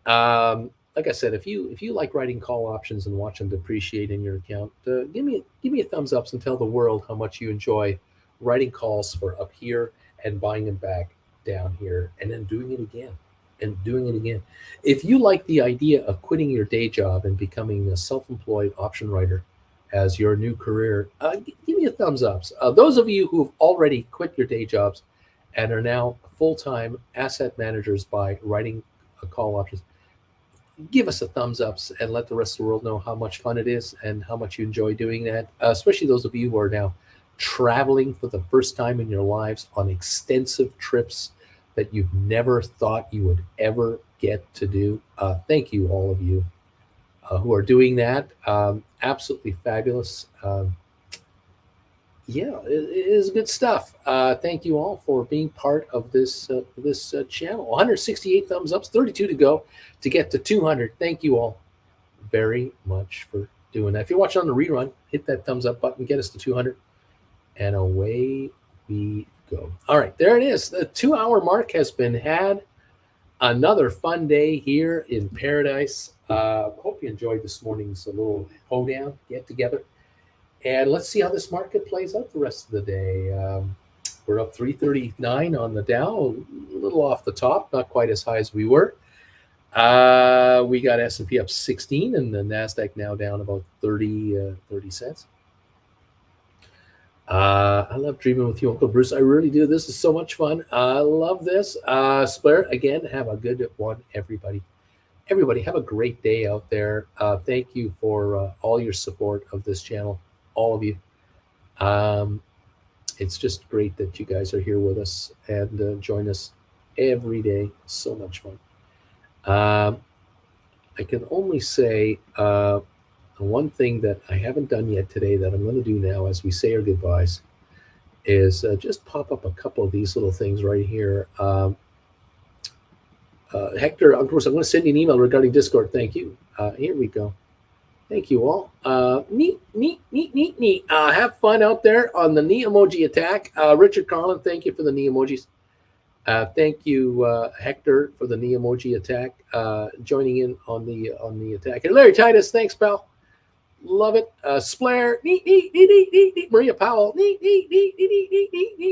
Like I said, if you like writing call options and watch them depreciate in your account, give me a thumbs up and tell the world how much you enjoy writing calls for up here and buying them back down here and then doing it again. If you like the idea of quitting your day job and becoming a self-employed option writer as your new career, give me a thumbs up. Those of you who've already quit your day jobs and are now full-time asset managers by writing call options, give us a thumbs up and let the rest of the world know how much fun it is and how much you enjoy doing that, especially those of you who are now traveling for the first time in your lives on extensive trips that you've never thought you would ever get to do. Thank you, all of you who are doing that. Absolutely fabulous. Yeah, it is good stuff. Thank you all for being part of this channel. 168 thumbs ups, 32 to go to get to 200. Thank you all very much for doing that. If you're watching on the rerun, hit that thumbs up button, get us to 200, and away we go. All right, there it is. The 2-hour mark has been had. Another fun day here in paradise. Hope you enjoyed this morning's little hoedown, get together. And let's see how this market plays out the rest of the day. We're up 339 on the Dow, a little off the top, not quite as high as we were. We got S&P up 16 and the Nasdaq now down about 30 cents. I love dreaming with you, Uncle Bruce. I really do. This is so much fun. I love this. Splair, again, have a good one, everybody. Everybody, have a great day out there. Thank you for all your support of this channel, all of you. It's just great that you guys are here with us and join us every day. So much fun. I can only say one thing that I haven't done yet today that I'm going to do now as we say our goodbyes is just pop up a couple of these little things right here. Hector, of course, I'm going to send you an email regarding Discord. Thank you. Here we go. Thank you all. Neat. Have fun out there on the knee emoji attack. Richard Carlin, thank you for the knee emojis. Thank you, Hector, for the knee emoji attack. Joining in on the attack. And Larry Titus, thanks, pal. Love it. Splair, neat. Maria Powell, neat.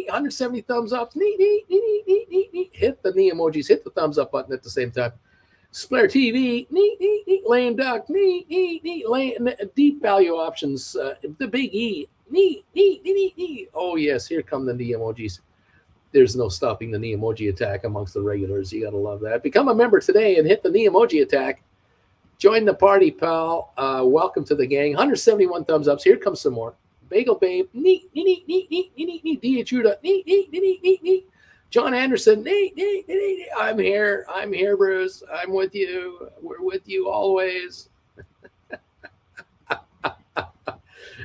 170 thumbs up. Neat. Hit the knee emojis. Hit the thumbs up button at the same time. Splair TV, neat. Lame duck, neat. Deep value options. The big E, Knee, knee, knee, knee, knee. Oh, yes, here come the knee emojis. There's no stopping the knee emoji attack amongst the regulars. You got to love that. Become a member today and hit the knee emoji attack. Join the party, pal. Welcome to the gang. 171 thumbs ups. Here comes some more. Bagel Babe. Knee, knee, knee, knee, knee, knee, knee. D.H. Judah. Knee, knee, knee, knee, knee, knee. John Anderson. Knee, knee, knee, knee. I'm here. I'm here, Bruce. I'm with you. We're with you always.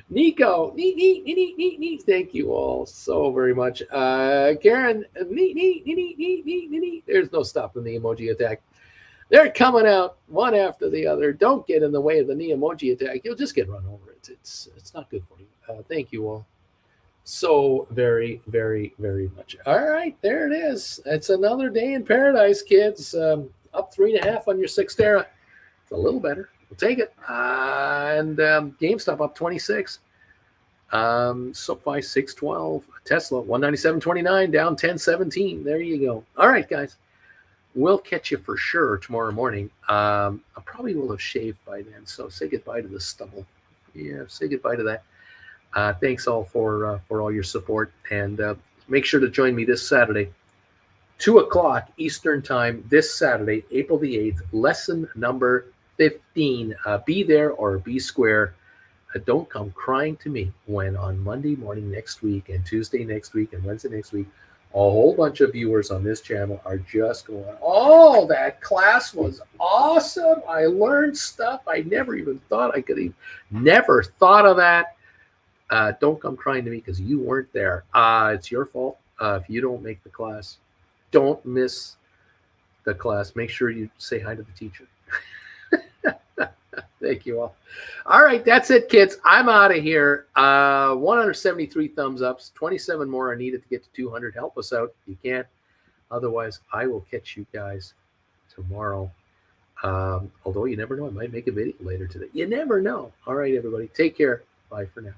Nico, neat. Thank you all so very much. Karen, neat. There's no stopping the emoji attack. They're coming out one after the other. Don't get in the way of the knee emoji attack. You'll just get run over. It's not good for you. Thank you all so very, very, very much. All right, there it is. It's another day in paradise, kids. Up 3.5 on your Cyxtera. It's a little better. We'll take it. And GameStop up 26. SoFi 612. Tesla 197.29 down 10.17. There you go. All right, guys. We'll catch you for sure tomorrow morning. I probably will have shaved by then, so say goodbye to the stubble. Yeah, say goodbye to that. Thanks all for all your support, and make sure to join me this Saturday, 2 o'clock Eastern Time. This Saturday, April the 8th, lesson number 15. Be there or be square. Don't come crying to me when on Monday morning next week and Tuesday next week and Wednesday next week, a whole bunch of viewers on this channel are just going, oh, that class was awesome. I learned stuff I never even thought I could even, never thought of that. Don't come crying to me because you weren't there. It's your fault if you don't make the class. Don't miss the class. Make sure you say hi to the teacher. Thank you all. All right, that's it, kids. I'm out of here. 173 thumbs ups. 27 more are needed to get to 200. Help us out if you can. Otherwise, I will catch you guys tomorrow. Although you never know, I might make a video later today. You never know. All right, everybody. Take care. Bye for now.